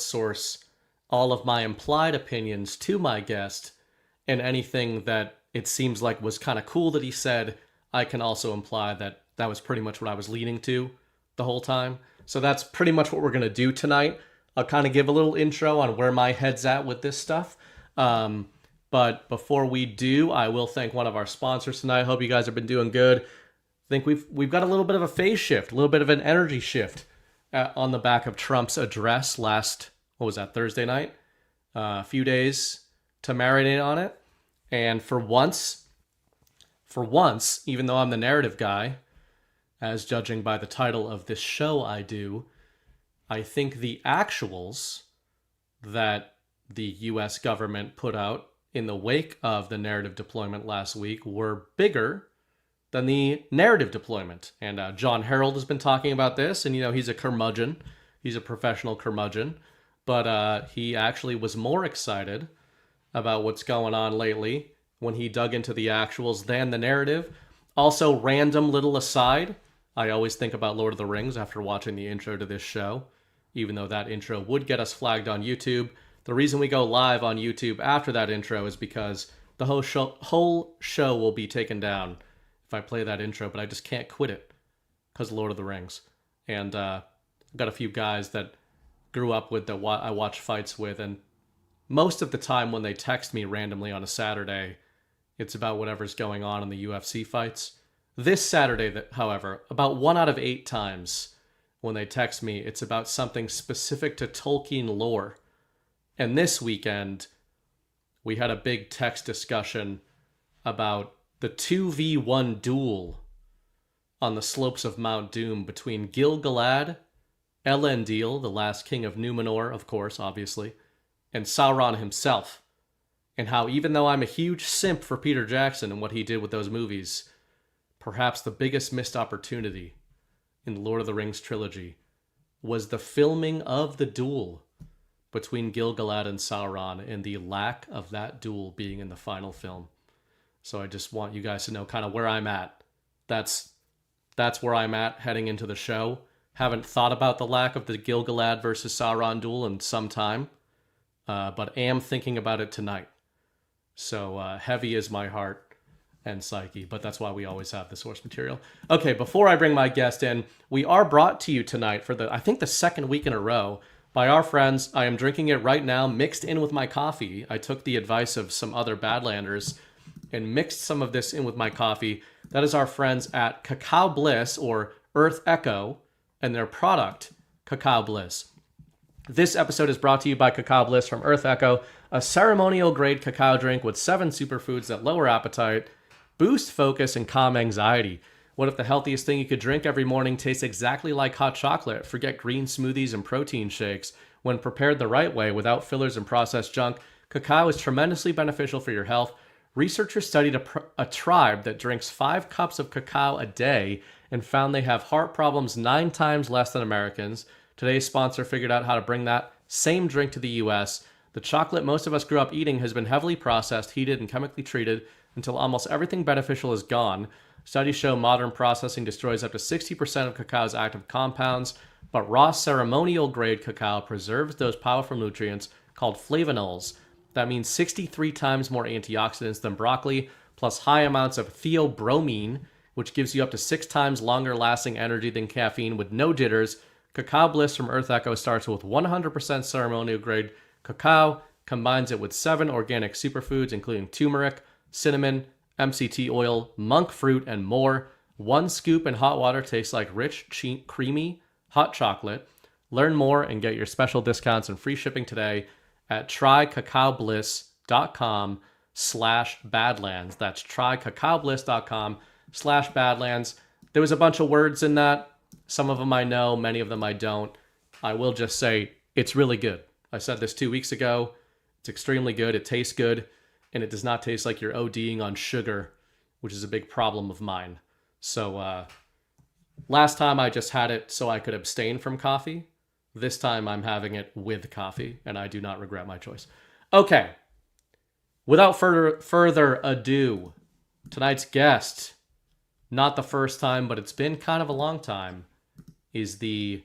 source all of my implied opinions to my guest, and anything that it seems like was kind of cool that he said, I can also imply that that was pretty much what I was leaning to the whole time. So that's pretty much what we're going to do tonight. I'll kind of give a little intro on where my head's at with this stuff. But before we do, I will thank one of our sponsors tonight. I hope you guys have been doing good. I think we've got a little bit of a phase shift, a little bit of an energy shift on the back of Trump's address last, what was that, Thursday night? A few days to marinate on it. And for once, even though I'm the narrative guy, as judging by the title of this show I do, I think the actuals that the US government put out in the wake of the narrative deployment last week were bigger than the narrative deployment. And John Harold has been talking about this, and he's a curmudgeon. He's a professional curmudgeon. But he actually was more excited about what's going on lately when he dug into the actuals than the narrative. Also, random little aside, I always think about Lord of the Rings after watching the intro to this show, even though that intro would get us flagged on YouTube. The reason we go live on YouTube after that intro is because the whole show will be taken down if I play that intro, but I just can't quit it because of Lord of the Rings. And I've got a few guys that grew up with that I watch fights with, and most of the time when they text me randomly on a Saturday, it's about whatever's going on in the UFC fights. This Saturday, however, about 1 out of 8 times when they text me, it's about something specific to Tolkien lore. And this weekend, we had a big text discussion about the 2v1 duel on the slopes of Mount Doom between Gil-galad, Elendil, the last king of Numenor, of course, obviously, and Sauron himself. And how, even though I'm a huge simp for Peter Jackson and what he did with those movies, perhaps the biggest missed opportunity in the Lord of the Rings trilogy was the filming of the duel between Gil-galad and Sauron, and the lack of that duel being in the final film. So I just want you guys to know kind of where I'm at. That's where I'm at heading into the show. Haven't thought about the lack of the Gil-galad versus Sauron duel in some time, but am thinking about it tonight. So heavy is my heart and psyche, but that's why we always have the source material. Okay, before I bring my guest in, we are brought to you tonight for I think the second week in a row by our friends. I am drinking it right now, mixed in with my coffee. I took the advice of some other Badlanders and mixed some of this in with my coffee. That is our friends at Cacao Bliss, or Earth Echo, and their product, Cacao Bliss. This episode is brought to you by Cacao Bliss from Earth Echo, a ceremonial-grade cacao drink with 7 superfoods that lower appetite, boost focus, and calm anxiety. What if the healthiest thing you could drink every morning tastes exactly like hot chocolate? Forget green smoothies and protein shakes. When prepared the right way, without fillers and processed junk, cacao is tremendously beneficial for your health. Researchers studied a tribe that drinks 5 cups of cacao a day and found they have heart problems 9 times less than Americans. Today's sponsor figured out how to bring that same drink to the US. The chocolate most of us grew up eating has been heavily processed, heated, and chemically treated until almost everything beneficial is gone. Studies show modern processing destroys up to 60% of cacao's active compounds, but raw ceremonial-grade cacao preserves those powerful nutrients called flavonols. That means 63 times more antioxidants than broccoli, plus high amounts of theobromine, which gives you up to 6 times longer-lasting energy than caffeine with no jitters. Cacao Bliss from Earth Echo starts with 100% ceremonial-grade cacao, combines it with 7 organic superfoods, including turmeric, cinnamon, MCT oil, monk fruit, and more. 1 scoop in hot water tastes like rich, creamy, hot chocolate. Learn more and get your special discounts and free shipping today at trycacaobliss.com/badlands. That's trycacaobliss.com/badlands. There was a bunch of words in that. Some of them I know, many of them I don't. I will just say it's really good. I said this 2 weeks ago. It's extremely good. It tastes good. And it does not taste like you're ODing on sugar, which is a big problem of mine. So last time I just had it so I could abstain from coffee. This time I'm having it with coffee, and I do not regret my choice. Okay, without further ado, tonight's guest, not the first time, but it's been kind of a long time, is the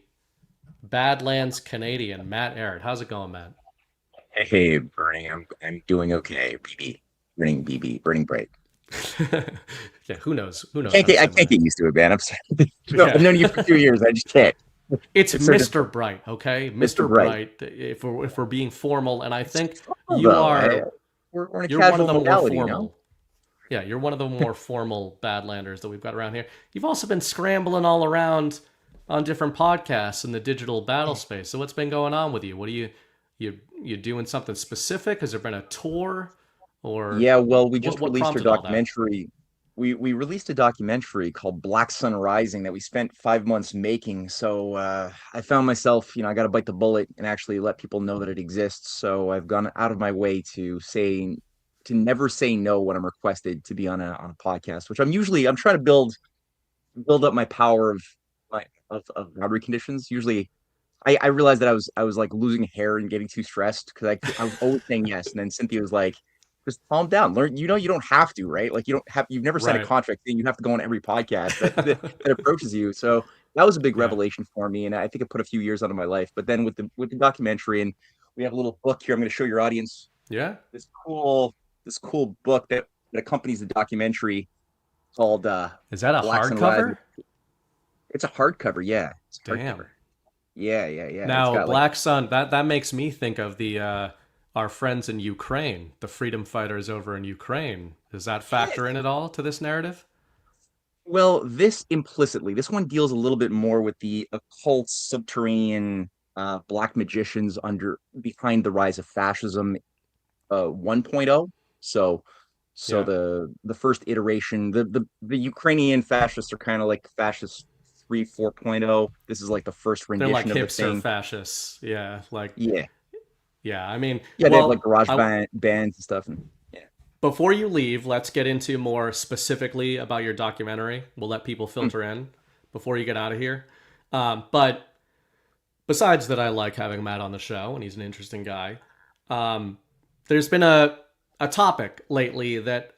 Badlands Canadian, Matt Ehret. How's it going, Matt? Hey, Bernie, I'm doing okay. Burning bright. Yeah, who knows? Who I knows can't how to get I say my can't name? get used to it, man. I'm sorry. No, I've Yeah. known you for 2 years. I just can't. It's It's certain Mr. Bright, okay? Mr. Mr. Bright. Bright, if we're being formal, and I It's think formal you though. are We're in a you're one of casual the more modality, you know. formal. Yeah, you're one of the more formal Badlanders that we've got around here. You've also been scrambling all around on different podcasts in the digital battle space. So what's been going on with you? What are you doing something specific? Has there been a tour or Yeah, well, we what just what released our prompted all that? documentary. We released a documentary called Black Sun Rising that we spent 5 months making. So I found myself, I got to bite the bullet and actually let people know that it exists. So I've gone out of my way to never say no when I'm requested to be on a podcast, which I'm trying to build up my power of boundary conditions. Usually I realized that I was like losing hair and getting too stressed because I was always saying yes. And then Cynthia was like, just calm down. Learn, you don't have to, right? Like you've never signed a Right. contract saying you have to go on every podcast that approaches you. So that was a big Yeah. revelation for me. And I think it put a few years out of my life. But then with the documentary, and we have a little book here. I'm going to show your audience Yeah. this cool this cool book that accompanies the documentary called Is that a Black Sunrise. hardcover? It's a hardcover, yeah. It's a hardcover. Damn. Yeah. It's Now, got like Black Sun, that makes me think of the our friends in Ukraine, the freedom fighters over in Ukraine. Does that factor in at all to this narrative? well, this one deals a little bit more with the occult subterranean black magicians under behind the rise of fascism 1.0. So so Yeah. the first iteration, the Ukrainian fascists are kind of like fascist 3 4.0. This is like the first They're like rendition of the hipster thing. fascists. Yeah, like Yeah. yeah, I mean, Yeah, they have like well, garage bands and stuff. And yeah. before you leave, let's get into more specifically about your documentary. We'll let people Hmm. filter in before you get out of here. But besides that, I like having Matt on the show, and he's an interesting guy. Um, there's been a topic lately that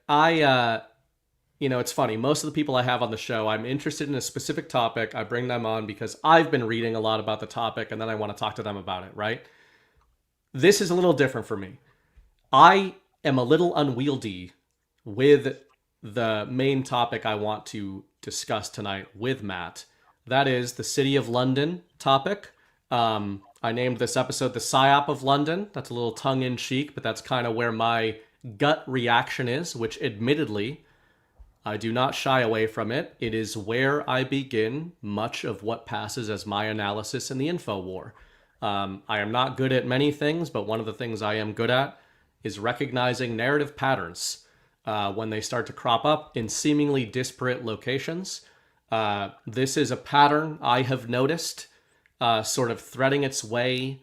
it's funny. Most of the people I have on the show, I'm interested in a specific topic. I bring them on because I've been reading a lot about the topic, and then I want to talk to them about it. Right? This is a little different for me. I am a little unwieldy with the main topic I want to discuss tonight with Matt. That is the City of London topic. I named this episode the PsyOp of London. That's a little tongue in cheek, but that's kind of where my gut reaction is, which admittedly, I do not shy away from it. It is where I begin much of what passes as my analysis in the info war. I am not good at many things, but one of the things I am good at is recognizing narrative patterns when they start to crop up in seemingly disparate locations. This is a pattern I have noticed sort of threading its way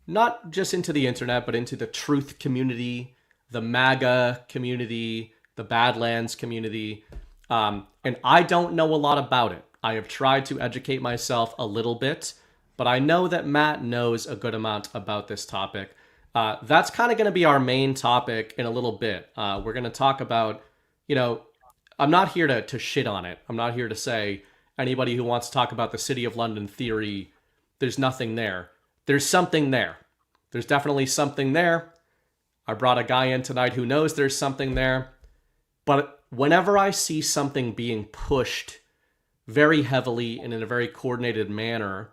not just into the internet, but into the truth community, the MAGA community, the Badlands community. And I don't know a lot about it. I have tried to educate myself a little bit, but I know that Matt knows a good amount about this topic. That's kind of going to be our main topic in a little bit. We're going to talk about, you know, I'm not here to shit on it. I'm not here to say anybody who wants to talk about the City of London theory, there's nothing there. There's something there. There's definitely something there. I brought a guy in tonight who knows there's something there. But whenever I see something being pushed very heavily and in a very coordinated manner,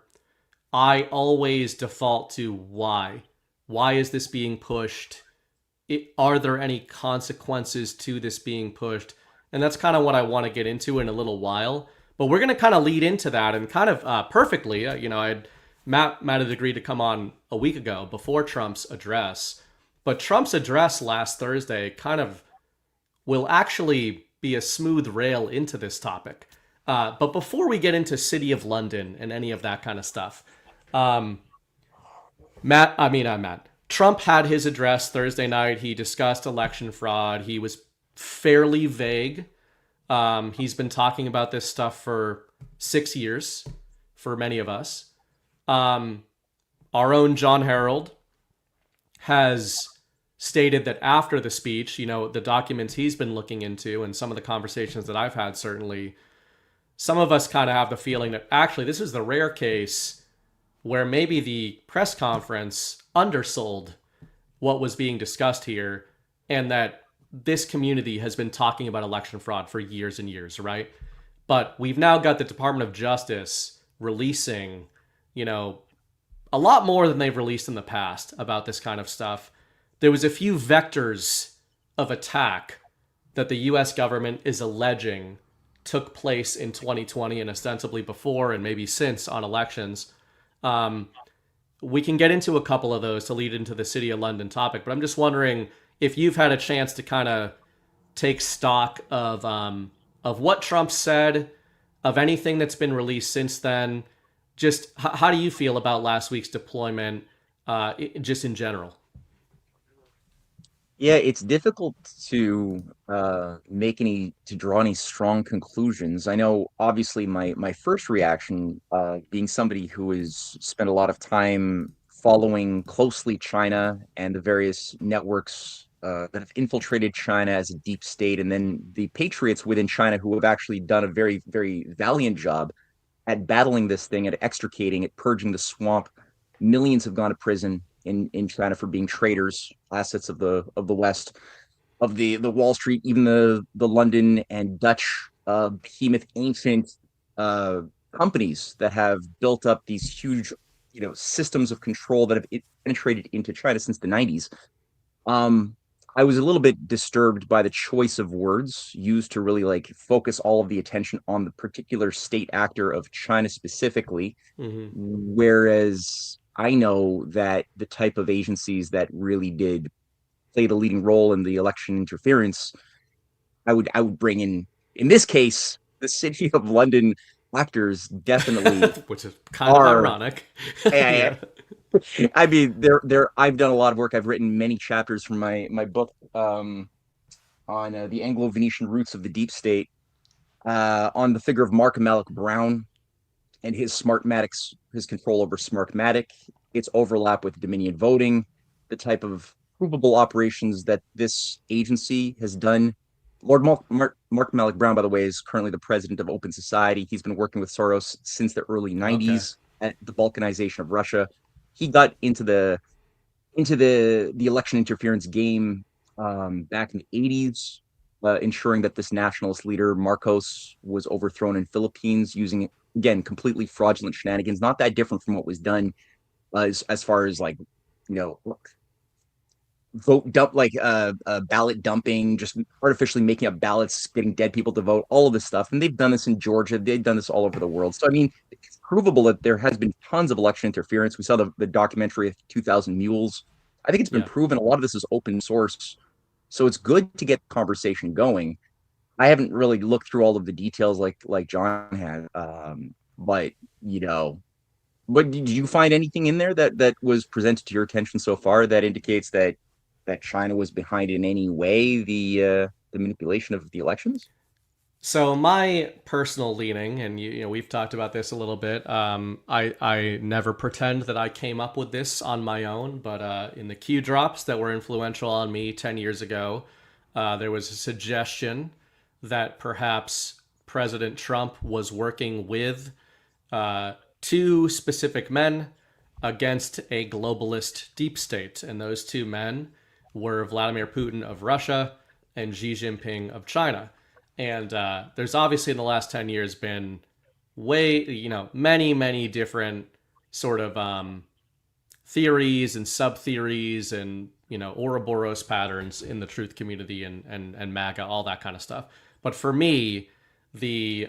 I always default to why. Why is this being pushed? Are there any consequences to this being pushed? And that's kind of what I want to get into in a little while. But we're going to kind of lead into that and kind of perfectly. I had Matt had agreed to come on a week ago before Trump's address. But Trump's address last Thursday kind of will actually be a smooth rail into this topic. But before we get into City of London and any of that kind of stuff, um, Matt. Trump had his address Thursday night. He discussed election fraud. He was fairly vague. He's been talking about this stuff for 6 years for many of us. Um, our own John Harold has stated that after the speech, the documents he's been looking into and some of the conversations that I've had, certainly, some of us kind of have the feeling that actually this is the rare case where maybe the press conference undersold what was being discussed here, and that this community has been talking about election fraud for years and years, right? But we've now got the Department of Justice releasing, you know, a lot more than they've released in the past about this kind of stuff. There was a few vectors of attack that the US government is alleging took place in 2020 and ostensibly before and maybe since on elections. Um, we can get into a couple of those to lead into the City of London topic, but I'm just wondering if you've had a chance to kind of take stock of what Trump said, of anything that's been released since then. Just how do you feel about last week's deployment, just in general? Yeah, it's difficult to draw any strong conclusions. I know obviously my first reaction, being somebody who has spent a lot of time following closely China and the various networks that have infiltrated China as a deep state, and then the patriots within China who have actually done a very, very valiant job at battling this thing, at extricating it, purging the swamp. Millions have gone to prison in China for being traitors, assets of the West, of the Wall Street, even the London and Dutch behemoth ancient uh, companies that have built up these huge, systems of control that have penetrated into China since the 90s. Um, I was a little bit disturbed by the choice of words used to really like focus all of the attention on the particular state actor of China specifically, Mm-hmm. whereas I know that the type of agencies that really did play the leading role in the election interference, I would bring in this case, the City of London actors definitely Which is kind of are. ironic. I, Yeah. I mean, they're. I've done a lot of work. I've written many chapters from my book on the Anglo Venetian roots of the deep state, on the figure of Mark Malloch Brown and his Smartmatics, his control over Smartmatic, its overlap with Dominion voting, the type of provable operations that this agency has done. Lord Mark Malloch Brown, by the way, is currently the president of Open Society. He's been working with Soros since the early Okay. 90s at the balkanization of Russia. He got into the election interference game back in the 80s, ensuring that this nationalist leader Marcos was overthrown in Philippines using, again, completely fraudulent shenanigans, not that different from what was done as far as like, you know, vote dump, like ballot dumping, just artificially making up ballots, getting dead people to vote, all of this stuff. And they've done this in Georgia. They've done this all over the world. So I mean, it's provable that there has been tons of election interference. We saw the documentary 2000 Mules. I think it's been Yeah. proven. A lot of this is open source. So it's good to get the conversation going. I haven't really looked through all of the details like John had. But you know, what did you find anything in there that was presented to your attention so far that indicates that China was behind in any way the manipulation of the elections? So my personal leaning, and we've talked about this a little bit. I never pretend that I came up with this on my own, but in the Q drops that were influential on me 10 years ago, there was a suggestion that perhaps President Trump was working with two specific men against a globalist deep state, and those two men were Vladimir Putin of Russia and Xi Jinping of China. And there's obviously in the last 10 years been many different sort of theories and sub theories and, Ouroboros patterns in the truth community and MAGA, all that kind of stuff. But for me, the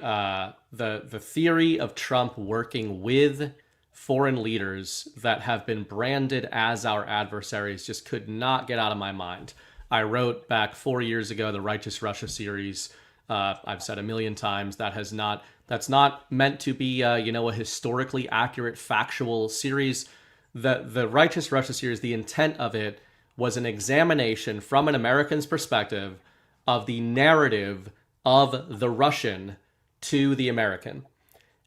theory of Trump working with foreign leaders that have been branded as our adversaries just could not get out of my mind. I wrote back 4 years ago the Righteous Russia series. I've said a million times that's not meant to be a historically accurate factual series. The Righteous Russia series, the intent of it was an examination from an American's perspective of the narrative of the Russian to the American,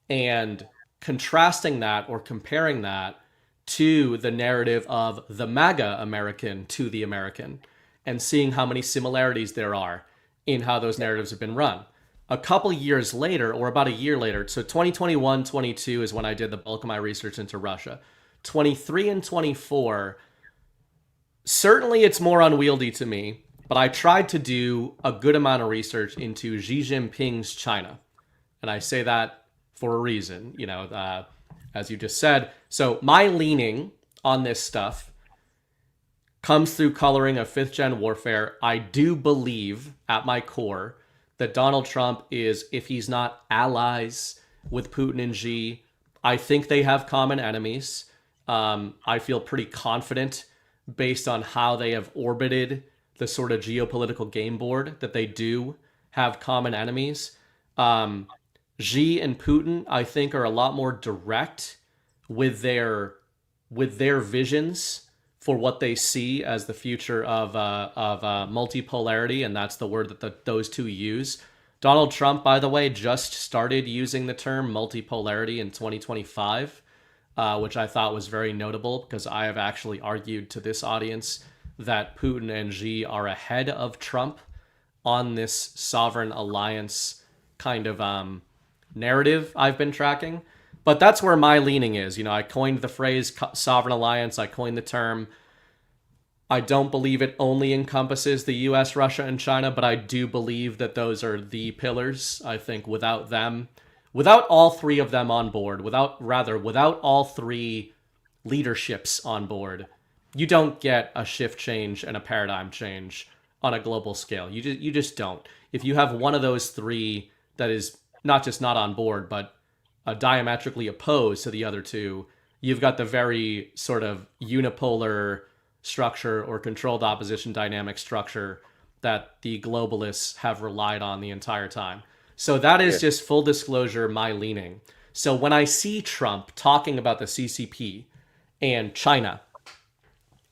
and contrasting that or comparing that to the narrative of the MAGA American to the American, and seeing how many similarities there are in how those narratives have been run. a couple years later, or about a year later, so 2021, 22 is when I did the bulk of my research into Russia. 23 and 24, certainly it's more unwieldy to me, but I tried to do a good amount of research into Xi Jinping's China. And I say that for a reason, as you just said. So my leaning on this stuff comes through coloring of fifth gen warfare. I do believe at my core that Donald Trump is, if he's not allies with Putin and Xi, I think they have common enemies. I feel pretty confident based on how they have orbited the sort of geopolitical game board that they do have common enemies. Xi and Putin, I think, are a lot more direct with their visions for what they see as the future of multipolarity, and that's the word that those two use. Donald Trump, by the way, just started using the term multipolarity in 2025, which I thought was very notable because I have actually argued to this audience that Putin and Xi are ahead of Trump on this sovereign alliance kind of narrative I've been tracking. But that's where my leaning is. I coined the phrase sovereign alliance. I coined the term. I don't believe it only encompasses the US, Russia, and China, but I do believe that those are the pillars. I think without them, without all three of them on board, without all three leaderships on board, you don't get a shift change and a paradigm change on a global scale. You just don't. If you have one of those three that is not just not on board, but diametrically opposed to the other two, you've got the very sort of unipolar structure or controlled opposition dynamic structure that the globalists have relied on the entire time. So that is just full disclosure, my leaning. So when I see Trump talking about the CCP and China,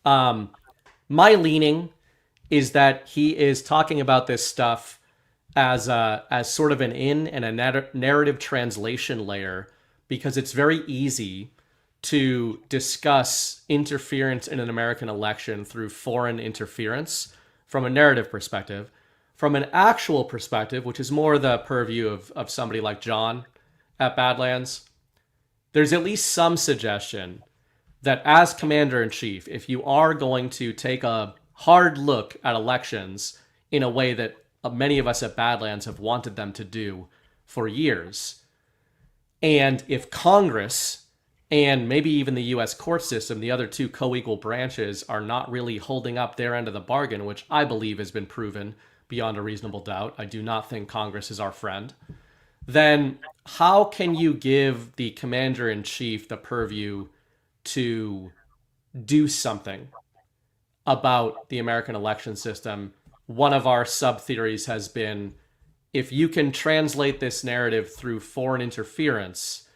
my leaning is that he is talking about this stuff as sort of an in and a narrative translation layer, because it's very easy to discuss interference in an American election through foreign interference from a narrative perspective. From an actual perspective, which is more the purview of somebody like John at Badlands, there's at least some suggestion that as commander-in-chief, if you are going to take a hard look at elections in a way that many of us at Badlands have wanted them to do for years, and if Congress and maybe even the U.S. court system, the other two co-equal branches, are not really holding up their end of the bargain, which I believe has been proven beyond a reasonable doubt, I do not think Congress is our friend, then how can you give the commander-in-chief the purview to do something about the American election system? One of our sub-theories has been, if you can translate this narrative through foreign interference,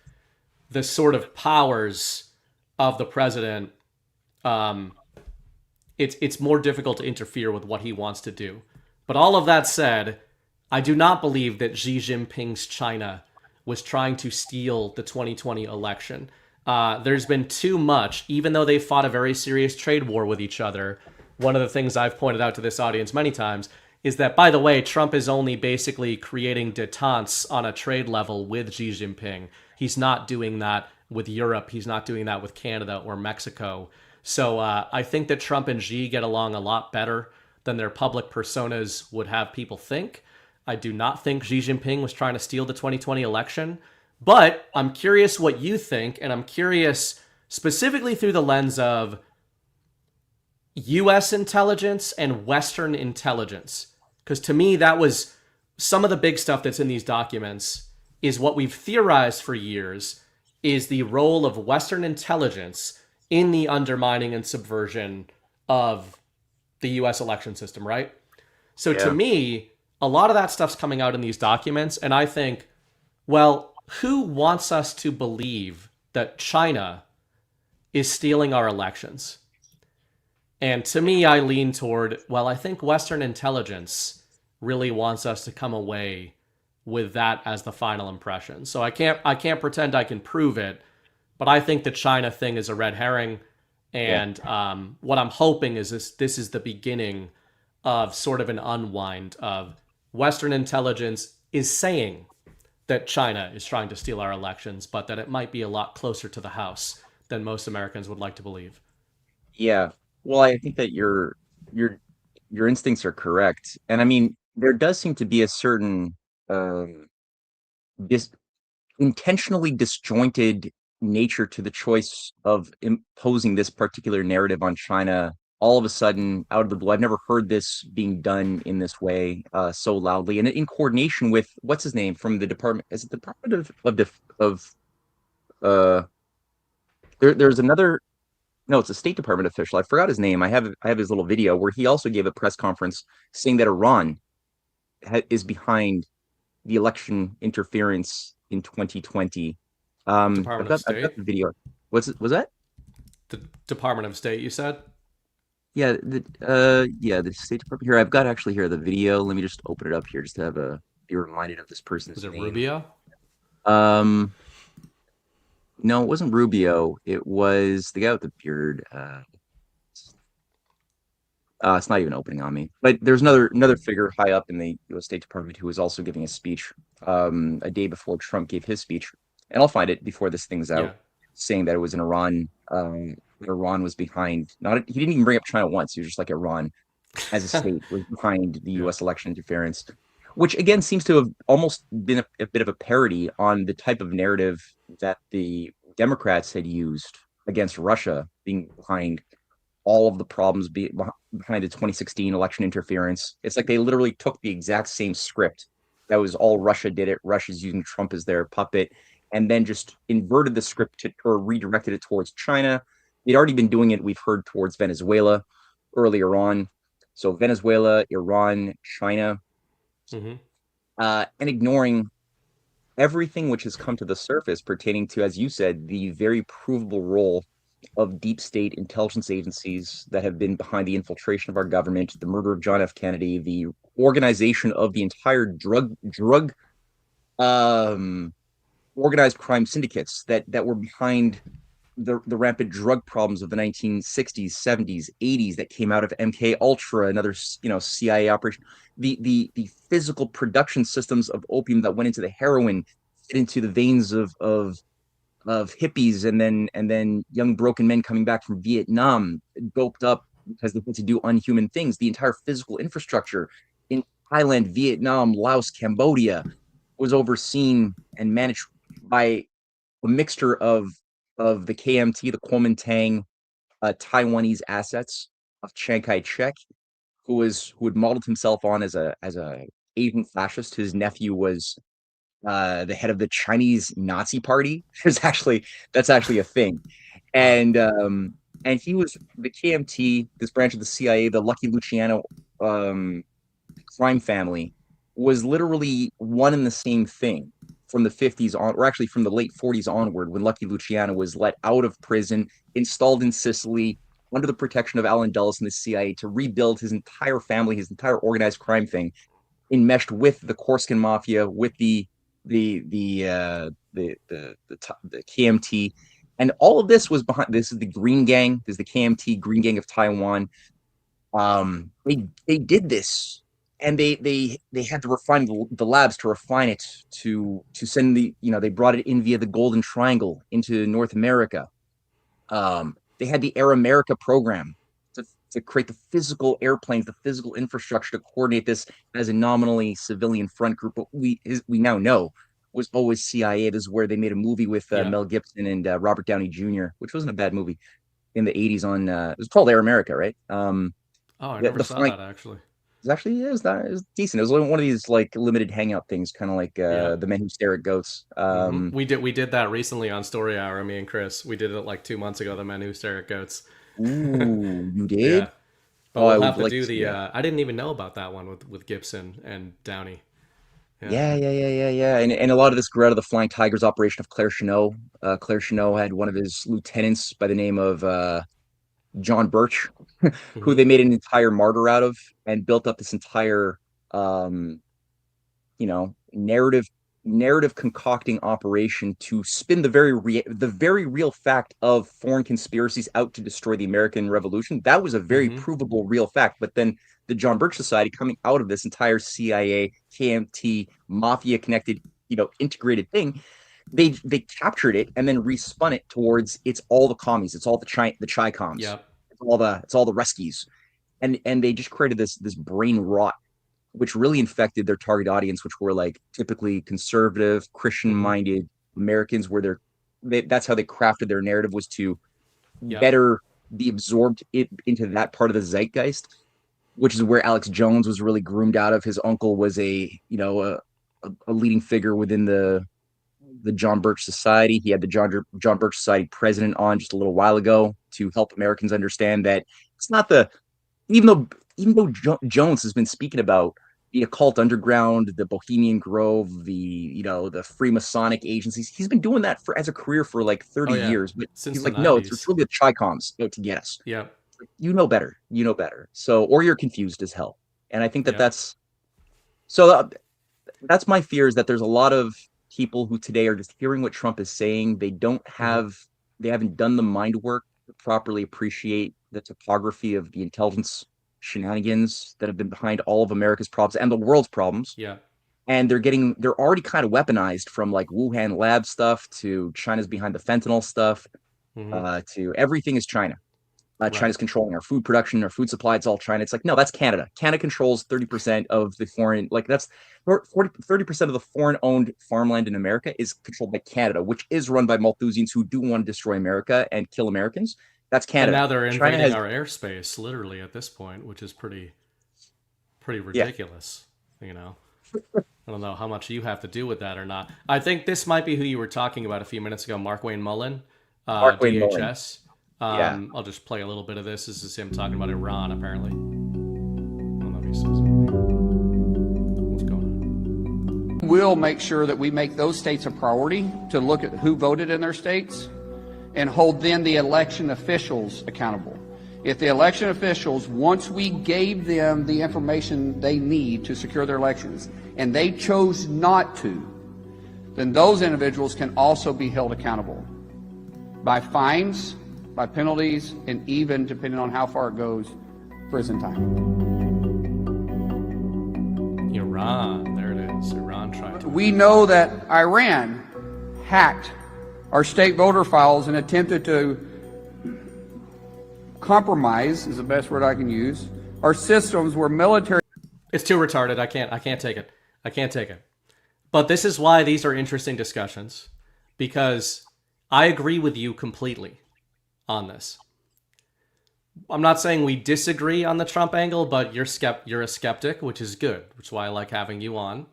the sort of powers of the president, it's more difficult to interfere with what he wants to do. But all of that said, I do not believe that Xi Jinping's China was trying to steal the 2020 election. There's been too much, even though they fought a very serious trade war with each other. One of the things I've pointed out to this audience many times is that, by the way, Trump is only basically creating détente on a trade level with Xi Jinping. He's not doing that with Europe. He's not doing that with Canada or Mexico. So I think that Trump and Xi get along a lot better than their public personas would have people think. I do not think Xi Jinping was trying to steal the 2020 election, but I'm curious what you think, and I'm curious specifically through the lens of U.S. intelligence and Western intelligence. Because to me, that was some of the big stuff that's in these documents is what we've theorized for years is the role of Western intelligence in the undermining and subversion of the U.S. election system, right? So to me, a lot of that stuff's coming out in these documents, and I think, well, who wants us to believe that China is stealing our elections? And to me, I lean toward, well, I think Western intelligence really wants us to come away with that as the final impression. So I can't pretend I can prove it, but I think the China thing is a red herring. And what I'm hoping is this is the beginning of sort of an unwind of Western intelligence is saying that China is trying to steal our elections, but that it might be a lot closer to the house than most Americans would like to believe. Yeah. Well, I think that your your instincts are correct. And I mean, there does seem to be a certain um dis intentionally disjointed nature to the choice of imposing this particular narrative on China all of a sudden out of the blue. I've never heard this being done in this way so loudly and in coordination with what's his name from the department. Is it the Department of uh there's another. No, it's a State Department official. I forgot his name. I have his little video where he also gave a press conference saying that Iran is behind the election interference in 2020. I've Department of got State? the video. Was that? The Department of State, you said? Yeah, the State Department here. I've got actually here the video. Let me just open it up here just to have a be reminded of this person's Was it name. Rubio? Um, no, it wasn't Rubio. It was the guy with the beard. It's not even opening on me. But there's another figure high up in the U.S. State Department who was also giving a speech a day before Trump gave his speech, and I'll find it before this thing's out, Yeah. saying that it was in Iran. Iran was behind. Not he didn't even bring up China once. He was just like Iran as a state was behind the Yeah. U.S. election interference, which again seems to have almost been a bit of a parody on the type of narrative that the Democrats had used against Russia being behind all of the problems behind the 2016 election interference. It's like they literally took the exact same script that was all Russia did it. Russia's using Trump as their puppet, and then just inverted the script or redirected it towards China. They'd already been doing it, we've heard, towards Venezuela earlier on. So Venezuela, Iran, China, Mm-hmm. and ignoring everything which has come to the surface pertaining to, as you said, the very provable role of deep state intelligence agencies that have been behind the infiltration of our government, the murder of John F. Kennedy, the organization of the entire drug um, organized crime syndicates that were behind the rampant drug problems of the 1960s, 70s, 80s that came out of MK Ultra and other CIA operation. The physical production systems of opium that went into the heroin, into the veins of hippies and then young broken men coming back from Vietnam, doped up because they had to do unhuman things. The entire physical infrastructure in Thailand, Vietnam, Laos, Cambodia was overseen and managed by a mixture of the KMT, the Kuomintang, Taiwanese assets of Chiang Kai-shek, who had modeled himself on as a Asian fascist. His nephew was the head of the Chinese Nazi Party. That's actually a thing, Wow. and he was the KMT, this branch of the CIA, the Lucky Luciano um, crime family, was literally one and the same thing from the 50s on, or actually from the late 40s onward, when Lucky Luciano was let out of prison, installed in Sicily under the protection of Alan Dulles and the CIA to rebuild his entire family, his entire organized crime thing, enmeshed with the Corsican mafia, with the KMT, and all of this was behind. This is the Green Gang. This is the KMT Green Gang of Taiwan. They did this, and they had to refine the labs to refine it to send they brought it in via the Golden Triangle into North America. They had the Air America program to create the physical airplanes, the physical infrastructure to coordinate this as a nominally civilian front group. But we now know was always CIA. This is where they made a movie with Yeah. Mel Gibson and Robert Downey Jr., which wasn't a bad movie in the 80s. On it was called Air America, right? Oh, I never The saw flight that actually. is actually is that is decent. It was one of these like limited hangout things, kind of like Yeah. the Men Who Stare at Goats. We did that recently on Story Hour. Me and Chris. We did it like 2 months ago. The Men Who Stare at Goats. Ooh, you did? Yeah. But Oh, I we'll would have to like to do see the. that. I didn't even know about that one with Gibson and Downey. Yeah. Yeah. And a lot of this grew out of the Flying Tigers operation of Claire Chenot. Claire Chenot had one of his lieutenants by the name of John Birch, who Hmm. they made an entire martyr out of and built up this entire, narrative narrative concocting operation to spin the very real fact of foreign conspiracies out to destroy the American Revolution. That was a very Mm-hmm. provable real fact. But then the John Birch Society, coming out of this entire CIA, KMT, mafia connected, integrated thing, they captured it and then respun it towards it's all the commies, it's all the chi coms, Yep. it's all the Ruskies, and they just created this brain rot which really infected their target audience, which were like typically conservative, Mm-hmm. Christian-minded Americans, where that's how they crafted their narrative was to Yep. better be absorbed into that part of the zeitgeist, which is where Alex Jones was really groomed out of. His uncle was a leading figure within the John Birch Society. He had the John Birch Society president on just a little while ago to help Americans understand that it's not the even though Jones has been speaking about the occult underground, the Bohemian Grove, the Freemasonic agencies, he's been doing that for as a career for like Oh 30 yeah. yems. But Since he's the like, no, it's 90s. really the Tricoms to get us. Yep. You know better. You know better. So, or you're confused as hell. And I think that Yep. that's so. That's my fear is that there's a lot of people who today are just hearing what Trump is saying. Mm-hmm. They haven't done the mind work to properly appreciate the topography of the intelligence shenanigans that have been behind all of America's problems and the world's problems. Yep. And they're already kind of weaponized from like Wuhan lab stuff to China's behind the fentanyl stuff, Mm-hmm. to everything is China. Right. China's controlling our food production, our food supply. It's all China. It's like, no, that's Canada. Canada controls 30% of the foreign, like that's 30% of the foreign owned farmland in America is controlled by Canada, which is run by Malthusians who do want to destroy America and kill Americans. That's And Canada. now they're China invading has, our airspace, literally at this point, which is pretty yeah, ridiculous. You know, I don't know how much you have to do with that or not. I think this might be who you were talking about a few minutes ago, Mark Wayne Mullen, Mark Wayne Mullen. DHS. Yeah. I'll just play a little bit of this. This is him talking about Iran, apparently. I don't know if he says anything. What's going on? We'll make sure that we make those states a priority to look at who voted in their states and hold then the election officials accountable. If the election officials, once we gave them the information they need to secure their elections, and they chose not to, then those individuals can also be held accountable by fines, by penalties, and even, depending on how far it goes, prison time. Iran. There it is. Iran tried to. We know that Iran hacked our state voter files and attempted to compromise, is the best word I can use, our systems where military. It's too retarded. I can't take it. I can't take it. But this is why these are interesting discussions, because I agree with you completely on this. I'm not saying we disagree on the Trump angle, but you're a skeptic, which is good, which is why I like having you on.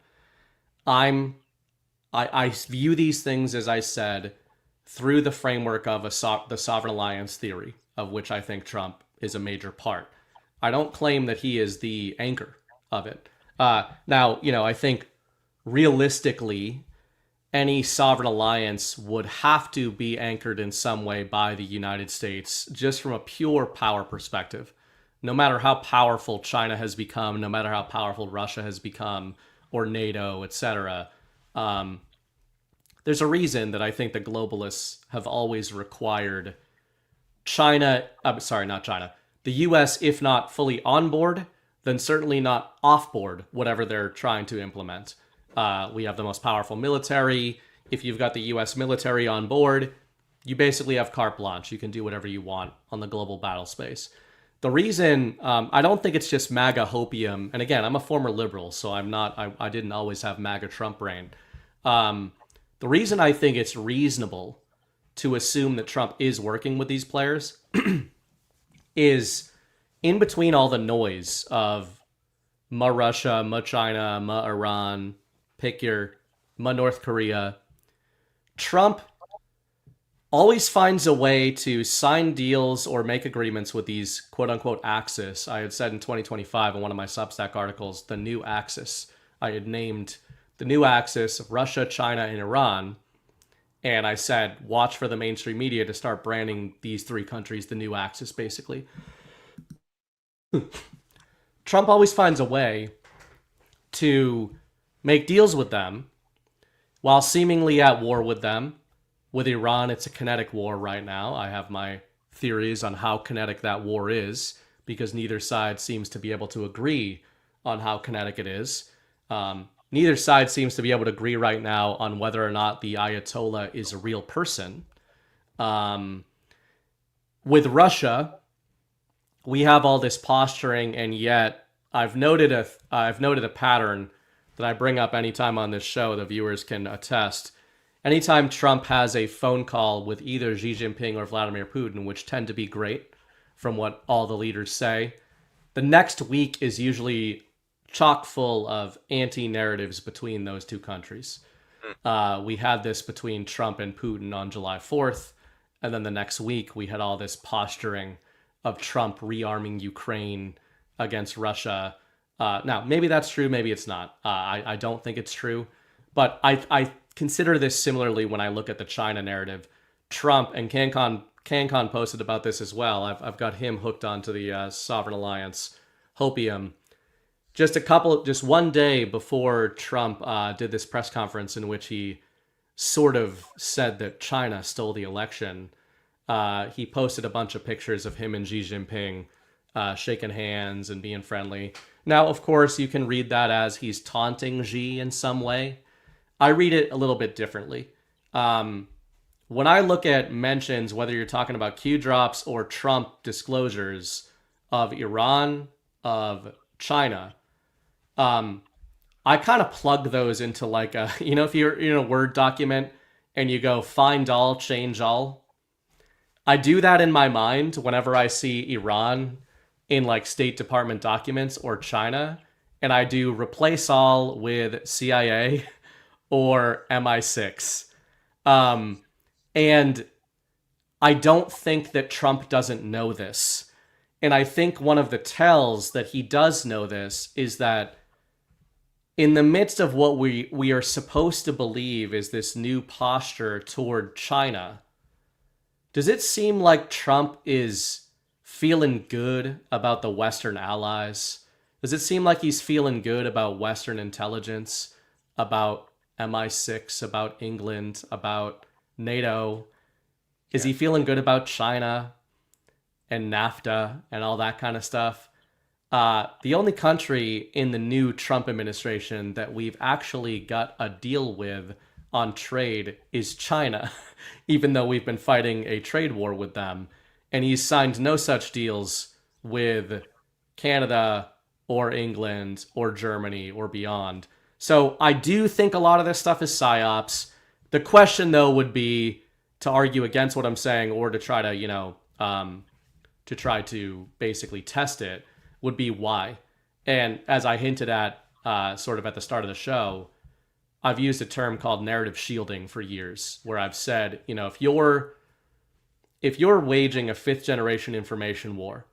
I view these things, as I said, through the framework of the sovereign alliance theory, of which I think Trump is a major part. I don't claim that he is the anchor of it. Now, I think realistically, any sovereign alliance would have to be anchored in some way by the United States, just from a pure power perspective. No matter how powerful China has become, no matter how powerful Russia has become, or NATO, etc., there's a reason that I think the globalists have always required China, I'm sorry, not China, the US, if not fully on board, then certainly not off board, whatever they're trying to implement. We have the most powerful military. If you've got the US military on board, you basically have carte blanche. You can do whatever you want on the global battle space. The reason, I don't think it's just MAGA hopium, and again, I'm a former liberal, so I didn't always have MAGA Trump brain. The reason I think it's reasonable to assume that Trump is working with these players is in between all the noise of ma Russia, ma China, ma Iran, pick your ma North Korea, Trump always finds a way to sign deals or make agreements with these quote unquote axis. I had said in 2025 in one of my Substack articles, the new axis. I had named the new axis Russia, China, and Iran. And I said, watch for the mainstream media to start branding these three countries the new axis, basically. Trump always finds a way to make deals with them while seemingly at war with them. With Iran, it's a kinetic war right now. I have my theories on how kinetic that war is because neither side seems to be able to agree on how kinetic it is. Neither side seems to be able to agree right now on whether or not the Ayatollah is a real person. Um, with Russia, we have all this posturing, and yet I've noted a pattern that I bring up anytime on this show. The viewers can attest. Anytime Trump has a phone call with either Xi Jinping or Vladimir Putin, which tend to be great from what all the leaders say, the next week is usually chock full of anti-narratives between those two countries. We had this between Trump and Putin on July 4th, and then the next week we had all this posturing of Trump rearming Ukraine against Russia. Now, maybe that's true, maybe it's not. I don't think it's true, but I consider this similarly when I look at the China narrative. Trump, and CanCon posted about this as well. I've got him hooked onto the Sovereign Alliance hopium. Just one day before Trump did this press conference in which he sort of said that China stole the election, he posted a bunch of pictures of him and Xi Jinping shaking hands and being friendly. Now, of course, you can read that as he's taunting Xi in some way. I read it a little bit differently. When I look at mentions, whether you're talking about Q drops or Trump disclosures of Iran, of China, I kind of plug those into like a, if you're in a Word document and you go find all, change all. I do that in my mind whenever I see Iran in like State Department documents or China, and I do replace all with CIA or MI6. And I don't think that Trump doesn't know this. And I think one of the tells that he does know this is that in the midst of what we are supposed to believe is this new posture toward China, does it seem like Trump is feeling good about the Western allies? Does it seem like he's feeling good about Western intelligence, about MI6, about England, about NATO? Is he feeling good about China and NAFTA and all that kind of stuff? The only country in the new Trump administration that we've actually got a deal with on trade is China, even though we've been fighting a trade war with them. And he's signed no such deals with Canada or England or Germany or beyond. So I do think a lot of this stuff is PsyOps. The question, though, would be to argue against what I'm saying or to try to, basically test it, would be why. And as I hinted at sort of at the start of the show, I've used a term called narrative shielding for years, where I've said, if you're waging a fifth generation information war,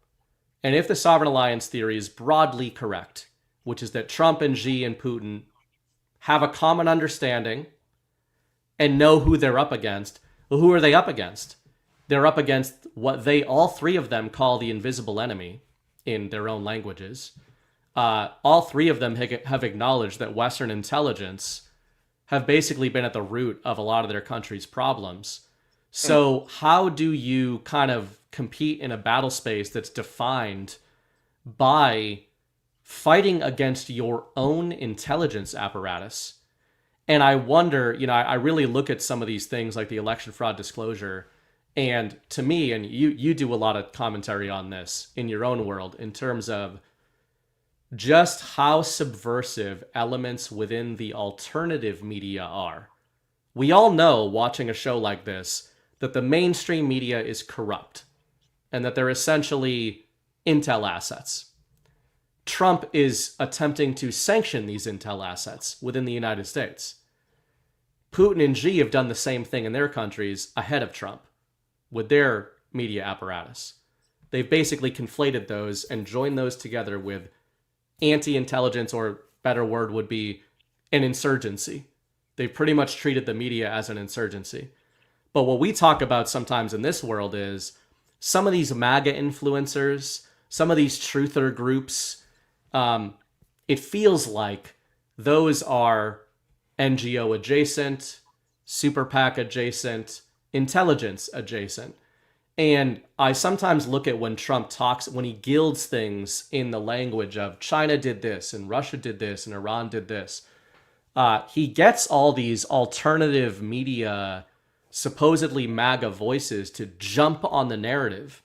and if the Sovereign Alliance theory is broadly correct, which is that Trump and Xi and Putin have a common understanding and know who they're up against, well, who are they up against? They're up against what all three of them call the invisible enemy in their own languages. All three of them have acknowledged that Western intelligence have basically been at the root of a lot of their country's problems. So how do you kind of compete in a battle space that's defined by fighting against your own intelligence apparatus? And I wonder, I really look at some of these things like the election fraud disclosure, and to me, and you do a lot of commentary on this in your own world in terms of just how subversive elements within the alternative media are. We all know, watching a show like this, that the mainstream media is corrupt and that they're essentially intel assets. Trump is attempting to sanction these intel assets within the United States. Putin and Xi have done the same thing in their countries ahead of Trump with their media apparatus. They've basically conflated those and joined those together with anti-intelligence, or better word would be an insurgency. They've pretty much treated the media as an insurgency. But what we talk about sometimes in this world is some of these MAGA influencers, some of these truther groups, it feels like those are NGO adjacent, super PAC adjacent, intelligence adjacent. And I sometimes look at when Trump talks, when he gilds things in the language of China did this and Russia did this and Iran did this. He gets all these alternative media, supposedly MAGA voices to jump on the narrative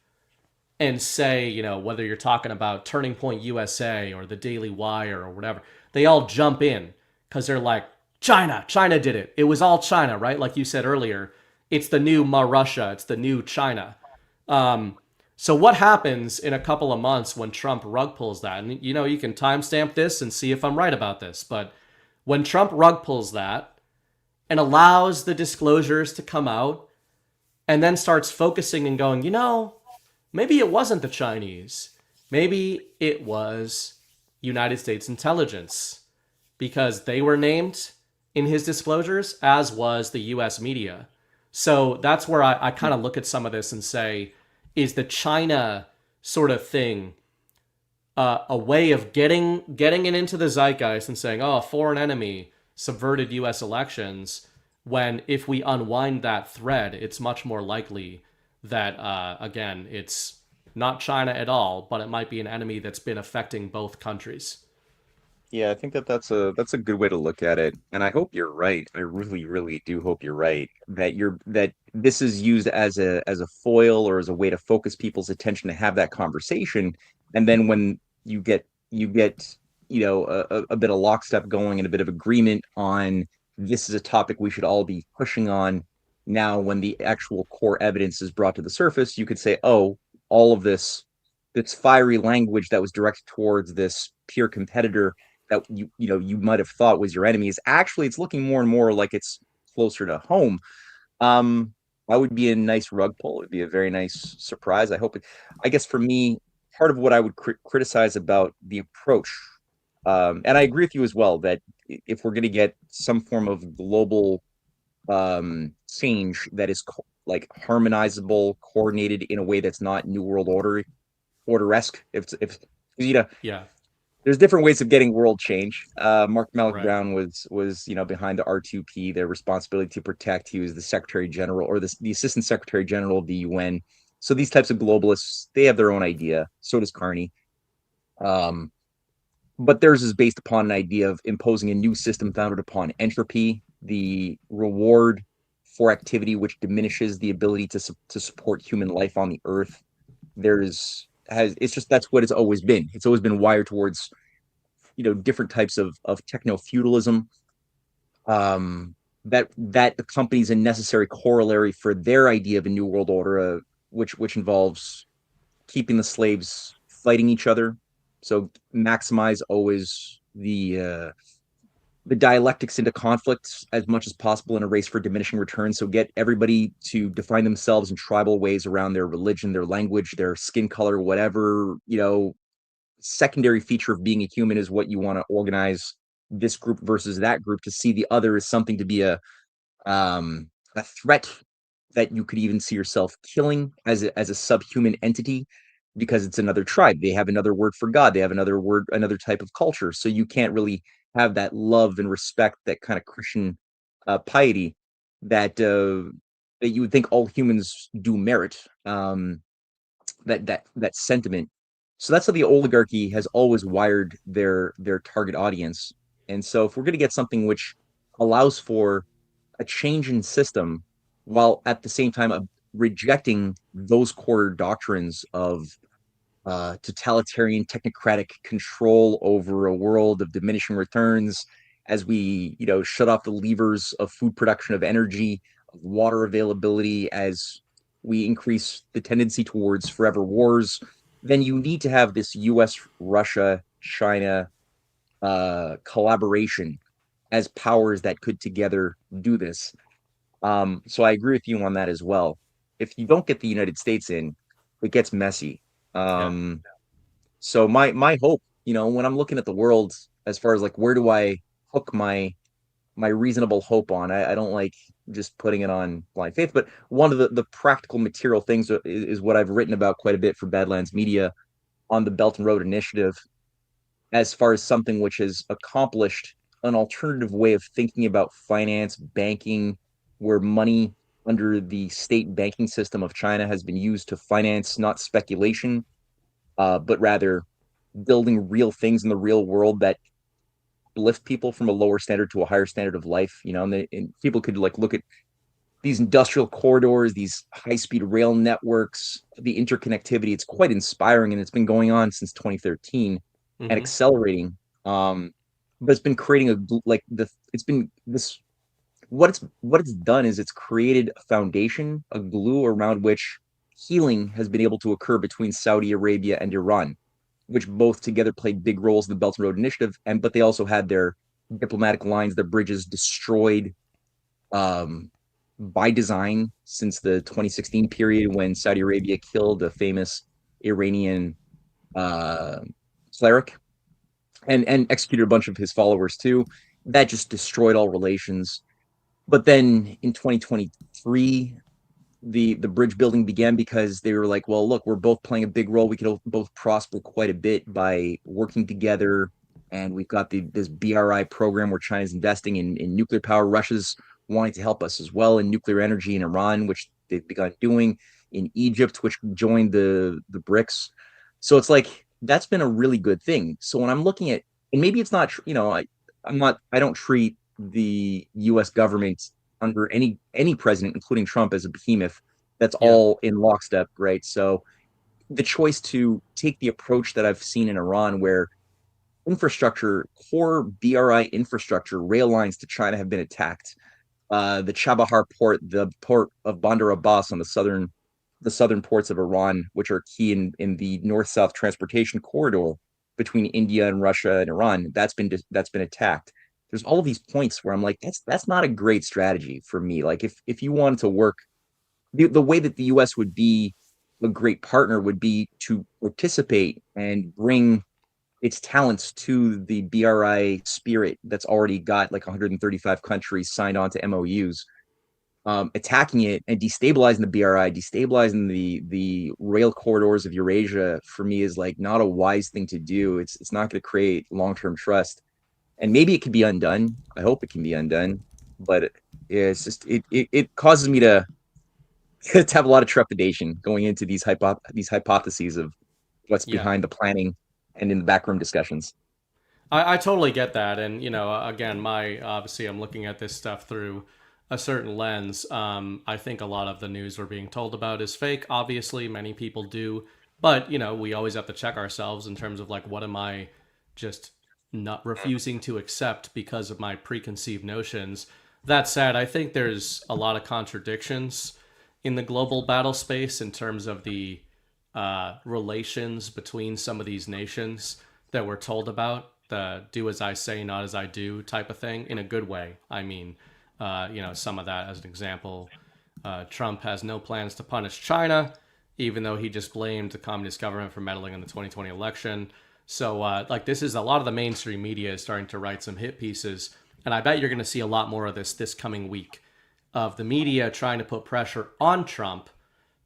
and say, whether you're talking about Turning Point USA or the Daily Wire or whatever, they all jump in because they're like, China did it. It was all China, right? Like you said earlier, it's the new Russia, it's the new China. So what happens in a couple of months when Trump rug pulls that? And you can timestamp this and see if I'm right about this, but when Trump rug pulls that and allows the disclosures to come out and then starts focusing and going, maybe it wasn't the Chinese. Maybe it was United States intelligence because they were named in his disclosures, as was the US media. So that's where I kind of look at some of this and say, is the China sort of thing a way of getting it into the zeitgeist and saying, oh, a foreign enemy subverted US elections, when if we unwind that thread, it's much more likely that, again, it's not China at all, but it might be an enemy that's been affecting both countries. Yeah, I think that that's a good way to look at it, and I hope you're right. I really, really do hope you're right that this is used as a foil or as a way to focus people's attention to have that conversation, and then when you get a bit of lockstep going and a bit of agreement on this is a topic we should all be pushing on. Now, when the actual core evidence is brought to the surface, you could say, oh, all of this fiery language that was directed towards this peer competitor that you might have thought was your enemy is actually it's looking more and more like it's closer to home. That would be a nice rug pull. It'd be a very nice surprise. I guess for me, part of what I would criticize about the approach, and I agree with you as well, that if we're going to get some form of global change that is like harmonizable, coordinated in a way that's not New World Order-esque, if you know Yeah, there's different ways of getting world change. Mark Malloch right. Brown was behind the R2P, their responsibility to protect. He was the Secretary General or the Assistant Secretary General of the UN. So these types of globalists, they have their own idea. So does Carney. Um, but theirs is based upon an idea of imposing a new system founded upon entropy, the reward for activity which diminishes the ability to support human life on the earth. It's just that's what it's always been. It's always been wired towards different types of techno feudalism, that accompanies a necessary corollary for their idea of a new world order, which involves keeping the slaves fighting each other. So maximize always the dialectics into conflicts as much as possible in a race for diminishing returns. So get everybody to define themselves in tribal ways around their religion, their language, their skin color, whatever, secondary feature of being a human is what you want to organize this group versus that group, to see the other as something to be a threat that you could even see yourself killing as a subhuman entity, because it's another tribe. They have another word for God. They have another word, another type of culture. So you can't really have that love and respect, that kind of Christian piety that you would think all humans do merit. That sentiment. So that's how the oligarchy has always wired their target audience. And so if we're going to get something which allows for a change in system while at the same time rejecting those core doctrines of totalitarian technocratic control over a world of diminishing returns, as we shut off the levers of food production, of energy, of water availability, as we increase the tendency towards forever wars, then you need to have this US, Russia, China collaboration as powers that could together do this. So I agree with you on that as well. If you don't get the United States in, it gets messy. Yeah, So my hope, when I'm looking at the world, as far as like where do I hook my reasonable hope on, I don't like just putting it on blind faith, but one of the practical material things is what I've written about quite a bit for Badlands Media on the Belt and Road Initiative, as far as something which has accomplished an alternative way of thinking about finance, banking, where money under the state banking system of China has been used to finance not speculation, but rather building real things in the real world that lift people from a lower standard to a higher standard of life. And people could like look at these industrial corridors, these high-speed rail networks, the interconnectivity. It's quite inspiring, and it's been going on since 2013 and Hmm. accelerating. But it's been creating it's been this what it's done is it's created a foundation, a glue around which healing has been able to occur between Saudi Arabia and Iran, which both together played big roles in the Belt and Road Initiative, and but they also had their diplomatic lines, their bridges destroyed um, by design since the 2016 period when Saudi Arabia killed a famous Iranian uh, cleric and executed a bunch of his followers too. That just destroyed all relations. But then in 2023, the bridge building began because they were like, well, look, we're both playing a big role. We could both prosper quite a bit by working together. And we've got this BRI program where China's investing in nuclear power. Russia's wanting to help us as well in nuclear energy in Iran, which they've begun doing in Egypt, which joined the BRICS. So it's like that's been a really good thing. So when I'm looking at, and maybe it's not, I don't treat the U.S. government under any president, including Trump, as a behemoth that's Yeah. all in lockstep, right? So the choice to take the approach that I've seen in Iran, where infrastructure, core BRI infrastructure, rail lines to China have been attacked. The Chabahar port, the port of Bandar Abbas on the southern ports of Iran, which are key in the north-south transportation corridor between India and Russia and Iran, that's been attacked. There's all of these points where I'm like, that's not a great strategy for me. Like if you wanted to work, the way that the U.S. would be a great partner would be to participate and bring its talents to the BRI spirit that's already got like 135 countries signed on to MOUs. Attacking it and destabilizing the BRI, destabilizing the rail corridors of Eurasia for me is like not a wise thing to do. It's not going to create long term trust, and maybe it can be undone. I hope it can be undone, but it's just it causes me to to have a lot of trepidation going into these hypotheses of what's Yeah. behind the planning and in the backroom discussions. I totally get that. And, again, obviously, I'm looking at this stuff through a certain lens. I think a lot of the news we're being told about is fake. Obviously, many people do. But, we always have to check ourselves in terms of like, what am I just not refusing to accept because of my preconceived notions? That said, I think there's a lot of contradictions in the global battle space in terms of the relations between some of these nations that we're told about, the do as I say, not as I do type of thing, in a good way. I mean, some of that as an example. Trump has no plans to punish China, even though he just blamed the communist government for meddling in the 2020 election. So, this is a lot of the mainstream media is starting to write some hit pieces. And I bet you're going to see a lot more of this coming week of the media trying to put pressure on Trump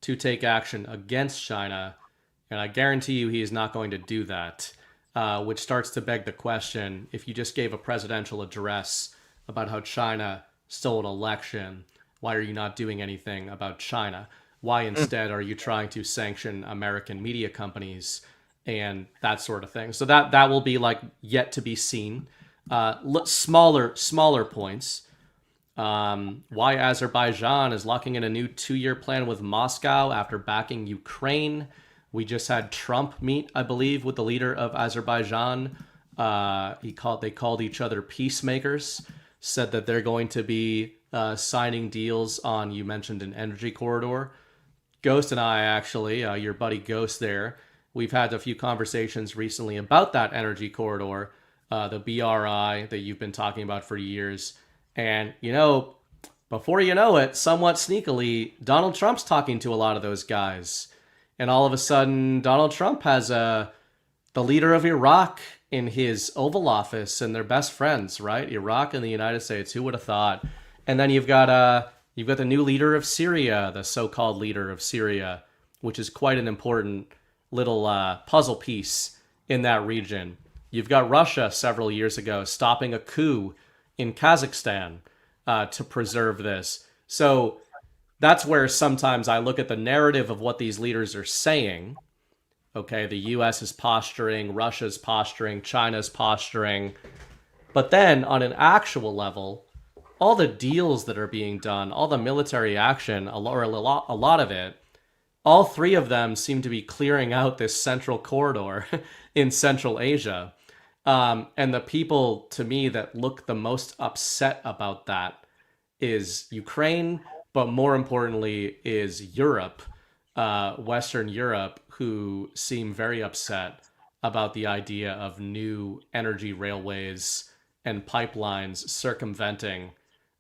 to take action against China. And I guarantee you he is not going to do that, which starts to beg the question, if you just gave a presidential address about how China stole an election, why are you not doing anything about China? Why instead are you trying to sanction American media companies and that sort of thing? So that will be like yet to be seen. Smaller points. Why Azerbaijan is locking in a new 2-year plan with Moscow after backing Ukraine. We just had Trump meet, I believe, with the leader of Azerbaijan. They called each other peacemakers. Said that they're going to be signing deals on, you mentioned, an energy corridor. Ghost and I actually, your buddy Ghost there, we've had a few conversations recently about that energy corridor, the BRI that you've been talking about for years. And, before you know it, somewhat sneakily, Donald Trump's talking to a lot of those guys. And all of a sudden, Donald Trump has the leader of Iraq in his Oval Office, and they're best friends, right? Iraq and the United States. Who would have thought? And then you've got the new leader of Syria, the so-called leader of Syria, which is quite an important little puzzle piece in that region. You've got Russia several years ago stopping a coup in Kazakhstan to preserve this. So that's where sometimes I look at the narrative of what these leaders are saying. Okay, the US is posturing, Russia's posturing, China's posturing. But then on an actual level, all the deals that are being done, all the military action, a lot of it, all three of them seem to be clearing out this central corridor in Central Asia. And the people to me that look the most upset about that is Ukraine, but more importantly is Europe, Western Europe, who seem very upset about the idea of new energy railways and pipelines circumventing,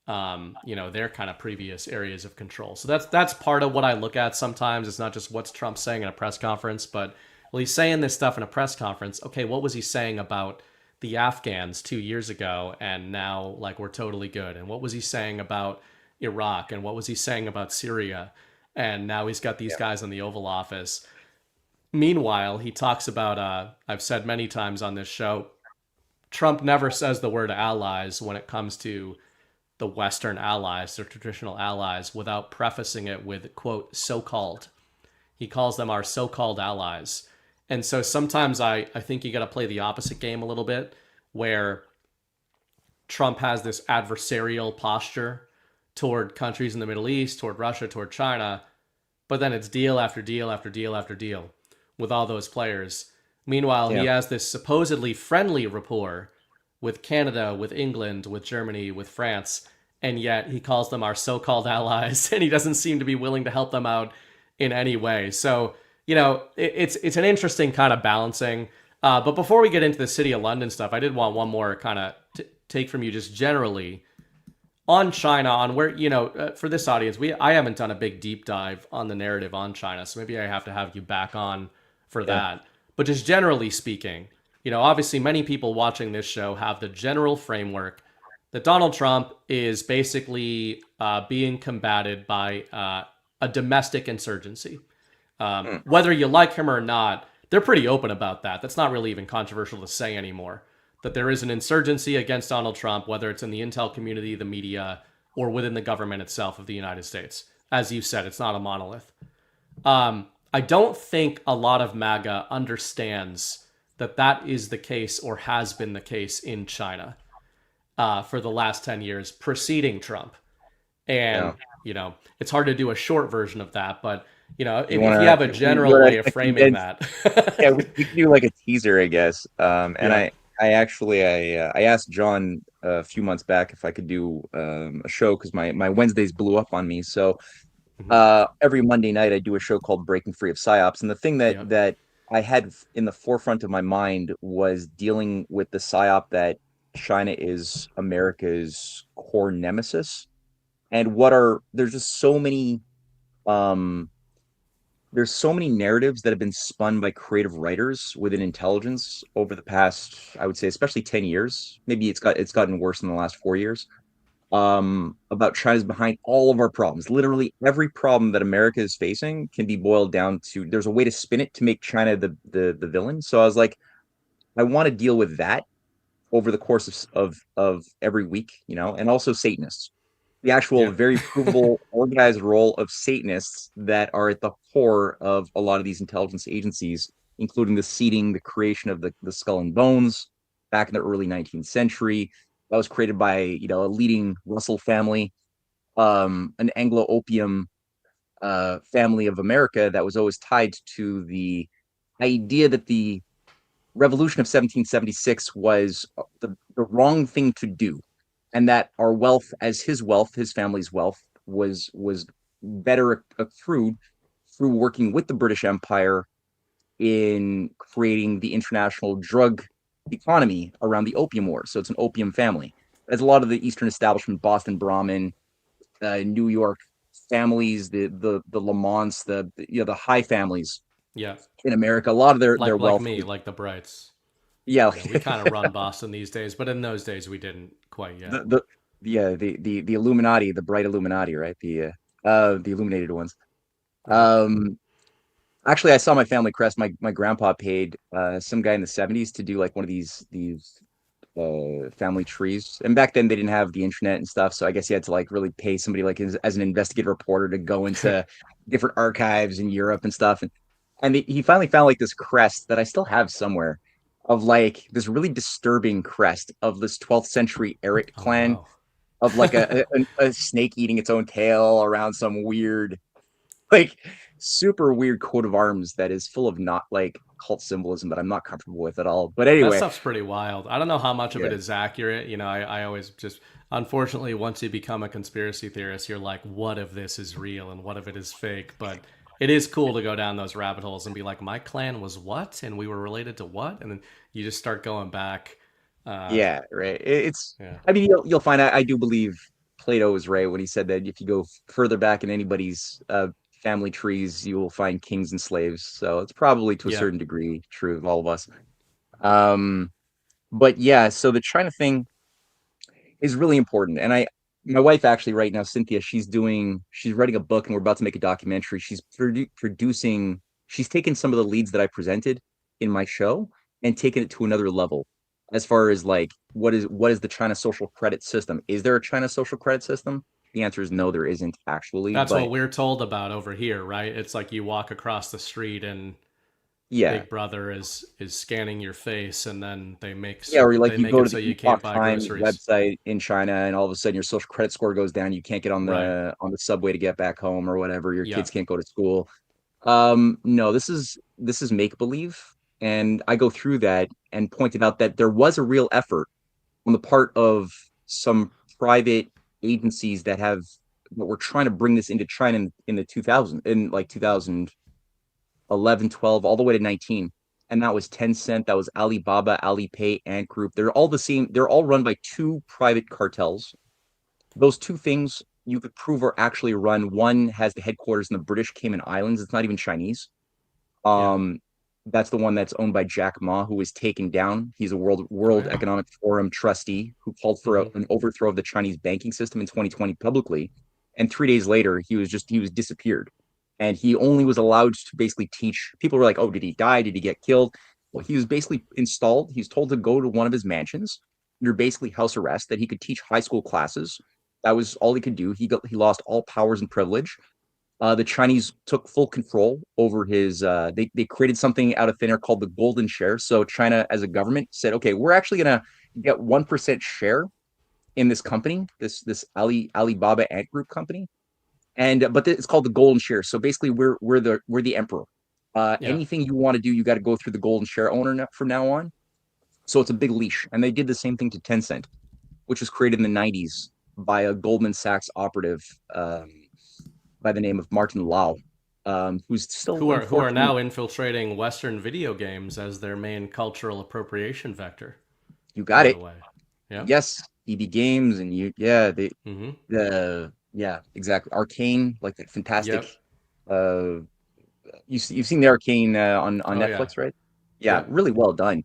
their kind of previous areas of control. So that's part of what I look at sometimes. It's not just what's Trump saying in a press conference, but well, he's saying this stuff in a press conference. Okay, what was he saying about the Afghans 2 years ago, and now like we're totally good? And what was he saying about Iraq? And what was he saying about Syria? And now he's got these guys in the Oval Office. Meanwhile, he talks about, I've said many times on this show, Trump never says the word allies when it comes to the Western allies, their traditional allies, without prefacing it with, quote, so called. He calls them our so called allies. And so sometimes I think you got to play the opposite game a little bit, where Trump has this adversarial posture toward countries in the Middle East, toward Russia, toward China, but then it's deal after deal after deal after deal with all those players. Meanwhile, he Yeah. has this supposedly friendly rapport with Canada, with England, with Germany, with France, and yet he calls them our so-called allies, and he doesn't seem to be willing to help them out in any way. So, it's an interesting kind of balancing. But before we get into the City of London stuff, I did want one more kind of take from you just generally on China, on where for this audience, I haven't done a big deep dive on the narrative on China, so maybe I have to have you back on for Yeah. that. But just generally speaking, obviously many people watching this show have the general framework that Donald Trump is basically being combated by a domestic insurgency. Mm. Whether you like him or not, they're pretty open about that. That's not really even controversial to say anymore. That there is an insurgency against Donald Trump, whether it's in the intel community, the media, or within the government itself of the United States. As you said, it's not a monolith. I don't think a lot of MAGA understands that that is the case or has been the case in China for the last 10 years preceding Trump. Yeah. And, it's hard to do a short version of that, but, You if you wanna have a you general wanna way of a framing condensed Yeah, that. we can do like a teaser, I guess. And Yeah. I actually I asked John a few months back if I could do a show because my Wednesdays blew up on me. So Mhm. every Monday night I do a show called Breaking Free of PsyOps, and the thing that Yeah. I had in the forefront of my mind was dealing with the PsyOp that China is America's core nemesis, and there's just so many um there's so many narratives that have been spun by creative writers within intelligence over the past, I would say, especially 10 years. Maybe it's gotten worse in the last 4 years. About China's behind all of our problems. Literally every problem that America is facing can be boiled down to there's a way to spin it to make China the villain. So I was like, I want to deal with that over the course of every week, and also Satanists, the actual Yeah. very provable organized role of Satanists that are at the core of a lot of these intelligence agencies, including the seeding, the creation of the Skull and Bones back in the early 19th century. That was created by, a leading Russell family, an Anglo opium family of America that was always tied to the idea that the revolution of 1776 was the wrong thing to do, and that our wealth, as his family's wealth, was better accrued through working with the British Empire in creating the international drug economy around the Opium War. So it's an opium family. As a lot of the Eastern establishment, Boston Brahmin, New York families, the Lamonts, the high families Yeah. in America, a lot of their Like wealth me, was, like the Brights. yeah. We kind of run Boston these days, but in those days we didn't quite yet. the yeah, the Illuminati, the bright Illuminati, right? The illuminated ones. Yep. Um, Actually, I saw my family crest. My grandpa paid some guy in the 70s to do like one of these family trees. And back then they didn't have the internet and stuff, so I guess he had to like really pay somebody like as an investigative reporter to go into different archives in Europe and stuff. And he finally found like this crest that I still have somewhere of like this really disturbing crest of this 12th century Ehret Oh clan wow. of like a snake eating its own tail around some weird like super weird coat of arms that is full of not like cult symbolism that I'm not comfortable with at all. But That anyway, stuff's pretty wild. I don't know how much of it yeah. is accurate. I always just, unfortunately, once you become a conspiracy theorist, you're like, what if this is real and what if it is fake? But it is cool to go down those rabbit holes and be like, my clan was what? And we were related to what? And then you just start going back. Uh, Yeah, right. It's, yeah. I mean, you'll find I do believe Plato was right when he said that if you go further back in anybody's family trees, you will find kings and slaves. So it's probably to a Yep. certain degree true of all of us. Um, but yeah, so the China thing is really important. And my wife actually right now, Cynthia, she's writing a book and we're about to make a documentary. She's producing, she's taken some of the leads that I presented in my show and taken it to another level as far as like what is the China social credit system? Is there a China social credit system? The answer is no, there isn't actually. That's But what we're told about over here, right? It's like you walk across the street and yeah, Big Brother is scanning your face, and then yeah, or like they you make go it to so the you Epoch can't buy Times groceries. website in China, and all of a sudden your social credit score goes down. You can't get Right. on the subway to get back home or whatever. Your Yeah. kids can't go to school. No, this is make believe, and I go through that and pointed out that there was a real effort on the part of some private agencies that were trying to bring this into China in the 2000 in like 2011, 12, all the way to 19. And that was Tencent, that was Alibaba, Alipay, Ant Group. They're all the same. They're all run by two private cartels. Those two things you could prove are actually run. One has the headquarters in the British Cayman Islands. It's not even Chinese. Yeah. Um, that's the one that's owned by Jack Ma, who was taken down. He's a Oh World yeah. Economic Forum trustee who called for Hmm. an overthrow of the Chinese banking system in 2020 publicly. And 3 days later, he was disappeared. And he only was allowed to basically teach. People were like, "Oh, did he die? Did he get killed?" Well, he was basically installed. He's told to go to one of his mansions. You're basically house arrest that he could teach high school classes. That was all he could do. He lost all powers and privilege. The Chinese took full control over his. They created something out of thin air called the golden share. So China, as a government, said, "Okay, we're actually gonna get 1% share in this company, this Alibaba Ant Group company, and but it's called the golden share. So basically, we're the emperor. Yeah. Anything you want to do, you got to go through the golden share owner from now on. So it's a big leash, and they did the same thing to Tencent, which was created in the 90s by a Goldman Sachs operative by the name of Martin Lau, who's still Who are unfortunately, now infiltrating Western video games as their main cultural appropriation vector, you got by the it. way. Yeah. Yes, EB Games and yeah, Hmm. yeah, exactly. Arcane, like that fantastic. Yep. Uh, you've seen the Arcane on Oh yeah. Netflix, right? Yeah, Yep. really well done.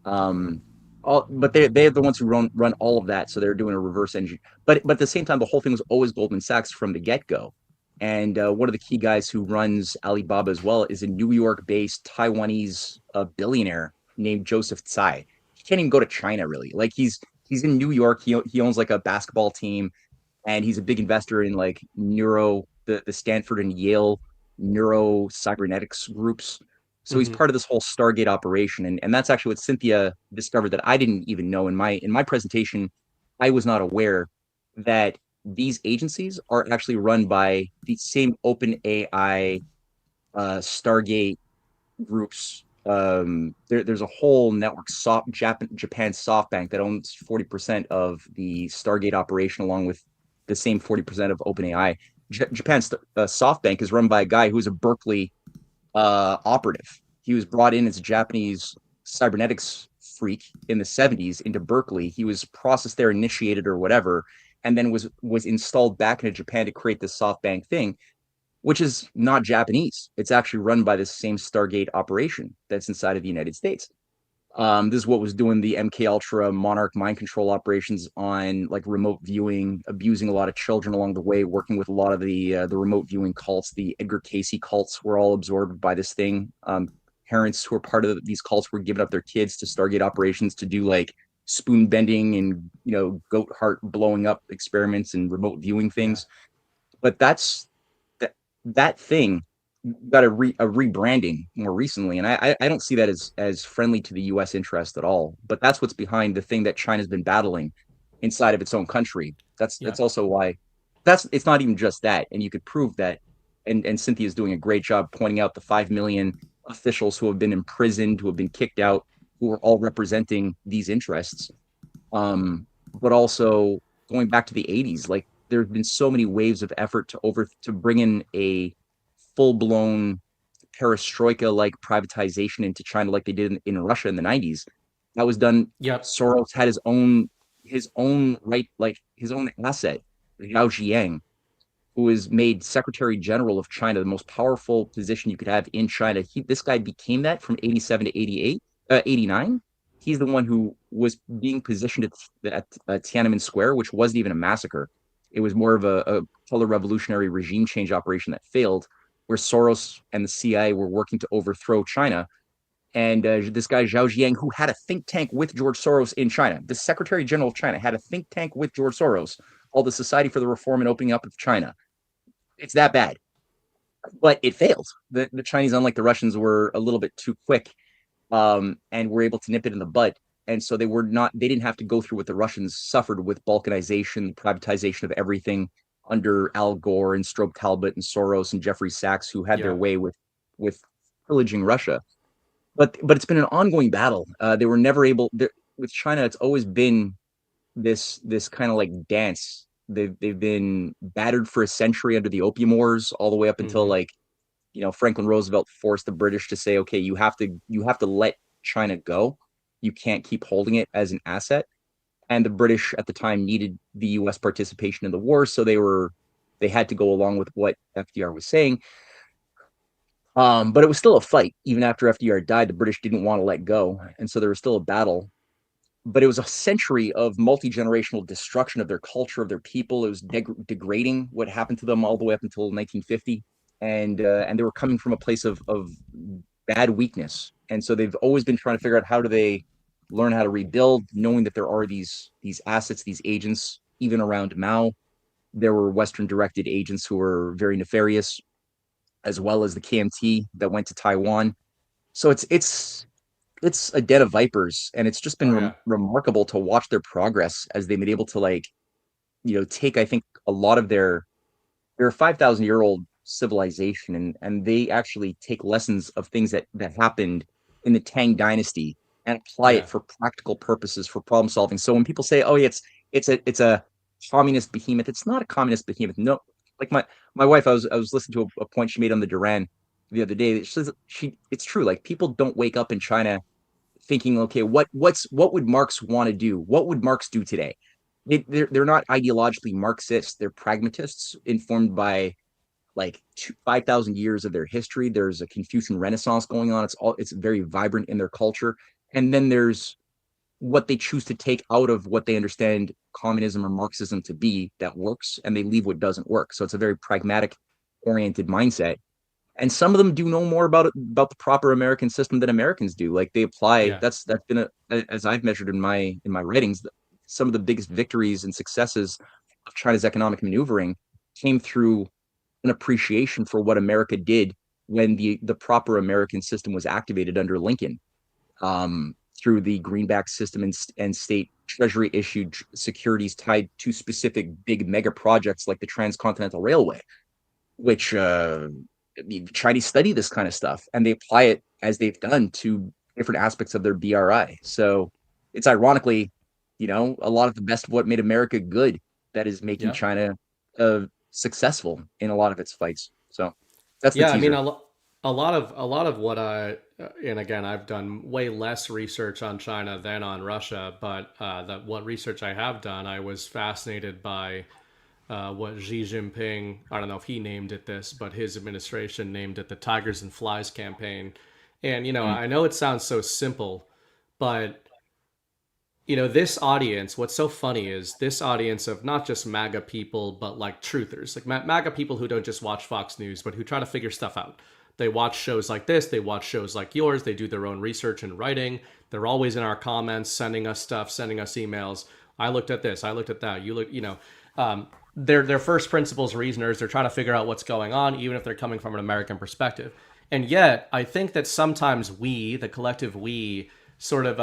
Um, but they're the ones who run all of that, so they're doing a reverse engine. But at the same time, the whole thing was always Goldman Sachs from the get go. And one of the key guys who runs Alibaba as well is a New York-based Taiwanese billionaire named Joseph Tsai. He can't even go to China really. Like he's in New York. He owns like a basketball team, and he's a big investor in like the Stanford and Yale neuro cybernetics groups. So he's Hmm. part of this whole Stargate operation, and that's actually what Cynthia discovered that I didn't even know in my presentation. I was not aware that these agencies are actually run by the same open AI Stargate groups. There's a whole network, Japan SoftBank, that owns 40% of the Stargate operation, along with the same 40% of OpenAI. Japan's SoftBank is run by a guy who's a Berkeley operative. He was brought in as a Japanese cybernetics freak in the 70s into Berkeley. He was processed there, initiated or whatever, and then was installed back into Japan to create this SoftBank thing, which is not Japanese. It's actually run by this same Stargate operation that's inside of the United States. This is what was doing the MK Ultra Monarch mind control operations on like remote viewing, abusing a lot of children along the way, working with a lot of the remote viewing cults. The Edgar Casey cults were all absorbed by this thing. Parents who were part of these cults were giving up their kids to Stargate operations to do like spoon bending and goat heart blowing up experiments and remote viewing Yeah. things. But that thing got a rebranding more recently, and I don't see that as friendly to the U.S. interest at all. But that's what's behind the thing that China's been battling inside of its own country. Yeah. That's also why that's it's not even just that, and you could prove that. And Cynthia's doing a great job pointing out the 5 million officials who have been imprisoned, who have been kicked out, who are all representing these interests. But also going back to the 80s, like there have been so many waves of effort to bring in a full blown perestroika like privatization into China, like they did in Russia in the 90s. That was done. Yep. Soros had his own right, like his own asset, Zhao Jiang, who was made Secretary General of China, the most powerful position you could have in China. This guy became that from 87 to 88, 89. He's the one who was being positioned at Tiananmen Square, which wasn't even a massacre. It was more of a color revolutionary regime change operation that failed, where Soros and the CIA were working to overthrow China. And this guy, Zhao Jiang, who had a think tank with George Soros in China, the Secretary General of China had a think tank with George Soros, called the Society for the Reform and Opening Up of China. It's that bad, but it failed. The Chinese, unlike the Russians, were a little bit too quick, and were able to nip it in the bud. And so they didn't have to go through what the Russians suffered with balkanization, privatization of everything under Al Gore and Strobe Talbot and Soros and Jeffrey Sachs, who had their Yeah. way with pillaging Russia. But it's been an ongoing battle. They were never able with China. It's always been this kind of like dance. They've been battered for a century under the Opium Wars, all the way up until Mm-hmm. like Franklin Roosevelt forced the British to say, okay, you have to let China go. You can't keep holding it as an asset. And the British at the time needed the U.S. participation in the war, so they had to go along with what FDR was saying. But it was still a fight. Even after FDR died, the British didn't want to let go, and so there was still a battle. But it was a century of multi-generational destruction of their culture, of their people. It was degrading what happened to them all the way up until 1950, and they were coming from a place of bad weakness, and so they've always been trying to figure out how do they learn how to rebuild, knowing that there are these assets, these agents, even around Mao. There were Western directed agents who were very nefarious, as well as the KMT that went to Taiwan. So it's a den of vipers, and it's just been Oh yeah. remarkable to watch their progress as they've been able to like take, I think, a lot of their 5,000-year-old civilization, and they actually take lessons of things that happened in the Tang dynasty and apply Yeah. it for practical purposes for problem solving. So when people say, oh yeah, it's a communist behemoth, it's not a communist behemoth. No, like my wife, I was listening to a point she made on the Duran the other day. She says it's true. Like, people don't wake up in China thinking, okay, what would Marx want to do? What would Marx do today? They're not ideologically Marxists. They're pragmatists informed by like 5,000 years of their history. There's a Confucian Renaissance going on. It's very vibrant in their culture. And then there's what they choose to take out of what they understand communism or Marxism to be that works, and they leave what doesn't work. So it's a very pragmatic oriented mindset. And some of them do know more about the proper American system than Americans do. Like, they apply. Yeah. That's been as I've measured in my writings, some of the biggest victories and successes of China's economic maneuvering came through an appreciation for what America did when the proper American system was activated under Lincoln, through the greenback system and state treasury issued securities tied to specific big mega projects like the Transcontinental Railway, which the Chinese study this kind of stuff and they apply it as they've done to different aspects of their BRI. So it's ironically, a lot of the best of what made America good that is making Yeah. China successful in a lot of its fights. So that's the Yeah, I mean, teaser. a lot of what and again, I've done way less research on China than on Russia, but that what research I have done, I was fascinated by what Xi Jinping, I don't know if he named it this, but his administration named it the Tigers and Flies campaign. And, Mm, I know it sounds so simple, But this audience, what's so funny is this audience of not just MAGA people, but like truthers, like MAGA people who don't just watch Fox News, but who try to figure stuff out. They watch shows like this, they watch shows like yours, they do their own research and writing. They're always in our comments, sending us stuff, sending us emails. I looked at this, I looked at that. They're first principles reasoners. They're trying to figure out what's going on, even if they're coming from an American perspective. And yet, I think that sometimes we, the collective we, sort of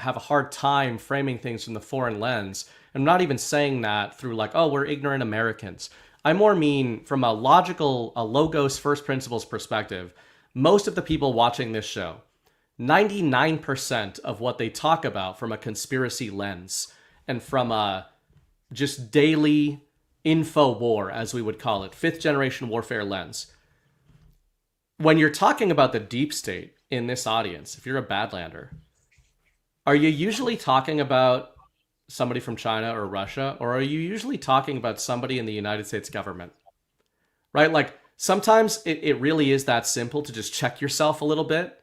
have a hard time framing things from the foreign lens. I'm not even saying that through like, oh, we're ignorant Americans. I more mean from a logical, a logos first principles perspective. Most of the people watching this show, 99% of what they talk about from a conspiracy lens and from a just daily info war, as we would call it, fifth generation warfare lens. When you're talking about the deep state in this audience, if you're a Badlander, are you usually talking about somebody from China or Russia, or are you usually talking about somebody in the United States government? Right? Like sometimes it really is that simple to just check yourself a little bit,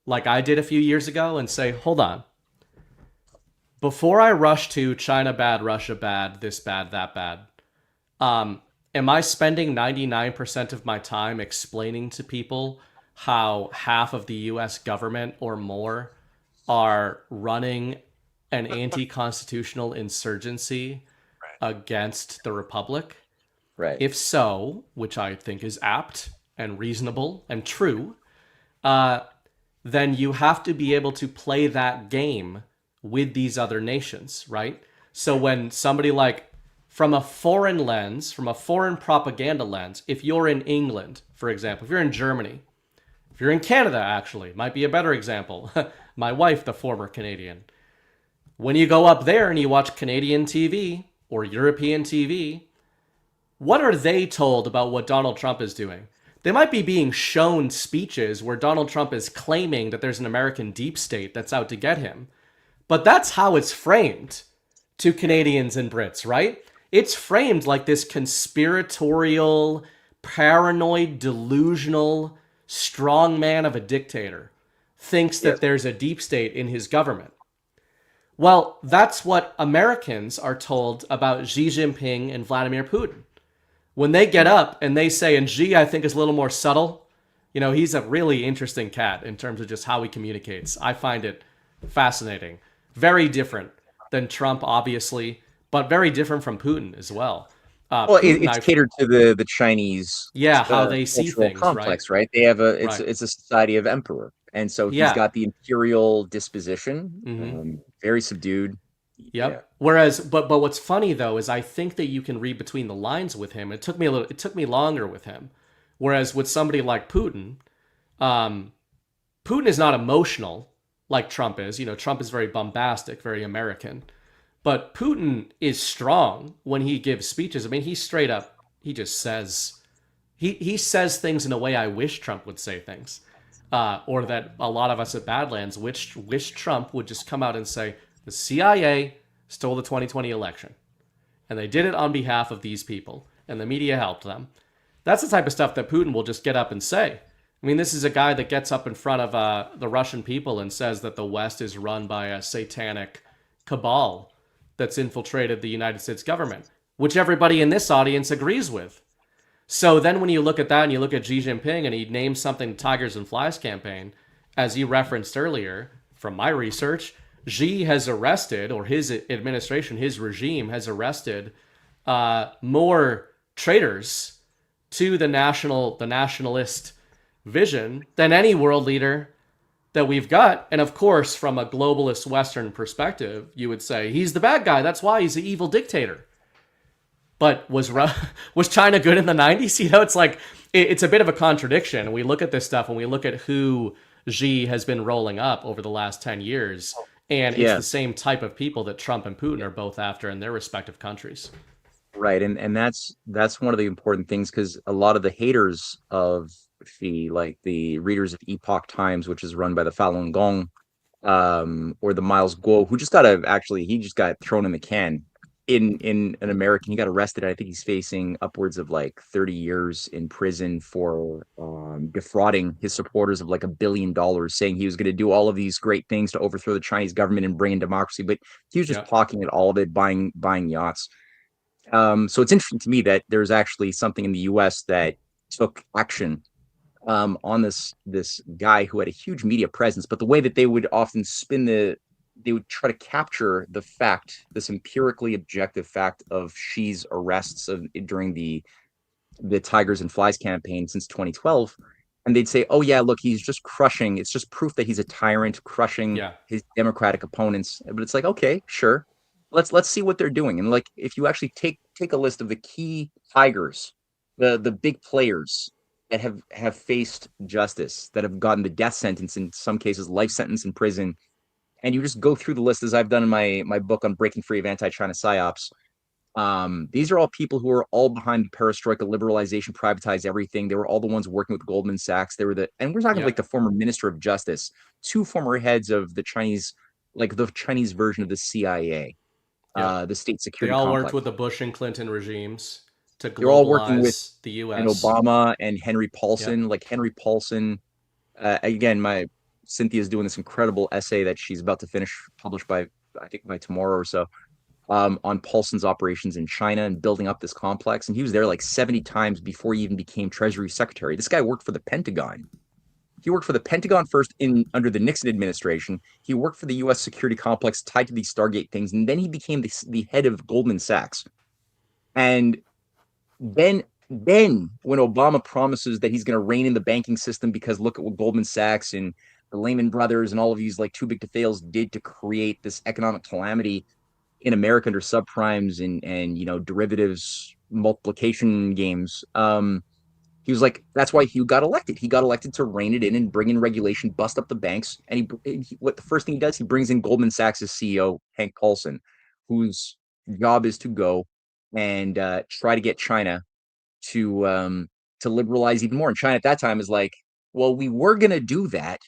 like I did a few years ago, and say, hold on. Before I rush to China bad, Russia bad, this bad, that bad, am I spending 99% of my time explaining to people how half of the US government or more are running an anti-constitutional insurgency against the Republic? Right. If so, which I think is apt and reasonable and true, then you have to be able to play that game with these other nations, right? So when somebody like, from a foreign lens, from a foreign propaganda lens, if you're in England, for example, if you're in Germany, if you're in Canada, actually, might be a better example. My wife, the former Canadian. When you go up there and you watch Canadian TV or European TV, what are they told about what Donald Trump is doing? They might be being shown speeches where Donald Trump is claiming that there's an American deep state that's out to get him. But that's how it's framed to Canadians and Brits, right? It's framed like this conspiratorial, paranoid, delusional strongman of a dictator thinks that there's a deep state in his government. Well, that's what Americans are told about Xi Jinping and Vladimir Putin. When they get up and they say, and Xi, I think, is a little more subtle. He's a really interesting cat in terms of just how he communicates. I find it fascinating. Very different than Trump, obviously, but very different from Putin as well. Well, it's catered to the Chinese, how they see things, complex, right? They have it's a society of emperor, and so he's got the imperial disposition, very subdued. Yep. Yeah. Whereas, but what's funny though is I think that you can read between the lines with him. It took me longer with him. Whereas with somebody like Putin, Putin is not emotional like Trump is. Trump is very bombastic, very American. But Putin is strong when he gives speeches. I mean, he straight up, he just says, he says things in a way I wish Trump would say things. Or that a lot of us at Badlands wish Trump would just come out and say, the CIA stole the 2020 election. And they did it on behalf of these people. And the media helped them. That's the type of stuff that Putin will just get up and say. I mean, this is a guy that gets up in front of the Russian people and says that the West is run by a satanic cabal that's infiltrated the United States government, which everybody in this audience agrees with. So then when you look at that and you look at Xi Jinping and he names something Tigers and Flies campaign, as you referenced earlier, from my research, Xi has arrested, or his administration, his regime has arrested more traitors to the nationalist vision than any world leader that we've got. And of course, from a globalist Western perspective, you would say he's the bad guy. That's why he's the evil dictator. But was China good in the 90s? It's like, it's a bit of a contradiction. We look at this stuff and we look at who Xi has been rolling up over the last 10 years. And it's the same type of people that Trump and Putin are both after in their respective countries. Right. And that's one of the important things, because a lot of the haters of Xi, like the readers of Epoch Times, which is run by the Falun Gong, or the Miles Guo, who just got thrown in the can in an American, he got arrested. I think he's facing upwards of like 30 years in prison for defrauding his supporters of like $1 billion, saying he was going to do all of these great things to overthrow the Chinese government and bring in democracy, but he was just Yeah. pocketing all of it, buying yachts. So it's interesting to me that there's actually something in the U.S. that took action on this guy who had a huge media presence, but the way that they would often they would try to capture the fact, this empirically objective fact of Xi's arrests during the Tigers and Flies campaign since 2012, and they'd say, "Oh yeah, look, he's just crushing. It's just proof that he's a tyrant, crushing Yeah. his Democratic opponents." But it's like, okay, sure, let's see what they're doing. And like, if you actually take a list of the key Tigers, the big players that have faced justice, that have gotten the death sentence, in some cases life sentence in prison, and you just go through the list as I've done in my book on breaking free of anti-China psyops. These are all people who are all behind perestroika, liberalization, privatize everything. They were all the ones working with Goldman Sachs. They were and we're talking Yeah. like the former Minister of Justice, two former heads of the Chinese, like the Chinese version of the CIA, Yeah. the state They security all worked complex. with the Bush and Clinton regimes to They're all working with globalize the and US. Obama and Henry Yep. Paulson. Like Henry Paulson, again, my Cynthia's doing this incredible essay that she's about to finish, published by I think by tomorrow or so, on Paulson's operations in China and building up this complex. And he was there like 70 times before he even became Treasury Secretary. This guy worked for the Pentagon. He worked for the Pentagon first in under the Nixon administration. He worked for the U.S. security complex tied to these Stargate things, and then he became the head of Goldman Sachs. And then when Obama promises that he's going to rein in the banking system because look at what Goldman Sachs and the Lehman Brothers and all of these like too big to fails did to create this economic calamity in America under subprimes and derivatives multiplication games. He was like, that's why he got elected. He got elected to rein it in and bring in regulation, bust up the banks. And what the first thing he does, he brings in Goldman Sachs' CEO Hank Paulson, whose job is to go and try to get China to liberalize even more. And China at that time is like, well, we were going to do that,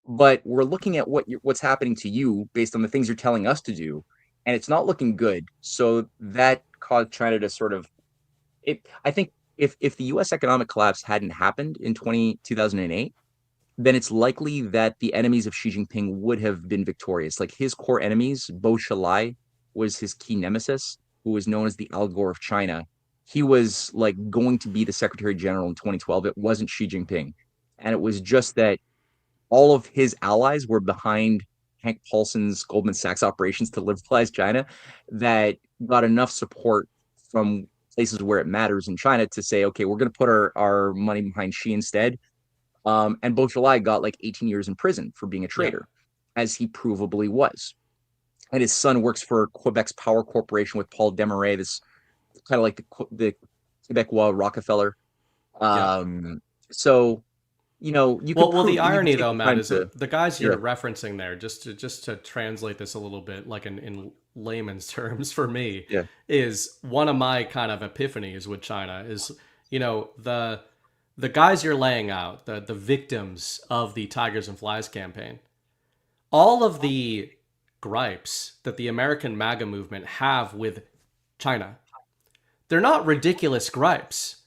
but we're looking at what's happening to you based on the things you're telling us to do, and it's not looking good. So that caused China to sort of I think if the US economic collapse hadn't happened in 2008, then it's likely that the enemies of Xi Jinping would have been victorious. Like his core enemies, Bo Xilai was his key nemesis, who was known as the Al Gore of China. He was like going to be the Secretary General in 2012. It wasn't Xi Jinping. And it was just that all of his allies were behind Hank Paulson's Goldman Sachs operations to liberalize China that got enough support from places where it matters in China to say, okay, we're going to put our money behind Xi instead. And Bo Xilai got like 18 years in prison for being a Yeah. traitor, as he provably was. And his son works for Quebec's Power Corporation with Paul Desmarais, this kind of like the Quebecois Rockefeller. Yeah. So, you can Well, prove the you can irony take though, the Matt, time is to, the guys yeah, you're referencing there, just to translate this a little bit, like in layman's terms for me, yeah, is one of my kind of epiphanies with China is, the guys you're laying out, the victims of the Tigers and Flies campaign, all of the gripes that the American MAGA movement have with China, they're not ridiculous gripes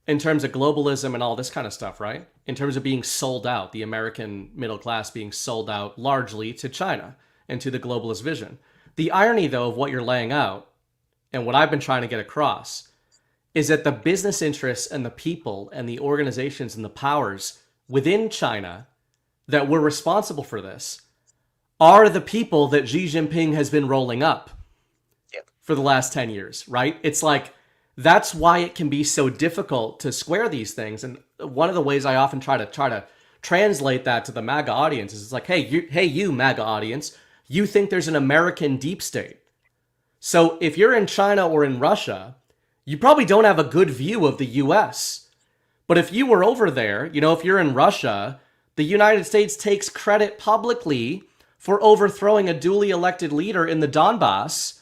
in terms of globalism and all this kind of stuff, right? In terms of being sold out, the American middle class being sold out largely to China and to the globalist vision. The irony, though, of what you're laying out and what I've been trying to get across is that the business interests and the people and the organizations and the powers within China that were responsible for this are the people that Xi Jinping has been rolling up yeah, for the last 10 years, right? It's like that's why it can be so difficult to square these things. And one of the ways I often try to translate that to the MAGA audience is it's like, hey, you MAGA audience, you think there's an American deep state. So if you're in China or in Russia, you probably don't have a good view of the US. But if you were over there, if you're in Russia, the United States takes credit publicly for overthrowing a duly elected leader in the Donbass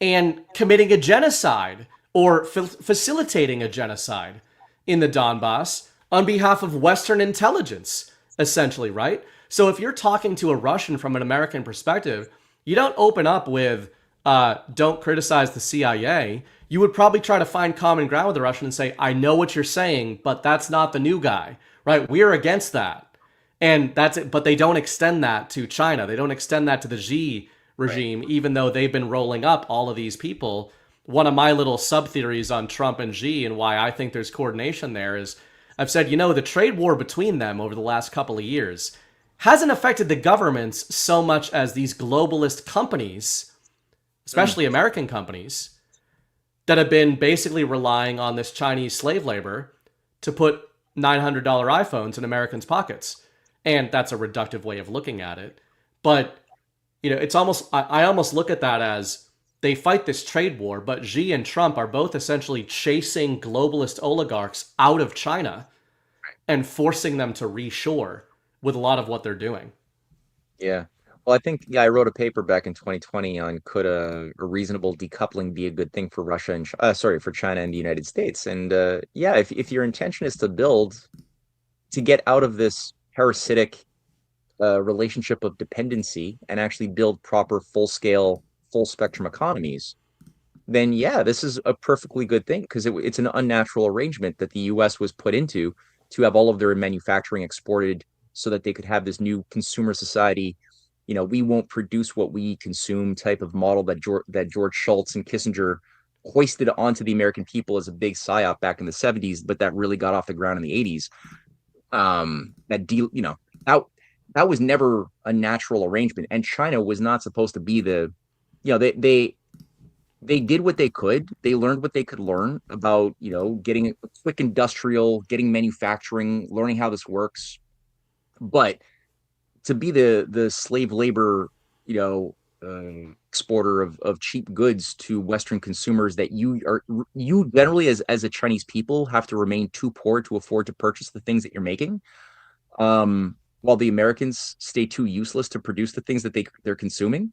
and committing a genocide or facilitating a genocide in the Donbass on behalf of Western intelligence, essentially, right? So if you're talking to a Russian from an American perspective, you don't open up with, don't criticize the CIA, you would probably try to find common ground with the Russian and say, I know what you're saying, but that's not the new guy, right? We're against that. And that's it. But they don't extend that to China. They don't extend that to the Xi Right. regime, even though they've been rolling up all of these people. One of my little sub theories on Trump and Xi and why I think there's coordination there is I've said, the trade war between them over the last couple of years hasn't affected the governments so much as these globalist companies, Mm. especially American companies, that have been basically relying on this Chinese slave labor to put $900 iPhones in Americans' pockets. And that's a reductive way of looking at it. But, it's almost, I almost look at that as they fight this trade war, but Xi and Trump are both essentially chasing globalist oligarchs out of China and forcing them to reshore with a lot of what they're doing. Yeah. Well, I think, yeah, I wrote a paper back in 2020 on could a reasonable decoupling be a good thing for Russia and sorry, for China and the United States. And yeah, if your intention is to build to get out of this parasitic relationship of dependency and actually build proper full scale, full spectrum economies, then yeah, this is a perfectly good thing because it's an unnatural arrangement that the US was put into to have all of their manufacturing exported so that they could have this new consumer society. We won't produce what we consume type of model that George Shultz and Kissinger hoisted onto the American people as a big psyop back in the 70s, but that really got off the ground in the 80s. That deal, that that was never a natural arrangement, and China was not supposed to be the, they did what they could. They learned what they could learn about, getting a quick industrial, getting manufacturing, learning how this works. But to be the slave labor, exporter of cheap goods to Western consumers that you generally as a Chinese people have to remain too poor to afford to purchase the things that you're making. While the Americans stay too useless to produce the things that they're consuming.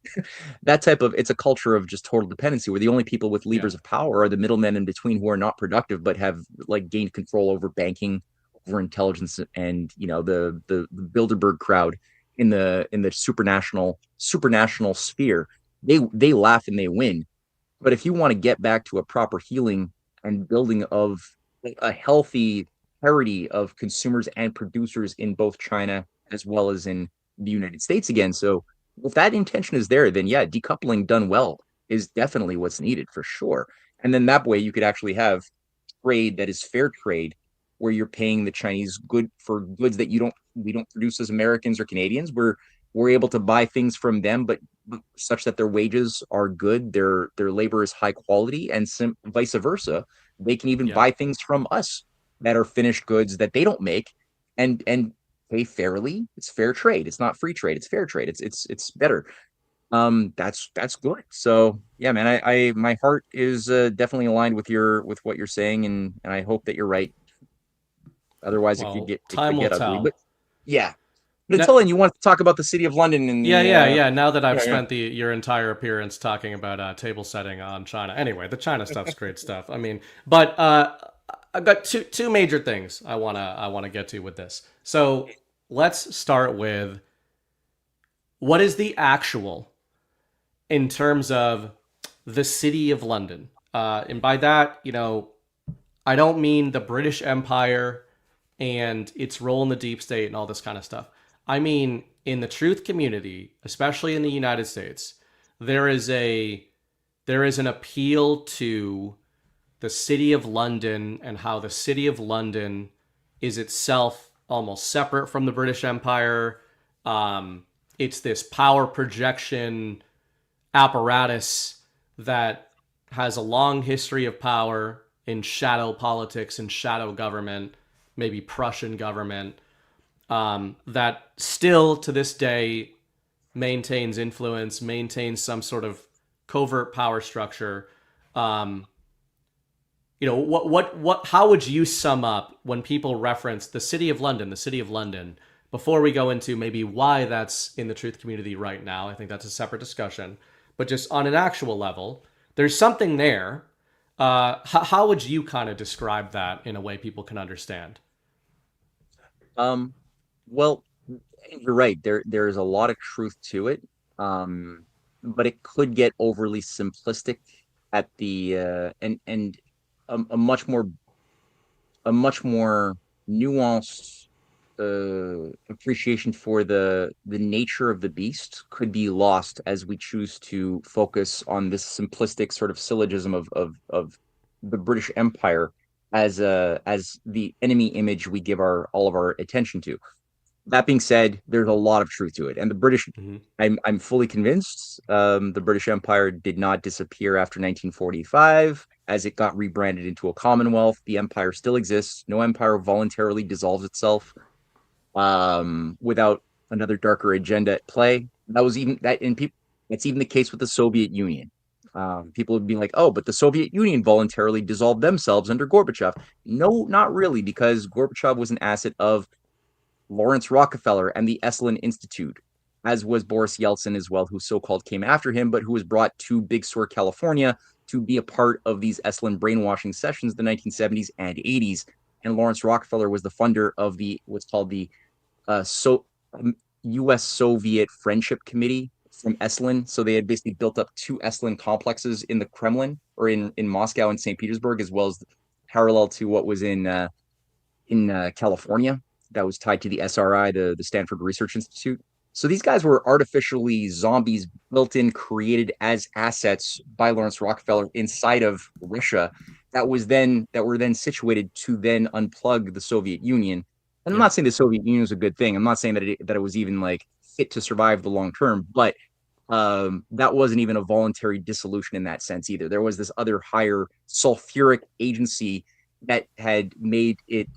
That type of it's a culture of just total dependency where the only people with Yeah. levers of power are the middlemen in between who are not productive but have like gained control over banking, over intelligence, and the Bilderberg crowd in the supranational sphere. They laugh and they win. But if you want to get back to a proper healing and building of a healthy parity of consumers and producers in both China as well as in the United States again. So if that intention is there, then yeah, decoupling done well is definitely what's needed for sure. And then that way you could actually have trade that is fair trade where you're paying the Chinese good for goods that we don't produce as Americans or Canadians. We're able to buy things from them, but such that their wages are good, their labor is high quality, and vice versa. They can even Yeah. buy things from us that are finished goods that they don't make, and pay fairly. It's fair trade. It's not free trade. It's fair trade. It's better. That's good. So yeah, man, I my heart is definitely aligned with what you're saying, and I hope that you're right. Otherwise, Well, it time could will get ugly. But tell. yeah. But Now, until then, you want to talk about the city of London and yeah, the yeah, yeah. Now that I've yeah, yeah. spent your entire appearance talking about table setting on China. Anyway, the China stuff's great stuff. I mean, but I've got two major things I wanna get to with this. So let's start with what is the actual in terms of the city of London, and by that, I don't mean the British Empire and its role in the deep state and all this kind of stuff. I mean, in the truth community, especially in the United States, there is a there is an appeal to the city of London and how the city of London is itself almost separate from the British Empire. It's this power projection apparatus that has a long history of power in shadow politics and shadow government, maybe Prussian government, that still to this day maintains influence, maintains some sort of covert power structure. Um, how would you sum up when people reference the city of London, the city of London? Before we go into maybe why that's in the truth community right now, I think that's a separate discussion. But just on an actual level, there's something there. How would you kind of describe that in a way people can understand? Well, you're right. There's a lot of truth to it. Um, but it could get overly simplistic at the and a much more nuanced appreciation for the nature of the beast could be lost as we choose to focus on this simplistic sort of syllogism of the British Empire as the enemy image we give our all of our attention to. That being said, there's a lot of truth to it, and the British. Hmm. I'm fully convinced the British Empire did not disappear after 1945 as it got rebranded into a Commonwealth. The empire still exists. No empire voluntarily dissolves itself without another darker agenda at play. That was even that in people. It's even the case with the Soviet Union. People would be like, "Oh, but the Soviet Union voluntarily dissolved themselves under Gorbachev." No, not really, because Gorbachev was an asset of Lawrence Rockefeller and the Esalen Institute, as was Boris Yeltsin as well, who so-called came after him, but who was brought to Big Sur, California, to be a part of these Esalen brainwashing sessions in the 1970s and 80s. And Lawrence Rockefeller was the funder of the what's called the U.S. Soviet Friendship Committee from Esalen. So they had basically built up two Esalen complexes in the Kremlin or in Moscow and St. Petersburg, as well as parallel to what was in California that was tied to the SRI, the Stanford Research Institute. So these guys were artificially zombies built in, created as assets by Lawrence Rockefeller inside of Russia that were then situated to then unplug the Soviet Union. And I'm Yeah. not saying the Soviet Union is a good thing. I'm not saying that it was even like fit to survive the long term, but that wasn't even a voluntary dissolution in that sense either. There was this other higher sulfuric agency that had made it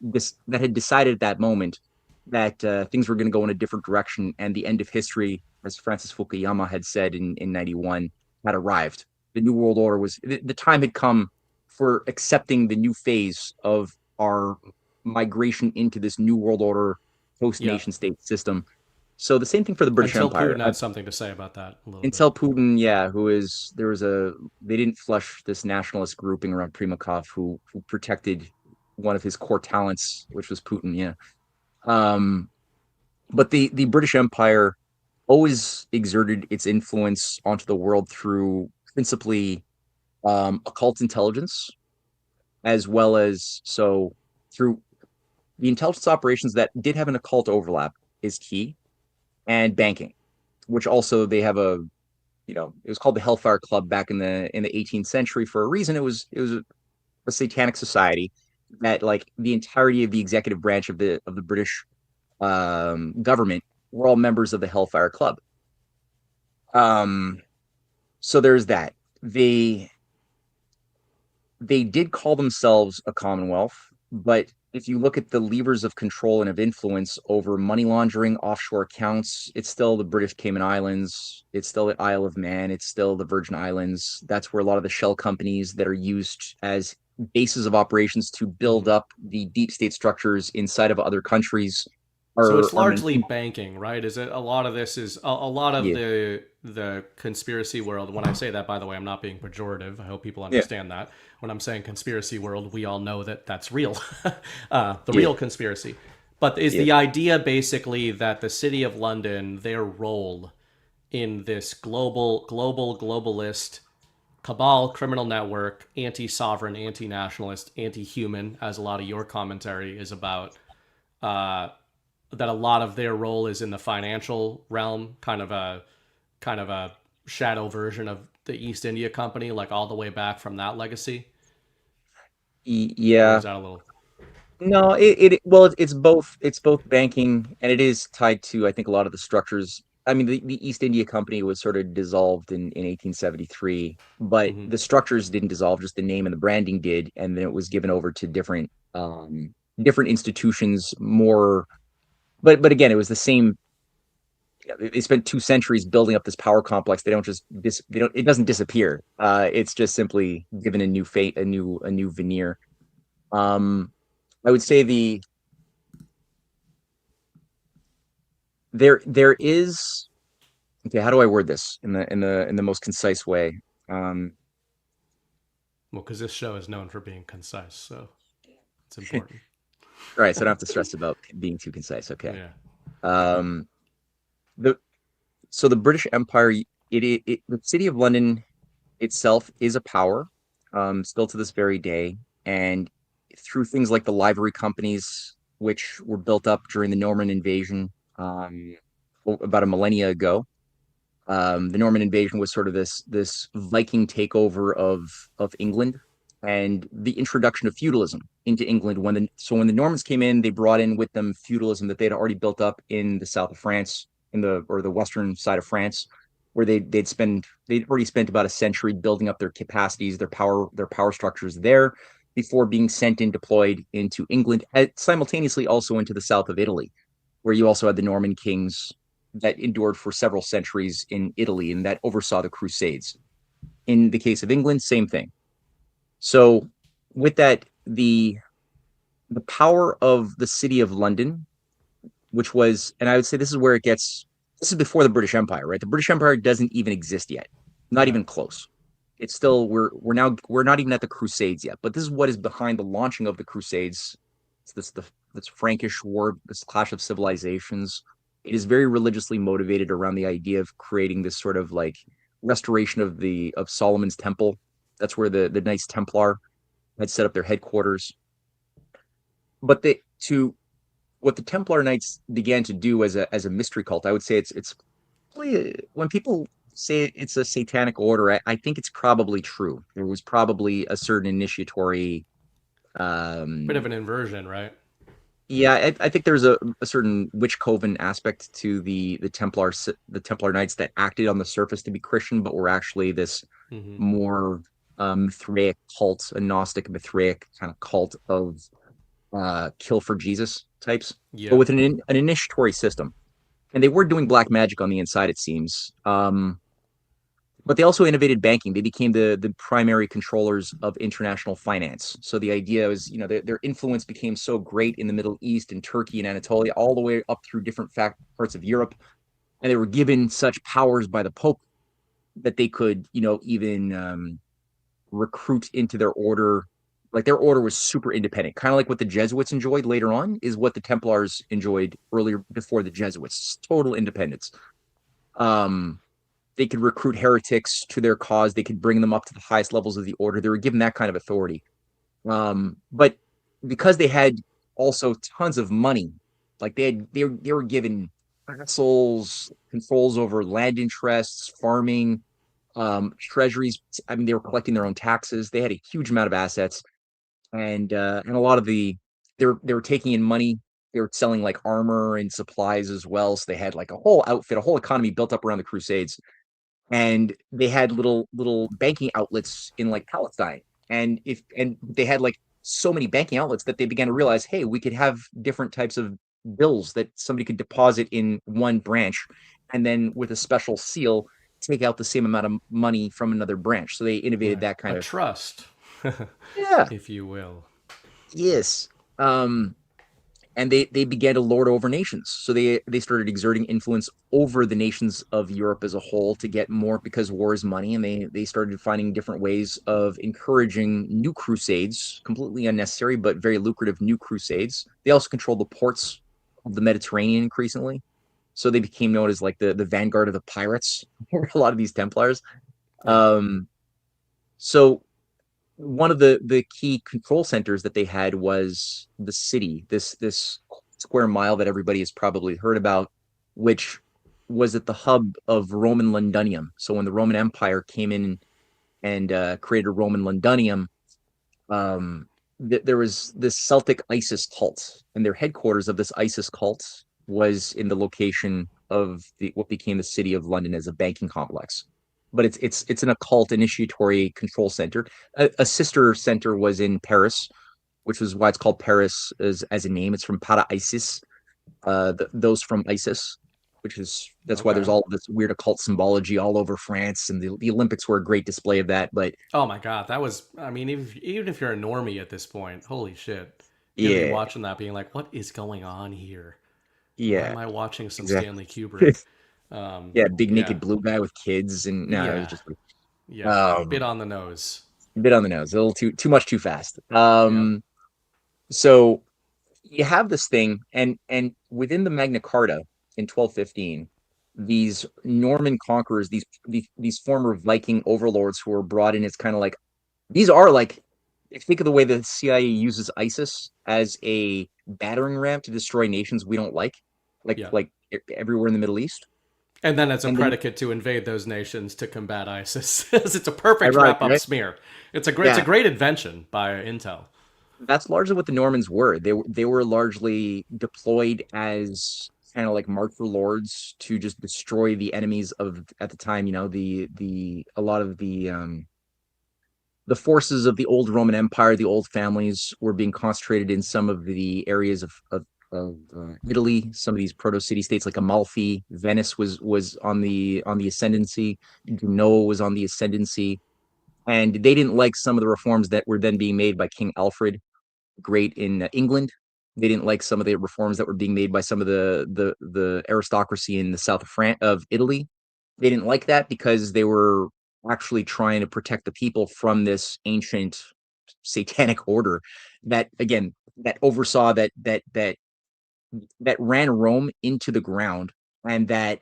that had decided at that moment that things were going to go in a different direction, and the end of history, as Francis Fukuyama had said in 91, had arrived. The new world order was the time had come for accepting the new phase of our migration into this new world order post Yeah. nation state system. So the same thing for the British Until Empire. Putin had something to say about that a little bit. Until Putin, yeah, who is there was a they didn't flush this nationalist grouping around Primakov who protected one of his core talents, which was Putin. Yeah. Um, but the British Empire always exerted its influence onto the world through principally occult intelligence, as well as through the intelligence operations that did have an occult overlap is key, and banking, which also they have it was called the Hellfire Club back in the 18th century for a reason. It was a satanic society that like the entirety of the executive branch of the British government were all members of the Hellfire Club. Um, so there's that. They did call themselves a Commonwealth, but if you look at the levers of control and of influence over money laundering, offshore accounts, it's still the British Cayman Islands, it's still the Isle of Man, it's still the Virgin Islands. That's where a lot of the shell companies that are used as bases of operations to build Hmm. up the deep state structures inside of other countries So it's are largely maintained. banking, right? Is it a lot of this is a lot of Yeah, the conspiracy world. When I say that, by the way, I'm not being pejorative. I hope people yeah, understand that. When I'm saying conspiracy world, we all know that that's real, the yeah, real conspiracy. But is yeah. the idea basically that the city of London, their role in this globalist cabal criminal network, anti-sovereign, anti-nationalist, anti-human, as a lot of your commentary is about, uh, that a lot of their role is in the financial realm, kind of a shadow version of the East India Company, like all the way back from that legacy, or is Yeah. that a little? No, it's both banking and it is tied to I think a lot of the structures. I mean the East India Company was sort of dissolved in 1873, but Mm-hmm. the structures didn't dissolve, just the name and the branding did, and then it was given over to different institutions more, but again it was the same. They spent 2 centuries building up this power complex. They don't just they don't, it doesn't disappear. It's just simply given a new fate, a new veneer. Um I would say there is okay, how do I word this in the most concise way? Um Well, because this show is known for being concise, so it's important. all right, so I don't have to stress about being too concise. Okay. Yeah. Um the So the British Empire, the city of London itself is a power, still to this very day, and through things like the livery companies, which were built up during the Norman invasion, about a millennia ago. The Norman invasion was sort of this Viking takeover of England and the introduction of feudalism into England. When the Normans came in, they brought in with them feudalism that they'd already built up in the south of France, the western side of France, where they'd already spent about a century building up their capacities, their power structures there before being sent and deployed into England, simultaneously also into the south of Italy, where you also had the Norman kings that endured for several centuries in Italy and that oversaw the Crusades. In the case of England, same thing. So, with that, the power of the city of London, which was, and I would say this is where it gets. This is before the British Empire, right? The British Empire doesn't even exist yet, not Right. even close. It's still we're not even at the Crusades yet, but this is what is behind the launching of the Crusades. It's this Frankish war, this clash of civilizations. It is very religiously motivated around the idea of creating this sort of like restoration of Solomon's temple. That's where the Knights Templar had set up their headquarters. But to what the Templar Knights began to do as a mystery cult, I would say it's probably, when people say it's a satanic order, I think it's probably true. There was probably a certain initiatory. Bit of um an inversion, right? yeah, I think there's a certain witch coven aspect to the Templar Knights that acted on the surface to be Christian, but were actually this Hmm. more Mithraic cult, a Gnostic Mithraic kind of cult of kill for Jesus types, but Yeah. with an initiatory system. And they were doing black magic on the inside, it seems. But they also innovated banking. They became the primary controllers of international finance. So the idea was, their influence became so great in the Middle East and Turkey and Anatolia, all the way up through different parts of Europe, and they were given such powers by the Pope that they could, even recruit into their order. Like their order was super independent, kind of like what the Jesuits enjoyed later on, is what the Templars enjoyed earlier before the Jesuits. Total independence. Um, they could recruit heretics to their cause. They could bring them up to the highest levels of the order. They were given that kind of authority. But because they had also tons of money, like they were given castles, controls over land interests, farming, treasuries. I mean, they were collecting their own taxes. They had a huge amount of assets, and a lot of they were taking in money. They were selling like armor and supplies as well. So they had like a whole outfit, a whole economy built up around the Crusades, and they had little banking outlets in like Palestine. And they had like so many banking outlets that they began to realize, hey, we could have different types of bills that somebody could deposit in one branch, and then with a special seal, take out the same amount of money from another branch. So they innovated Right. that A kind of. trust, Yeah, if you will. yes. And they began to lord over nations. So they started exerting influence over the nations of Europe as a whole to get more, because war is money, and they started finding different ways of encouraging new crusades, completely unnecessary but very lucrative new crusades. They also controlled the ports of the Mediterranean increasingly. So they became known as like the vanguard of the pirates, or a lot of these Templars. Yeah. Um, so one of the key control centers that they had was the city, this square mile that everybody has probably heard about, which was at the hub of Roman Londinium. So when the Roman Empire came in and created Roman Londinium, um, there was this Celtic ISIS cult, and their headquarters of this ISIS cult was in the location of what became the city of London as a banking complex. But it's an occult initiatory control center. A sister center was in Paris, which is why it's called Paris as a name. It's from Para ISIS, those from ISIS, that's why there's Okay. all this weird occult symbology all over France, and the Olympics were a great display of that. But Oh my god, that was. I mean, even if you're a normie at this point, holy shit, you're gonna be yeah, watching that, being like, "What is going on here? Why yeah, am I watching some exactly. Stanley Kubrick?" Yeah, big Yeah, naked blue guy with kids, and no, it was yeah, just like, yeah. Bit um on the nose. a bit on the nose, a little too much too fast. Yep. So you have this thing, and within the Magna Carta in 1215, these Norman conquerors, these former Viking overlords who were brought in. It's kind of like these are like, if you think of the way the CIA uses ISIS as a battering ram to destroy nations we don't Yeah. like everywhere in the Middle East. And then as a And then, predicate to invade those nations to combat ISIS. It's a perfect ironic, wrap up right? smear. It's a Yeah, great invention by Intel. that's largely what the Normans were. They were largely deployed as kind of like marcher lords to just destroy the enemies of at the time. The a lot of the forces of the old Roman Empire, the old families, were being concentrated in some of the areas of Italy. Some of these proto city states like Amalfi, Venice was on the ascendancy. Genoa was on the ascendancy, and they didn't like some of the reforms that were then being made by King Alfred Great in England. They didn't like some of the reforms that were being made by some of the aristocracy in the south of France of Italy. They didn't like that because they were actually trying to protect the people from this ancient satanic order that, again, that oversaw that ran Rome into the ground, and that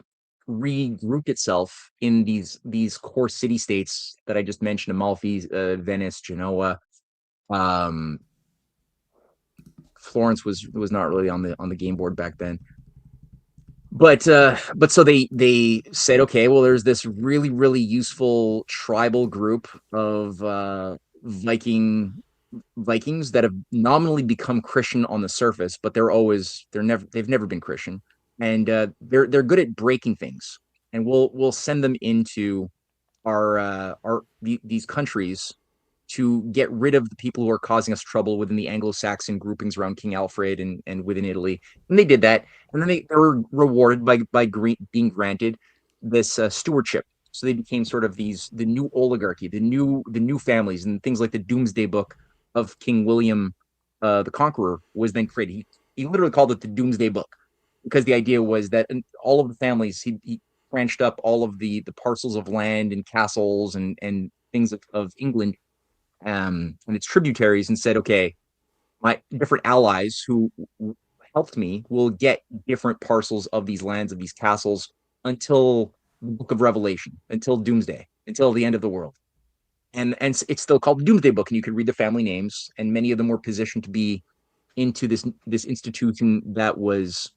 regrouped itself in these core city states that I just mentioned: Amalfi, Venice, Genoa. Um, Florence was not really on the game board back then. But so they said, okay, well, there's this really, really useful tribal group of Vikings that have nominally become Christian on the surface, but they've never been Christian, and they're good at breaking things, and we'll send them into these countries to get rid of the people who are causing us trouble within the Anglo-Saxon groupings around King Alfred and within Italy. And they did that, and then they were rewarded by being granted this stewardship. So they became sort of the new oligarchy, the new families, and things like the Doomsday Book of King William the Conqueror was then created. He literally called it the Doomsday Book because the idea was that in all of the families, he branched up all of the parcels of land and castles and things of England, and its tributaries, and said, okay, my different allies who helped me will get different parcels of these lands, of these castles, until the Book of Revelation, until Doomsday, until the end of the world. And it's still called the Doomsday Book, and you can read the family names, and many of them were positioned to be into this institution that was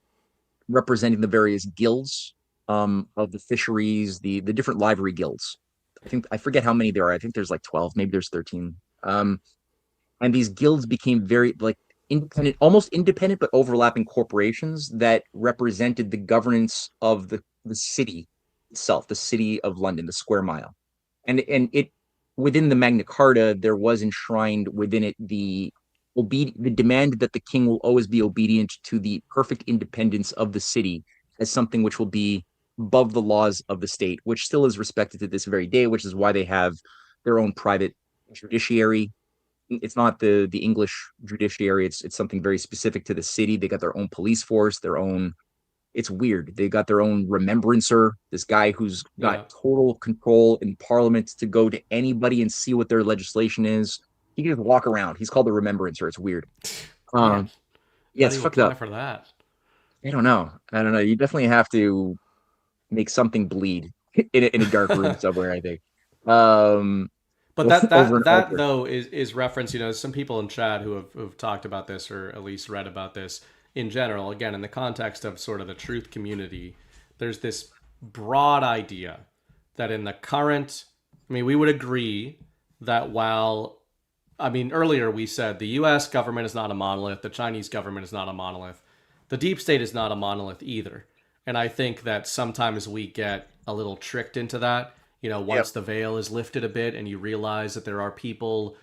representing the various guilds of the fisheries, the different livery guilds. I forget how many there are. I think there's like 12, maybe there's 13. Um, and these guilds became very like independent, almost independent, but overlapping corporations that represented the governance of the city itself, the city of London, the square mile. And it within the Magna Carta, there was enshrined within it the demand that the king will always be obedient to the perfect independence of the city as something which will be above the laws of the state, which still is respected to this very day, which is why they have their own private judiciary. It's not the English judiciary. It's something very specific to the city. They got their own police force, their own. It's weird. They got their own remembrancer, this guy who's got Yeah. total control in Parliament to go to anybody and see what their legislation is. He can just walk around. He's called the remembrancer. It's weird. Man, Um, yeah, how do it's you fucked apply up. for that? I don't know. I don't know. You definitely have to make something bleed in a dark room somewhere, I think. Um, But that over that an that altar. though is reference. Some people in chat who've talked about this or at least read about this in general. Again, in the context of sort of the truth community, there's this broad idea that in the current, I mean, we would agree that while, I mean, earlier we said the U.S. government is not a monolith, the Chinese government is not a monolith, the deep state is not a monolith either. And I think that sometimes we get a little tricked into that. Yep. Once the veil is lifted a bit and you realize that there are people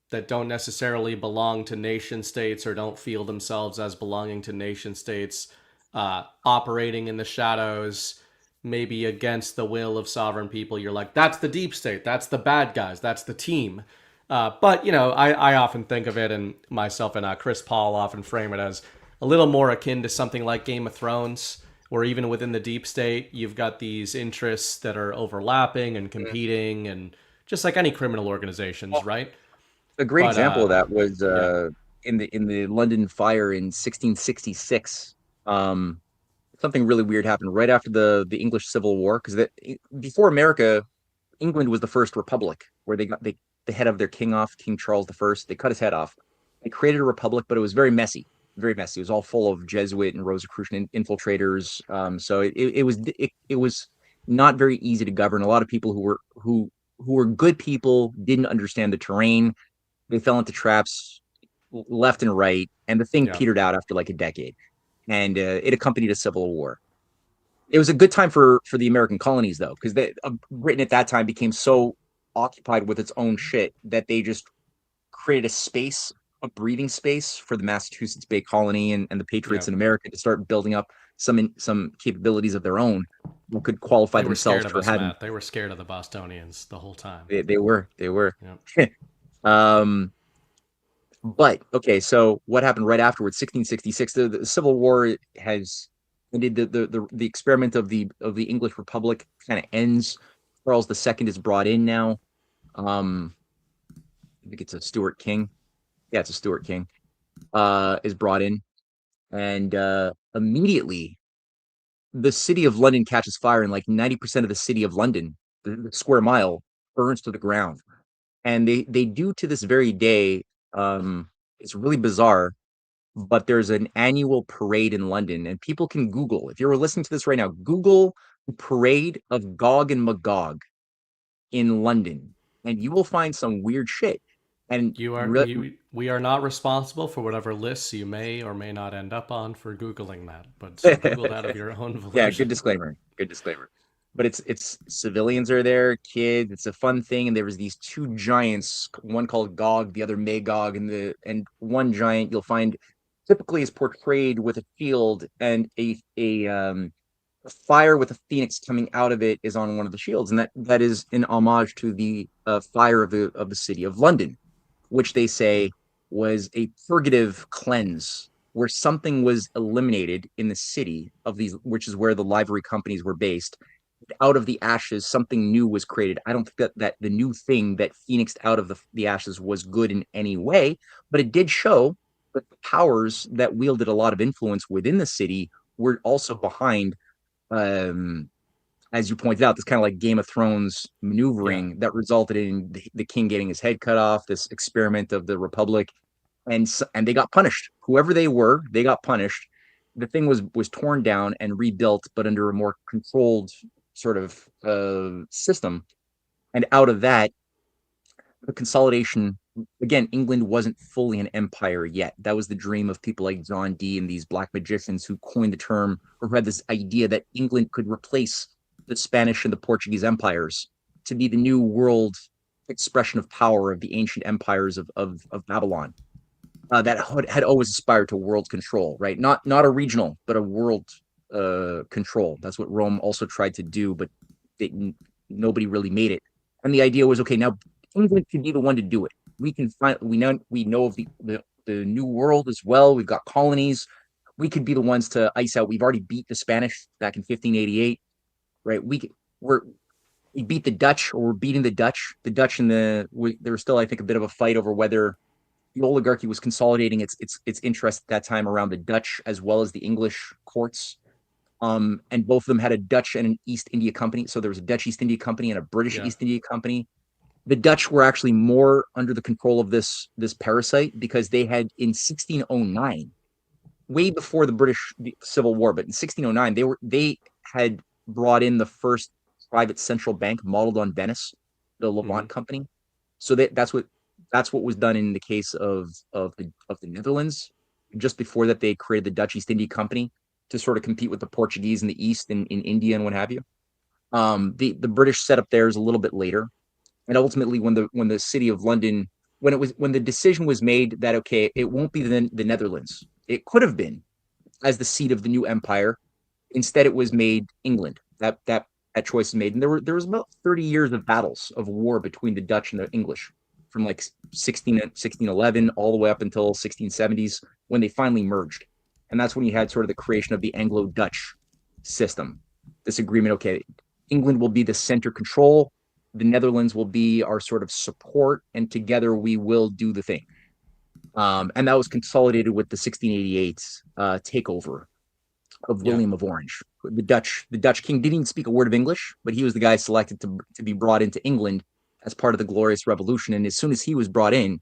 that don't necessarily belong to nation states or don't feel themselves as belonging to nation states, operating in the shadows, maybe against the will of sovereign people. You're like, that's the deep state, that's the bad guys, that's the team. But I often think of it, and myself and Chris Paul often frame it as a little more akin to something like Game of Thrones, where even within the deep state, you've got these interests that are overlapping and Mm. competing, and just like any criminal organizations, Well, right? a great But example of that was yeah, in the London fire in 1666. Um, something really weird happened right after the English Civil War, because before America, England was the first republic where they got the head of their king off, King Charles the First. They cut his head off. They created a republic, but it was very messy, very messy. It was all full of Jesuit and Rosicrucian infiltrators. So it was not very easy to govern. A lot of people who were good people didn't understand the terrain. They fell into traps left and right, and the thing Yeah. petered out after like a decade. And it accompanied a civil war. It was a good time for the American colonies though, because Britain at that time became so occupied with its own shit that they just created a space, a breathing space for the Massachusetts Bay Colony and the Yeah. Patriots in America to start building up some capabilities of their own that could qualify They were themselves scared of for us, having. Matt. They were scared of the Bostonians the whole time. They were. Yeah. um, but okay, so what happened right afterwards? 1666. The Civil War has ended. The experiment of the English Republic kind of ends. Charles II is brought in now. Um, I think it's a Stuart King. Yeah, it's a Stuart King. Is brought in, and immediately the city of London catches fire, and like 90% of the city of London, the square mile, burns to the ground. And they do to this very day. It's really bizarre, but there's an annual parade in London, and people can Google. If you're listening to this right now, Google the parade of Gog and Magog in London, and you will find some weird shit. And We are not responsible for whatever lists you may or may not end up on for Googling that. But so Google that of your own yeah, good volition. disclaimer. Good disclaimer. But it's civilians are there, kids. It's a fun thing, and there was these two giants, one called Gog, the other Magog, and one giant you'll find typically is portrayed with a shield, and a fire with a phoenix coming out of it is on one of the shields, and that is in homage to the fire of the city of London, which they say was a purgative cleanse where something was eliminated in the city of these, which is where the livery companies were based. Out of the ashes, something new was created. I don't think that the new thing that phoenixed out of the ashes was good in any way, but it did show that the powers that wielded a lot of influence within the city were also behind, um, as you pointed out, this kind of like Game of Thrones Yeah. maneuvering that resulted in the king getting his head cut off, this experiment of the Republic, and they got punished. Whoever they were, they got punished. The thing was torn down and rebuilt, but under a more controlled sort of system. And out of that, the consolidation again, England wasn't fully an empire yet. That was the dream of people like John Dee and these black magicians who coined the term or who had this idea that England could replace the Spanish and the Portuguese empires to be the new world expression of power of the ancient empires of Babylon. That had always aspired to world control, right? Not a regional, but a world control. That's what Rome also tried to do, but nobody really made it. And the idea was, okay, now England can be the one to do it. We know of the new world as well. We've got colonies. We could be the ones to ice out. We've already beat the Spanish back in 1588, right? We beat the Dutch, or we're beating the Dutch. The Dutch and there was still, I think, a bit of a fight over whether the oligarchy was consolidating its interest at that time around the Dutch as well as the English courts. And both of them had a Dutch and an East India Company. So there was a Dutch East India Company and a British Yeah. East India Company. The Dutch were actually more under the control of this parasite because they had in 1609, way before the Civil War, but in 1609 they had brought in the first private central bank modeled on Venice, the Hmm. Levant Company. So that's what was done in the case of the Netherlands. Just before that, they created the Dutch East India Company to sort of compete with the Portuguese in the East in India and what have you. The British set up theirs a little bit later, and ultimately when the city of London, when the decision was made that okay, it won't be the Netherlands, it could have been as the seat of the new empire. Instead, it was made England. That choice was made, and there was about 30 years of battles of war between the Dutch and the English, from like 1611 all the way up until 1670s when they finally merged, and that's when you had sort of the creation of the Anglo-Dutch system. This agreement, okay, England will be the center control, the Netherlands will be our sort of support, and together we will do the thing. And that was consolidated with the 1688 takeover of Yeah. William of Orange. The Dutch king didn't even speak a word of English, but he was the guy selected to be brought into England as part of the Glorious Revolution. And as soon as he was brought in,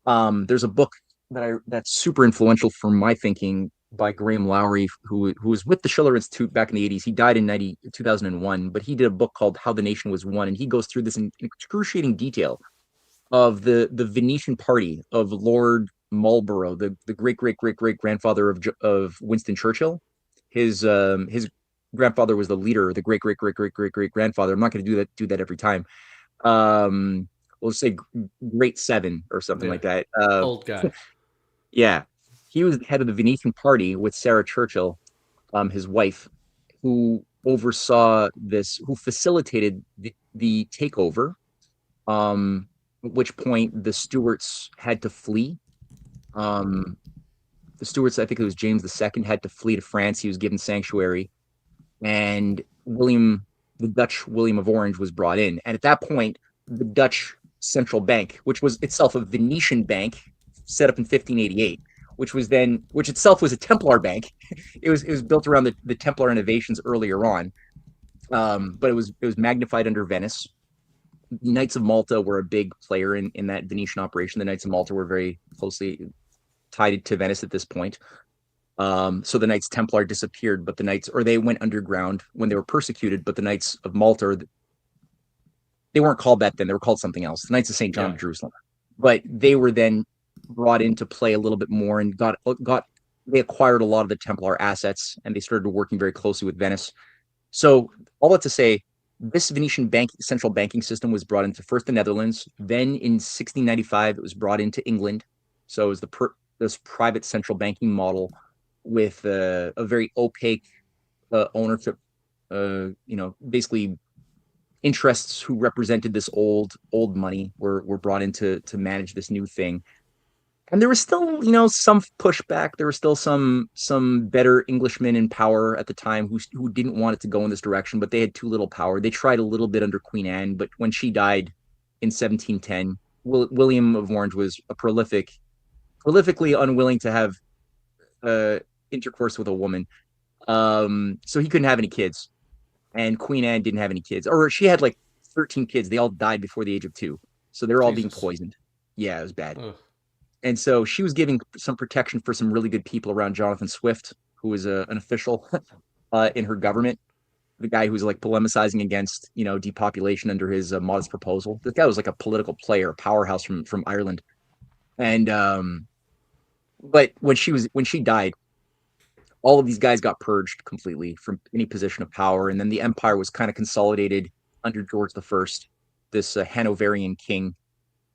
there's a book that's super influential for my thinking by Graham Lowry, who was with the Schiller Institute back in the 80s. He died in 2001, but he did a book called How the Nation Was Won, and he goes through this in excruciating detail of the Venetian party of Lord Marlborough, the great grandfather of Winston Churchill. His grandfather was the leader, the great grandfather. I'm not going to do that every time. We'll say great seven or something Yeah. like that. Old guy. Yeah, he was the head of the Venetian party with Sarah Churchill, his wife, who oversaw this, who facilitated the takeover. At which point the Stuarts had to flee. Um, the Stuarts, I think it was James II, had to flee to France. He was given sanctuary, and the Dutch William of Orange was brought in. And at that point, the Dutch central bank, which was itself a Venetian bank, set up in 1588, which itself was a Templar bank. It was built around the Templar innovations earlier on, but it was magnified under Venice. Knights of Malta were a big player in that Venetian operation. The Knights of Malta were very closely tied to Venice at this point. So the Knights Templar disappeared, but they went underground when they were persecuted. But the Knights of Malta, they weren't called that then. They were called something else. The Knights of St. John Yeah. of Jerusalem. But they were then brought into play a little bit more and they acquired a lot of the Templar assets, and they started working very closely with Venice. So all that to say, this Venetian central banking system was brought into first the Netherlands, then in 1695 it was brought into England. So it was this private central banking model with a very opaque ownership. Basically interests who represented this old money were brought in to manage this new thing. And there was still, some pushback. There were still some better Englishmen in power at the time who didn't want it to go in this direction, but they had too little power. They tried a little bit under Queen Anne, but when she died in 1710, William of Orange was prolifically unwilling to have intercourse with a woman. So he couldn't have any kids, and Queen Anne didn't have any kids, or she had like 13 kids. They all died before the age of 2, so they were all being Jesus. poisoned. Yeah, it was bad. Ugh. And so she was giving some protection for some really good people around Jonathan Swift, who was an official in her government, the guy who was like polemicizing against, depopulation under his modest proposal. This guy was like a political player, a powerhouse from Ireland. And but when she died, all of these guys got purged completely from any position of power, and then the empire was kind of consolidated under George I, this Hanoverian king,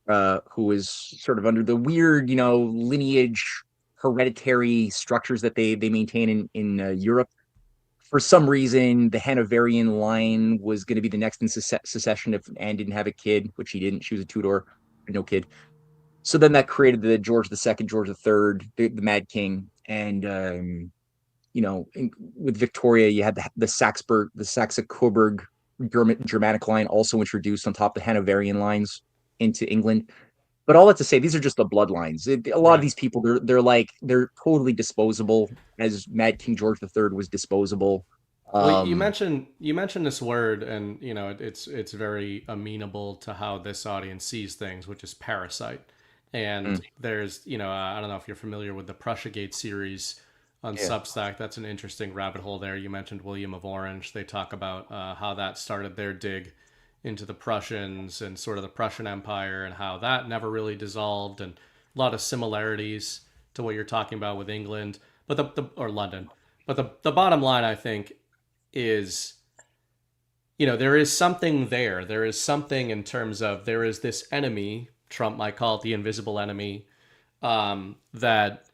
who was sort of under the weird, lineage, hereditary structures that they maintain in Europe. For some reason, the Hanoverian line was going to be the next in succession if Anne didn't have a kid, which she didn't. She was a Tudor, no kid. So then that created the George II, George III, the Mad King, and with Victoria, you had the Saxe-Coburg Germanic line also introduced on top of the Hanoverian lines into England. But all that to say, these are just the bloodlines. A lot of Right. these people, they're totally disposable, as Mad King George III was disposable. Well, you Um, mentioned this word, and it's very amenable to how this audience sees things, which is parasite. And mm, there's I don't know if you're familiar with the Prussiagate series on yeah, Substack. That's an interesting rabbit hole there. You mentioned William of Orange. They talk about how that started their dig into the Prussians and sort of the Prussian Empire, and how that never really dissolved, and a lot of similarities to what you're talking about with England, but or London. But the bottom line, I think, is there is something there. There is something in terms of there is this enemy. Trump might call it the invisible enemy, that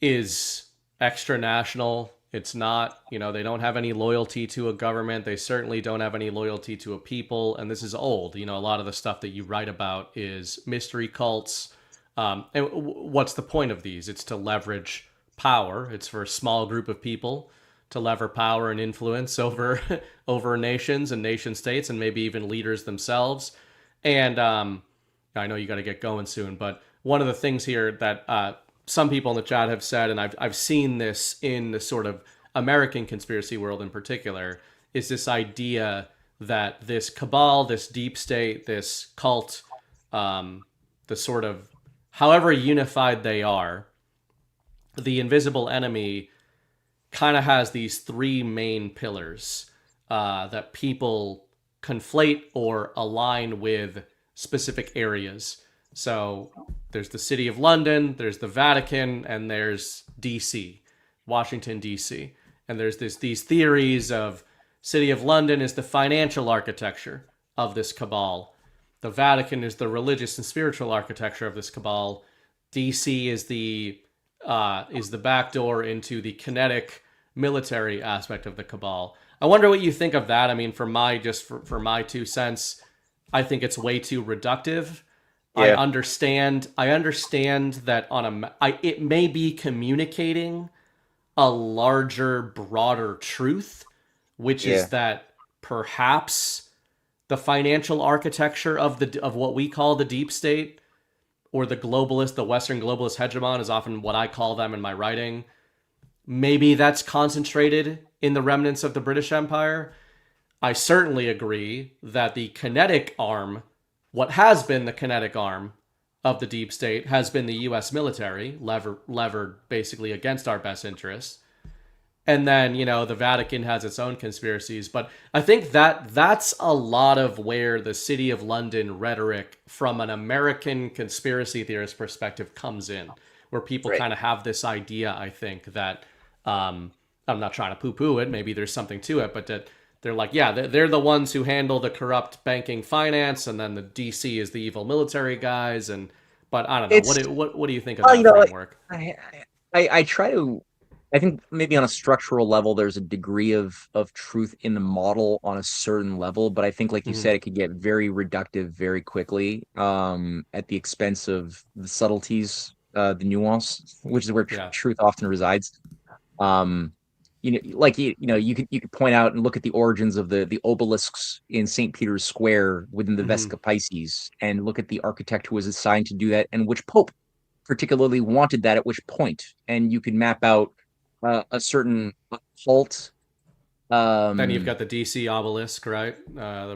is extra national. It's not, they don't have any loyalty to a government. They certainly don't have any loyalty to a people. And this is old. A lot of the stuff that you write about is mystery cults. And what's the point of these? It's to leverage power. It's for a small group of people to lever power and influence over over nations and nation states, and maybe even leaders themselves. And I know you got to get going soon, but one of the things here that some people in the chat have said, and I've seen this in the sort of American conspiracy world in particular, is this idea that this cabal, this deep state, this cult, the sort of however unified they are, the invisible enemy kind of has these three main pillars that people conflate or align with specific areas. So there's the City of London, there's the Vatican, and there's DC, Washington, DC. And there's these theories of City of London is the financial architecture of this cabal. The Vatican is the religious and spiritual architecture of this cabal. DC is the backdoor into the kinetic military aspect of the cabal. I wonder what you think of that. I mean, for my 2 cents, I think it's way too reductive. Yeah. I understand that it may be communicating a larger, broader truth, which is that perhaps the financial architecture of what we call the deep state, or the Western globalist hegemon is often what I call them in my writing. Maybe that's concentrated in the remnants of the British Empire. I certainly agree that the kinetic arm, what has been the kinetic arm of the deep state, has been the U.S. military, levered basically against our best interests. And then, the Vatican has its own conspiracies. But I think that's a lot of where the City of London rhetoric from an American conspiracy theorist perspective comes in, where people kind of have this idea, I think, that I'm not trying to poo-poo it, maybe there's something to it, but that they're like, yeah, they're the ones who handle the corrupt banking finance, and then the DC is the evil military guys. But I don't know. What do you think of that framework? I try to. I think maybe on a structural level, there's a degree of truth in the model on a certain level, but I think, like you said, it could get very reductive very quickly, at the expense of the subtleties, the nuance, which is where truth often resides. You could point out and look at the origins of the obelisks in St. Peter's Square within the Vesica Pisces, and look at the architect who was assigned to do that, and which pope particularly wanted that at which point, and you can map out a certain cult. Then you've got the DC obelisk, right?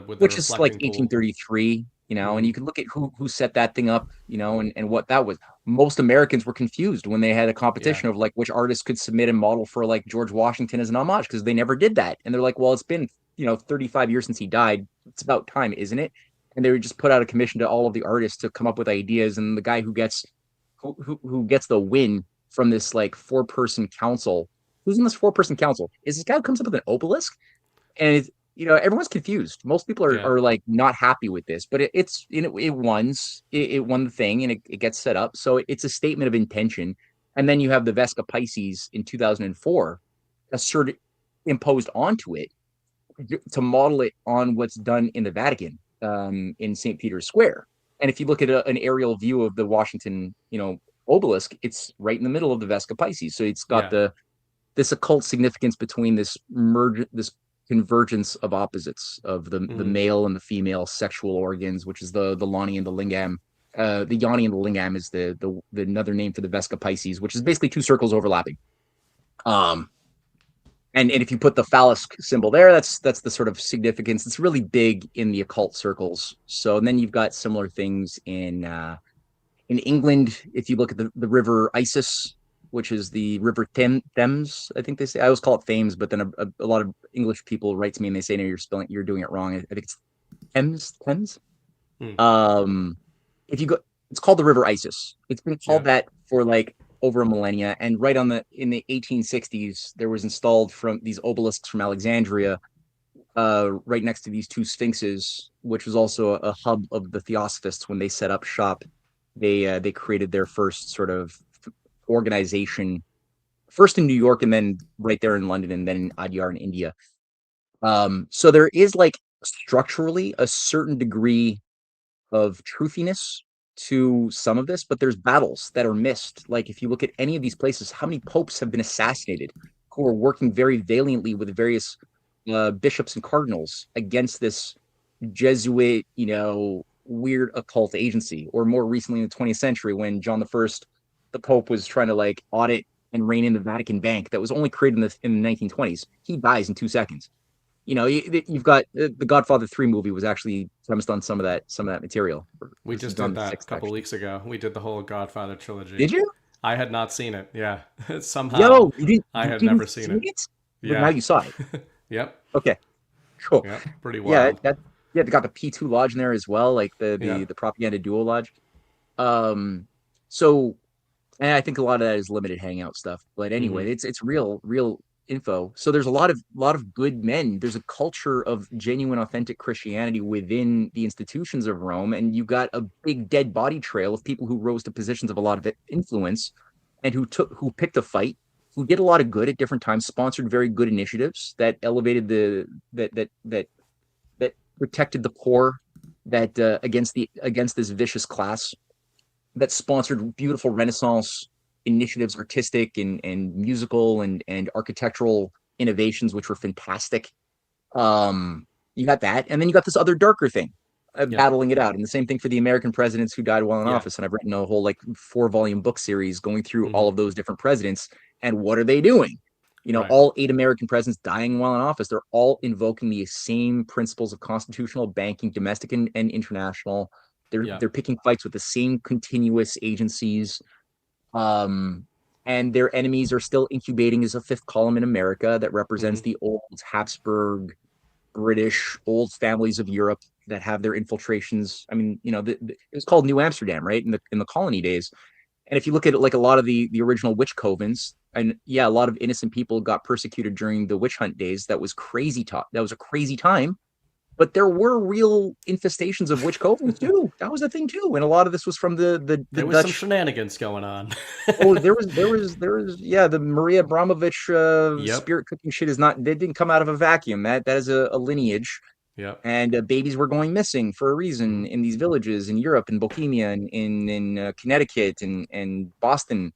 Which is like 1833, and you can look at who set that thing up, and what that was. Most Americans were confused when they had a competition of like which artist could submit a model for like George Washington as an homage, because they never did that. And they're like, well, it's been 35 years since he died. It's about time, isn't it? And they would just put out a commission to all of the artists to come up with ideas, and the guy who gets the win from this like 4-person council. Who's in this 4-person council? Is this guy who comes up with an obelisk? And everyone's confused. Most people are like not happy with this, but it won the thing, and it gets set up. So it's a statement of intention. And then you have the Vesica Pisces in 2004 imposed onto it to model it on what's done in the Vatican, in St. Peter's Square. And if you look at an aerial view of the Washington, obelisk, it's right in the middle of the Vesica Pisces. So it's got this occult significance between this convergence of opposites of the male and the female sexual organs, which is the Lani and the Lingam. The Yoni and the Lingam is the another name for the Vesica Pisces, which is basically 2 circles overlapping. And if you put the phallus symbol there, that's the sort of significance. It's really big in the occult circles. So, and then you've got similar things in England. If you look at the river Isis, which is the river Thames, I think they say. I always call it Thames, but then a lot of English people write to me and they say, no, you're doing it wrong. I think it's Thames. If you go, it's called the river Isis. It's been called that for like over a millennia. And right in the 1860s, there was installed from these obelisks from Alexandria, right next to these 2 sphinxes, which was also a hub of the Theosophists. When they set up shop, they created their first sort of organization, first in New York, and then right there in London, and then in Adyar in India. So there is like structurally a certain degree of truthiness to some of this, but there's battles that are missed. Like if you look at any of these places, how many popes have been assassinated who are working very valiantly with various bishops and cardinals against this Jesuit, weird occult agency? Or more recently in the 20th century, when John I the Pope was trying to like audit and rein in the Vatican Bank that was only created in the 1920s. He dies in 2 seconds. You've got the Godfather 3 movie was actually premised on some of that material. We This just is on did the that a sixth, couple actually. weeks ago. We did the whole Godfather trilogy. Did you? I had not seen it. Yeah. Somehow Yo, you didn't I you had didn't never seen see it. it? But now Yeah. you saw it. Yep. Okay, cool. Yep. Pretty Yeah, wild. yeah, they got the P2 Lodge in there as well, like Yeah. the propaganda duo lodge. Um, so and I think a lot of that is limited hangout stuff. But Hmm. anyway, it's real info. So there's a lot of good men. There's a culture of genuine, authentic Christianity within the institutions of Rome, and you got a big dead body trail of people who rose to positions of a lot of influence, and who picked a fight, who did a lot of good at different times, sponsored very good initiatives that elevated the that protected the poor, that against this vicious class, that sponsored beautiful Renaissance initiatives, artistic and musical and architectural innovations, which were fantastic. You got that, and then you got this other darker thing, Yep. battling it out, and the same thing for the American presidents who died while in Yeah. office. And I've written a whole like 4 volume book series going through all Hmm. of those different presidents and what are they doing. Right. All 8 American presidents dying while in office, they're all invoking the same principles of constitutional banking, domestic and international. they're Yeah. they're picking fights with the same continuous agencies, um, and their enemies are still incubating as a fifth column in America that represents Hmm. the old Habsburg, British, old families of Europe that have their infiltrations. I mean, it was called New Amsterdam, right, in the colony days. And if you look at it, like a lot of the original witch covens, and yeah, a lot of innocent people got persecuted during the witch hunt days. That was crazy talk. That was a crazy time. But there were real infestations of witch covens too. That was a thing too, and a lot of this was from the There was some Dutch. shenanigans going on. Oh, there was yeah, the Maria Abramovich Yep. spirit cooking shit is not. That didn't come out of a vacuum. That is a lineage, Yep. and babies were going missing for a reason Hmm. in these villages in Europe, in Bohemia, and in Connecticut, and Boston,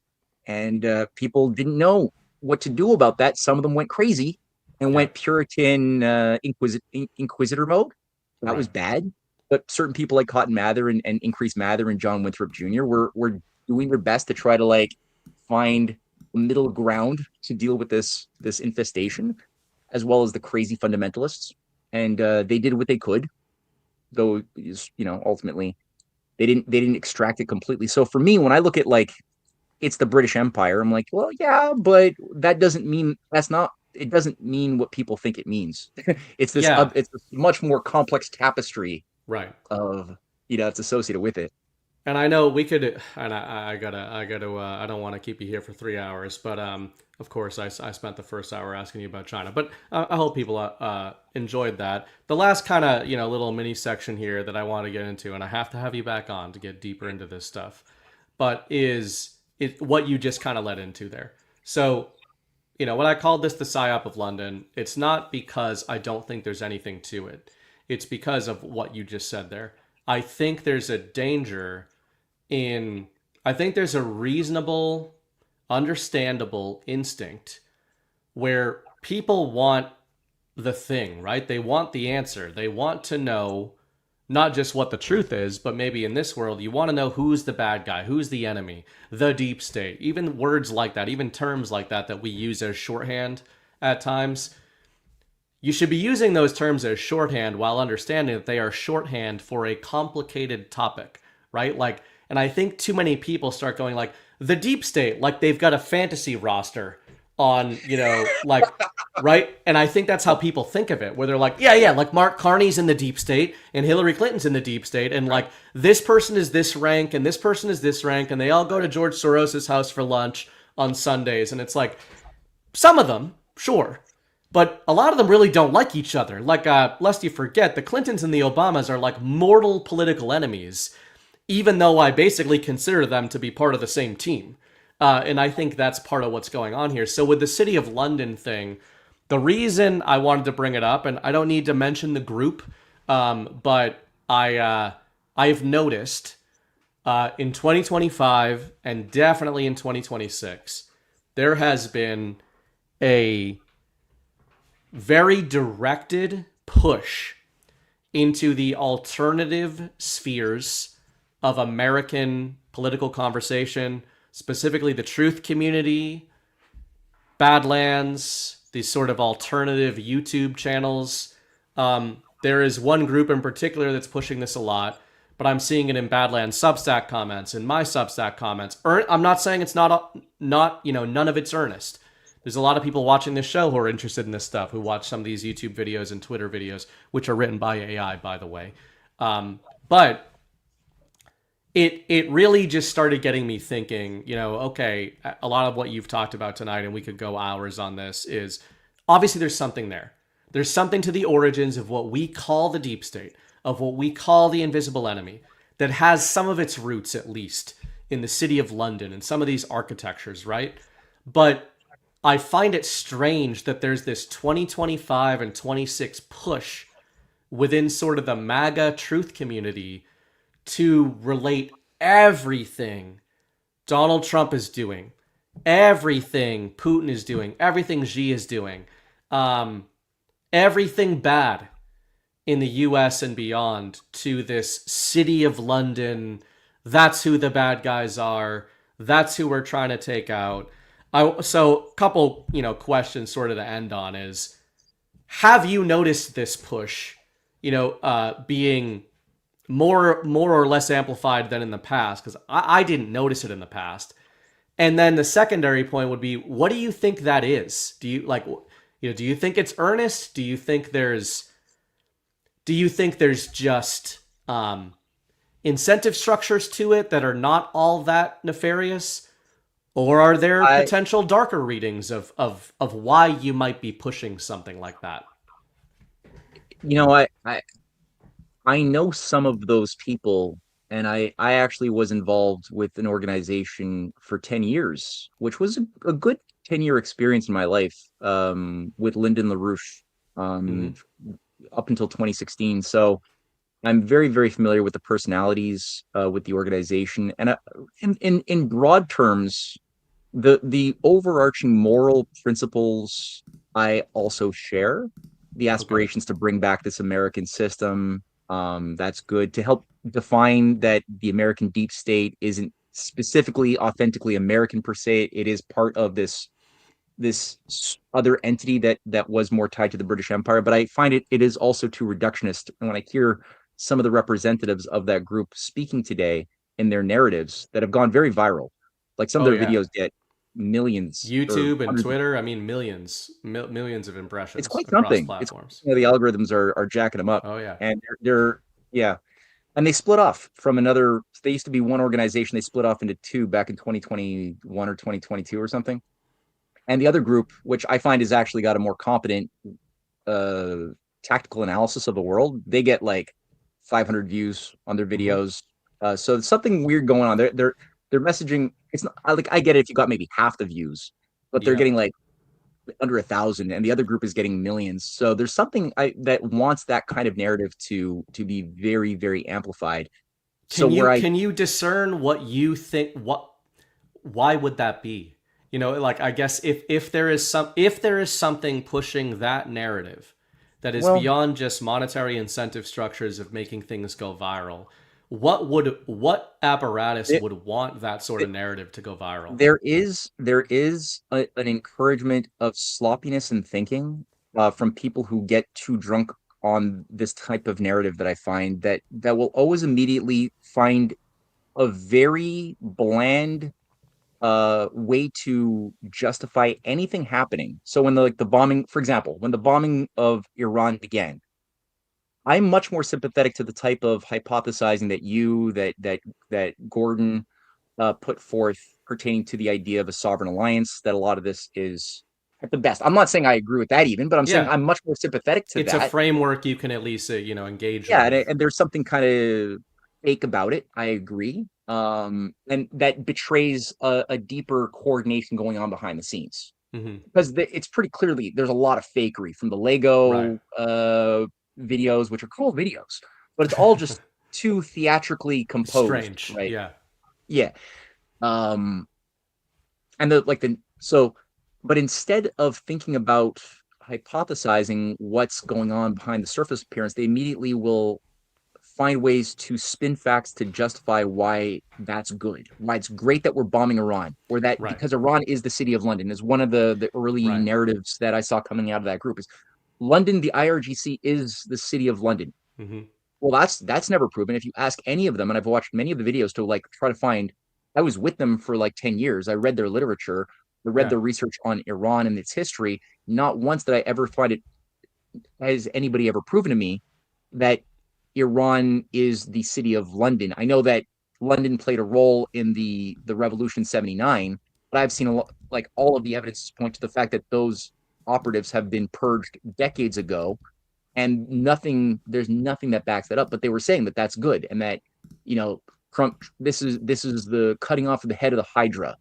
and people didn't know what to do about that. Some of them went crazy and went Yep. Puritan inquisitor mode. That Right. was bad. But certain people like Cotton Mather and Increase Mather and John Winthrop Jr. were doing their best to try to like find a middle ground to deal with this infestation, as well as the crazy fundamentalists. And they did what they could, though ultimately they didn't extract it completely. So for me, when I look at like it's the British Empire, I'm like, well, yeah, but that doesn't mean that's not. It doesn't mean what people think it means. Yeah. It's this much more complex tapestry Right. of it's associated with it. And I know we could, and I don't want to keep you here for 3 hours, but of course, I spent the first hour asking you about China, but I hope people enjoyed that. The last kind of little mini section here that I want to get into, and I have to have you back on to get deeper into this stuff, but is it what you just kind of led into there. So when I called this the PsyOp of London, it's not because I don't think there's anything to it. It's because of what you just said there. I think there's a danger in I think there's a reasonable, understandable instinct where people want the thing, right? They want the answer. They want to know not just what the truth is, but maybe in this world, you want to know who's the bad guy, who's the enemy, the deep state, even words like that, even terms like that we use as shorthand at times. You should be using those terms as shorthand while understanding that they are shorthand for a complicated topic, right? Like, and I think too many people start going like the deep state, like they've got a fantasy roster on, like, right? And I think that's how people think of it, where they're like, yeah, like Mark Carney's in the deep state and Hillary Clinton's in the deep state. And like this person is this rank and this person is this rank. And they all go to George Soros's house for lunch on Sundays. And it's like, some of them, sure. But a lot of them really don't like each other. Like, lest you forget, the Clintons and the Obamas are like mortal political enemies, even though I basically consider them to be part of the same team. And I think that's part of what's going on here. So with the City of London thing, the reason I wanted to bring it up, and I don't need to mention the group, but I've noticed in 2025 and definitely in 2026, there has been a very directed push into the alternative spheres of American political conversation, specifically the truth community, Badlands, these sort of alternative YouTube channels. There is one group in particular that's pushing this a lot, but I'm seeing it in Badlands Substack comments, in my Substack comments. I'm not saying it's not none of it's earnest. There's a lot of people watching this show who are interested in this stuff, who watch some of these YouTube videos and Twitter videos, which are written by AI, by the way. But it really just started getting me thinking, okay, a lot of what you've talked about tonight, and we could go hours on this, is obviously there's something there. There's something to the origins of what we call the deep state, of what we call the invisible enemy, that has some of its roots, at least, in the city of London and some of these architectures, right? But I find it strange that there's this 2025 and 26 push within sort of the MAGA truth community to relate everything Donald Trump is doing, everything Putin is doing, everything Xi is doing, everything bad in the US and beyond to this city of London. That's who the bad guys are. That's who we're trying to take out. So a couple, questions sort of to end on is, have you noticed this push, being more or less amplified than in the past? Because I didn't notice it in the past. And then the secondary point would be, what do you think that is? Do you do you think it's earnest? Do you think there's just incentive structures to it that are not all that nefarious? Or are there potential darker readings of why you might be pushing something like that? I know some of those people, and I actually was involved with an organization for 10 years, which was a good 10-year experience in my life, with Lyndon LaRouche, up until 2016. So I'm very, very familiar with the personalities, with the organization. And in broad terms, the overarching moral principles I also share. The aspirations to bring back this American system, that's good. To help define that the American deep state isn't specifically, authentically American per se. It is part of this other entity that was more tied to the British Empire. But I find it is also too reductionist. And when I hear some of the representatives of that group speaking today in their narratives that have gone very viral, like some of their videos get millions, YouTube and Twitter, I mean millions of impressions. It's quite across something. platforms. The algorithms are jacking them up. Oh yeah. And they're yeah. And they split off from another. They used to be one organization. They split off into two back in 2021 or 2022 or something. And the other group, which I find has actually got a more competent tactical analysis of the world, they get like 500 views on their videos. So there's something weird going on. They're messaging. It's not like, I get it if you got maybe half the views, but they're getting like under 1,000, and the other group is getting millions. So there's something that wants that kind of narrative to be very, very amplified. Can you discern what you think? Why would that be? Like, I guess if there is something pushing that narrative that is beyond just monetary incentive structures of making things go viral, what apparatus would want that sort of narrative to go viral? There is an encouragement of sloppiness in thinking, from people who get too drunk on this type of narrative, that I find that will always immediately find a very bland way to justify anything happening. So when the bombing, for example, when the bombing of Iran began, I'm much more sympathetic to the type of hypothesizing that Gordon put forth pertaining to the idea of a sovereign alliance. That a lot of this is at the best. I'm not saying I agree with that even, but I'm saying I'm much more sympathetic to that. It's a framework you can at least engage. Yeah, and there's something kind of fake about it. I agree, and that betrays a deeper coordination going on behind the scenes. Because it's pretty clearly there's a lot of fakery from the Lego videos, which are called videos, but it's all just too theatrically composed. Strange, right? Yeah. And but instead of thinking about hypothesizing what's going on behind the surface appearance, they immediately will find ways to spin facts to justify why that's good, why it's great that we're bombing Iran, or that Right. because Iran is the city of London, is one of the early Right. narratives that I saw coming out of that group. Is London, the IRGC is the city of London. Hmm. Well, that's never proven. If you ask any of them, and I've watched many of the videos to like try to find, I was with them for like 10 years. I read their literature, I read Yeah. their research on Iran and its history. Not once did I ever find it, has anybody ever proven to me that Iran is the city of London. I know that London played a role in the revolution 79, but I've seen a lot, like all of the evidence point to the fact that those operatives have been purged decades ago, and there's nothing that backs that up. But they were saying that that's good, and that, you know, Trump, this is the cutting off of the head of the Hydra,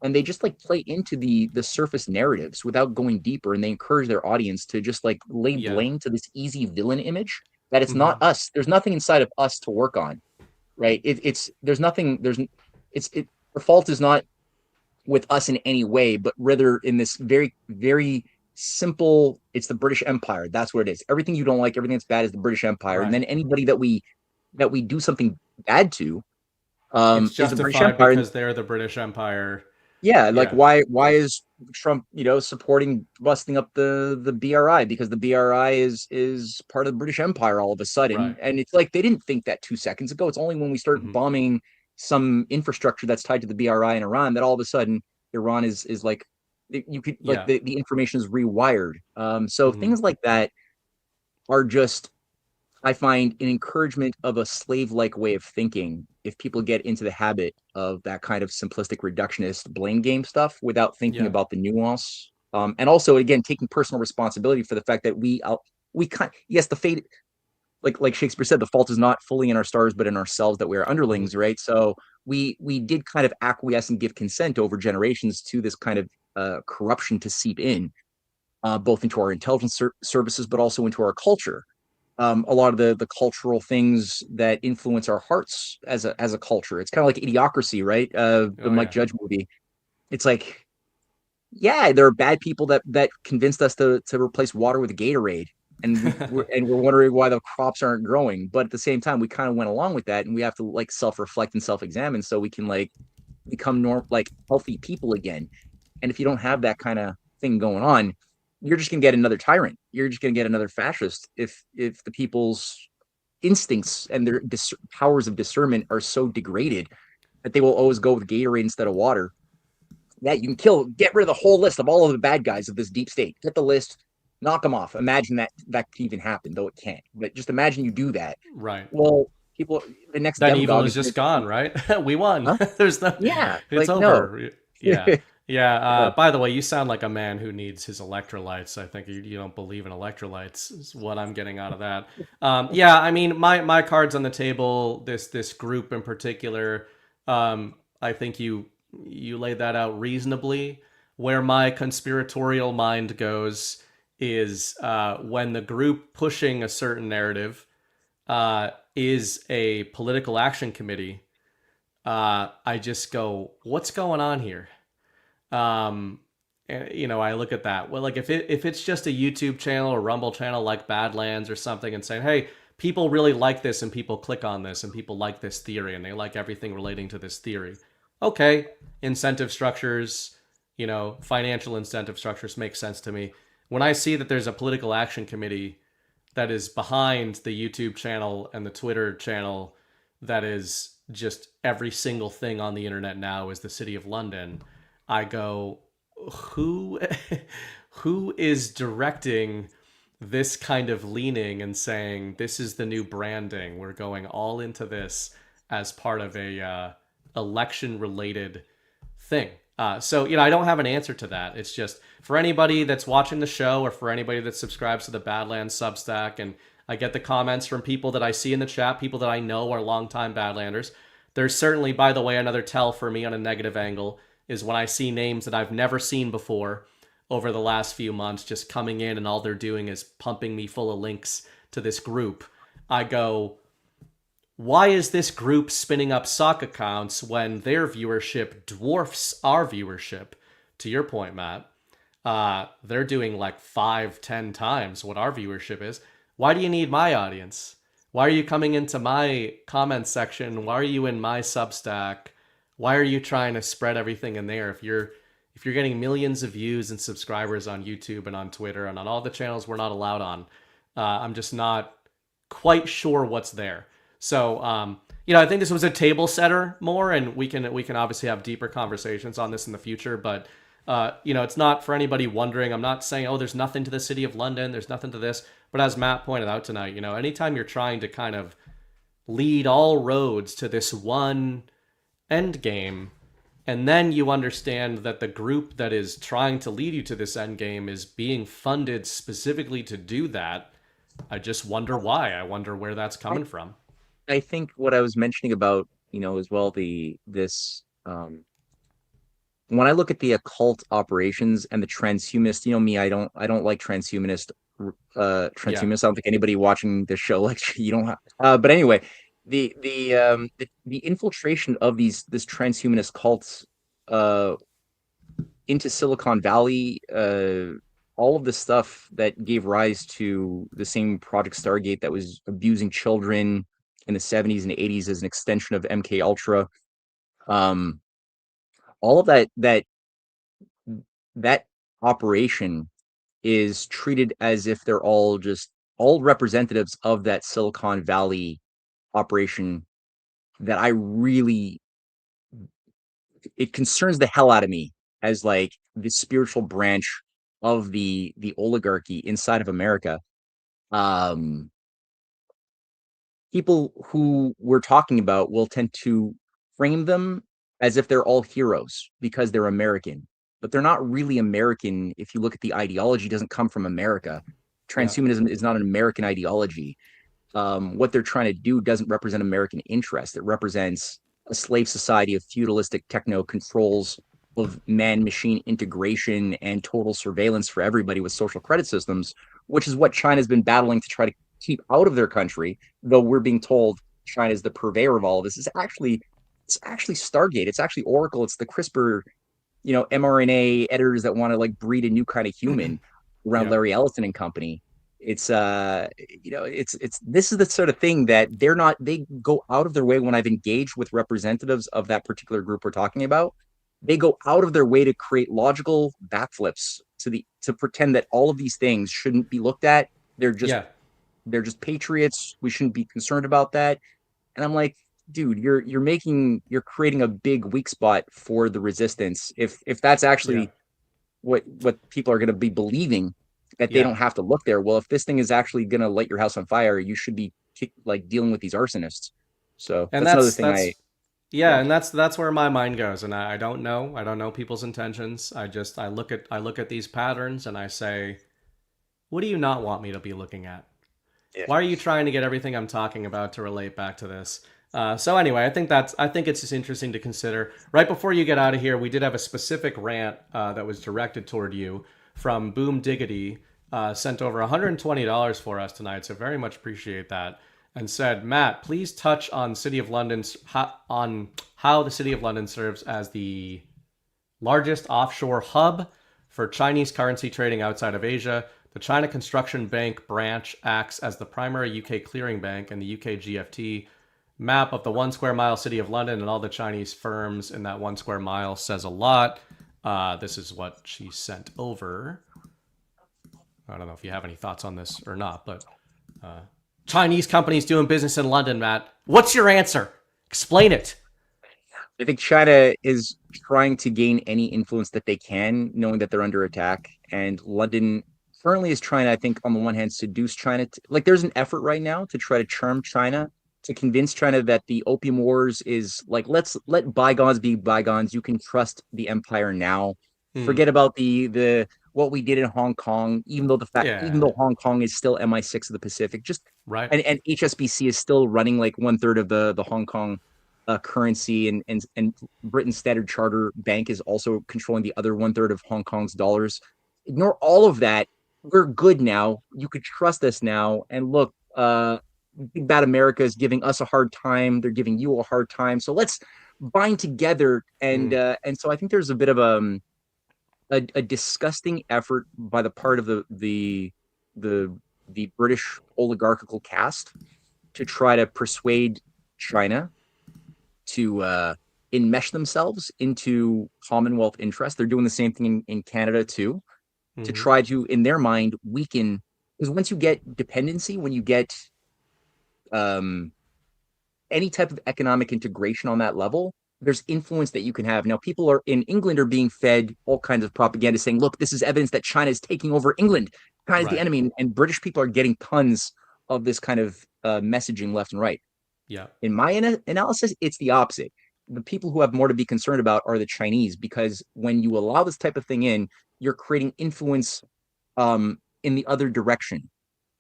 and they just like play into the surface narratives without going deeper, and they encourage their audience to just like lay Yeah. blame to this easy villain image that it's not Hmm. us. There's nothing inside of us to work on, right? It's there's nothing there's it's it the fault is not with us in any way, but rather in this very, very simple, it's the British Empire. That's what it is. Everything you don't like, everything that's bad is the British Empire. And Right. then anybody that we do something bad to It's is the British justified Empire. And because they're the British Empire. yeah, like Yeah. why is Trump, supporting busting up the BRI, because the BRI is part of the British Empire all of a sudden. Right. And it's like they didn't think that 2 seconds ago. It's only when we start Hmm. bombing some infrastructure that's tied to the BRI in Iran that all of a sudden Iran is like, you could like Yeah. the information is rewired. So Hmm. things like that are just, I find, an encouragement of a slave-like way of thinking if people get into the habit of that kind of simplistic reductionist blame game stuff without thinking Yeah. about the nuance. And also, again, taking personal responsibility for the fact that we kind, yes, the fate, like Shakespeare said, the fault is not fully in our stars but in ourselves, that we are Hmm. underlings, right? So we did kind of acquiesce and give consent over generations to this kind of corruption to seep in, both into our intelligence services but also into our culture. A lot of the cultural things that influence our hearts as a culture. It's kind of like Idiocracy, right? The Oh Mike yeah. Judge movie. It's like, yeah, there are bad people that convinced us to replace water with Gatorade, and we're wondering why the crops aren't growing. But at the same time, we kind of went along with that, and we have to like self-reflect and self-examine so we can like become like healthy people again. And if you don't have that kind of thing going on, you're just gonna get another tyrant. You're just gonna get another fascist if the people's instincts and their powers of discernment are so degraded that they will always go with Gatorade instead of water. Yeah, you can get rid of the whole list of all of the bad guys of this deep state. Get the list, knock them off. Imagine that could even happen, though it can't. But just imagine you do that. Right. Well, people, the next Then evil demagogue is is going just to just gone, be, right? We won. huh? There's no. Yeah, It's like no. over. Yeah. Yeah. Yeah. By the way, you sound like a man who needs his electrolytes. I think you don't believe in electrolytes. Is what I'm getting out of that. Yeah. I mean, my cards on the table. This group in particular. I think you laid that out reasonably. Where my conspiratorial mind goes is when the group pushing a certain narrative is a political action committee. I just go, what's going on here? And, I look at that. Well, like if it's just a YouTube channel or Rumble channel like Badlands or something, and saying, hey, people really like this, and people click on this, and people like this theory, and they like everything relating to this theory. Okay, incentive structures, financial incentive structures make sense to me. When I see that there's a political action committee that is behind the YouTube channel and the Twitter channel that is just every single thing on the internet now is the city of London, I go, who who is directing this kind of leaning and saying this is the new branding? We're going all into this as part of a election related thing. So I don't have an answer to that. It's just for anybody that's watching the show or for anybody that subscribes to the Badlands Substack, and I get the comments from people that I see in the chat, people that I know are longtime Badlanders. There's certainly, by the way, another tell for me on a negative angle is when I see names that I've never seen before over the last few months just coming in, and all they're doing is pumping me full of links to this group. I go, why is this group spinning up sock accounts when their viewership dwarfs our viewership? To your point, Matt, they're doing like 5-10 times what our viewership is. Why do you need my audience? Why are you coming into my comment section? Why are you in my Substack? Why are you trying to spread everything in there if you're getting millions of views and subscribers on YouTube and on Twitter and on all the channels we're not allowed on? I'm just not quite sure what's there. So, I think this was a table setter more, and we can obviously have deeper conversations on this in the future. But it's not for anybody wondering. I'm not saying, oh, there's nothing to the city of London, there's nothing to this. But as Matt pointed out tonight, anytime you're trying to kind of lead all roads to this one end game, and then you understand that the group that is trying to lead you to this end game is being funded specifically to do that, I just wonder why. I wonder where that's I, coming from. I think what I was mentioning about, as well, this when I look at the occult operations and the transhumanist, me, I don't like Yeah. transhumanists. I don't think anybody watching this show like you don't have, but anyway, the infiltration of this transhumanist cults uh into Silicon Valley, all of the stuff that gave rise to the same Project Stargate that was abusing children in the 70s and 80s as an extension of MK Ultra. Um, all of that operation is treated as if they're all representatives of that Silicon Valley operation that I really it concerns the hell out of me as like the spiritual branch of the oligarchy inside of America. Um, People who we're talking about will tend to frame them as if they're all heroes because they're American, but they're not really American. If you look at the ideology, it doesn't come from America. Yeah. Transhumanism is not an American ideology. What they're trying to do doesn't represent American interest. It represents a slave society of feudalistic techno controls of man machine integration and total surveillance for everybody with social credit systems, which is what China's been battling to try to keep out of their country, though we're being told China is the purveyor of all of this. It's actually Stargate. It's actually Oracle. It's the CRISPR, mRNA editors that want to like breed a new kind of human around Yeah. Larry Ellison and company. It's this is the sort of thing that they go out of their way. When I've engaged with representatives of that particular group we're talking about, they go out of their way to create logical backflips to pretend that all of these things shouldn't be looked at. they're just Yeah. they're just patriots. We shouldn't be concerned about that. And I'm like, dude, you're creating a big weak spot for the resistance if that's Yeah. actually what people are going to be believing, that they Yeah. don't have to look there. Well, if this thing is actually going to light your house on fire, you should be like dealing with these arsonists. So And that's another that's thing. yeah, Yeah, and that's where my mind goes, and I don't know. I don't know people's intentions. I look at these patterns and I say, what do you not want me to be looking at? yeah. Why are you trying to get everything I'm talking about to relate back to this? So anyway, I think it's just interesting to consider. Right before you get out of here, we did have a specific rant that was directed toward you from Boom Diggity, sent over $120 for us tonight. So very much appreciate that, and said, Matt, please touch on how the City of London serves as the largest offshore hub for Chinese currency trading outside of Asia. The China Construction Bank branch acts as the primary UK clearing bank, and the UK GFT map of the 1 square mile city of London and all the Chinese firms in that 1 square mile says a lot. This is what she sent over. I don't know if you have any thoughts on this or not, but Chinese companies doing business in London, Matt. What's your answer? Explain it. I think China is trying to gain any influence that they can, knowing that they're under attack. And London currently is trying to, I think, on the one hand, seduce China. Like, there's an effort right now to try to charm China, to convince China that the opium wars is like, let's let bygones be bygones. You can trust the empire now. Hmm. Forget about the what we did in Hong Kong, even Yeah. though Hong Kong is still MI6 of the Pacific, just Right. and HSBC is still running like one third of the Hong Kong currency, and Britain's Standard Charter Bank is also controlling the other one third of Hong Kong's dollars. Ignore all of that. We're good now. You could trust us now. And look, Big Bad America is giving us a hard time. They're giving you a hard time. So let's bind together. And Hmm. so I think there's a bit of a disgusting effort by the part of the British oligarchical caste to try to persuade China to enmesh themselves into Commonwealth interests. They're doing the same thing in Canada too, to Hmm. try to, in their mind, weaken. Because once you get dependency, when you get um, any type of economic integration on that level, there's influence that you can have. Now, people are in England are being fed all kinds of propaganda saying, look, this is evidence that China is taking over England. China is the Right. enemy. And British people are getting tons of this kind of messaging left and right. Yeah. In my analysis, it's the opposite. The people who have more to be concerned about are the Chinese, because when you allow this type of thing in, you're creating influence in the other direction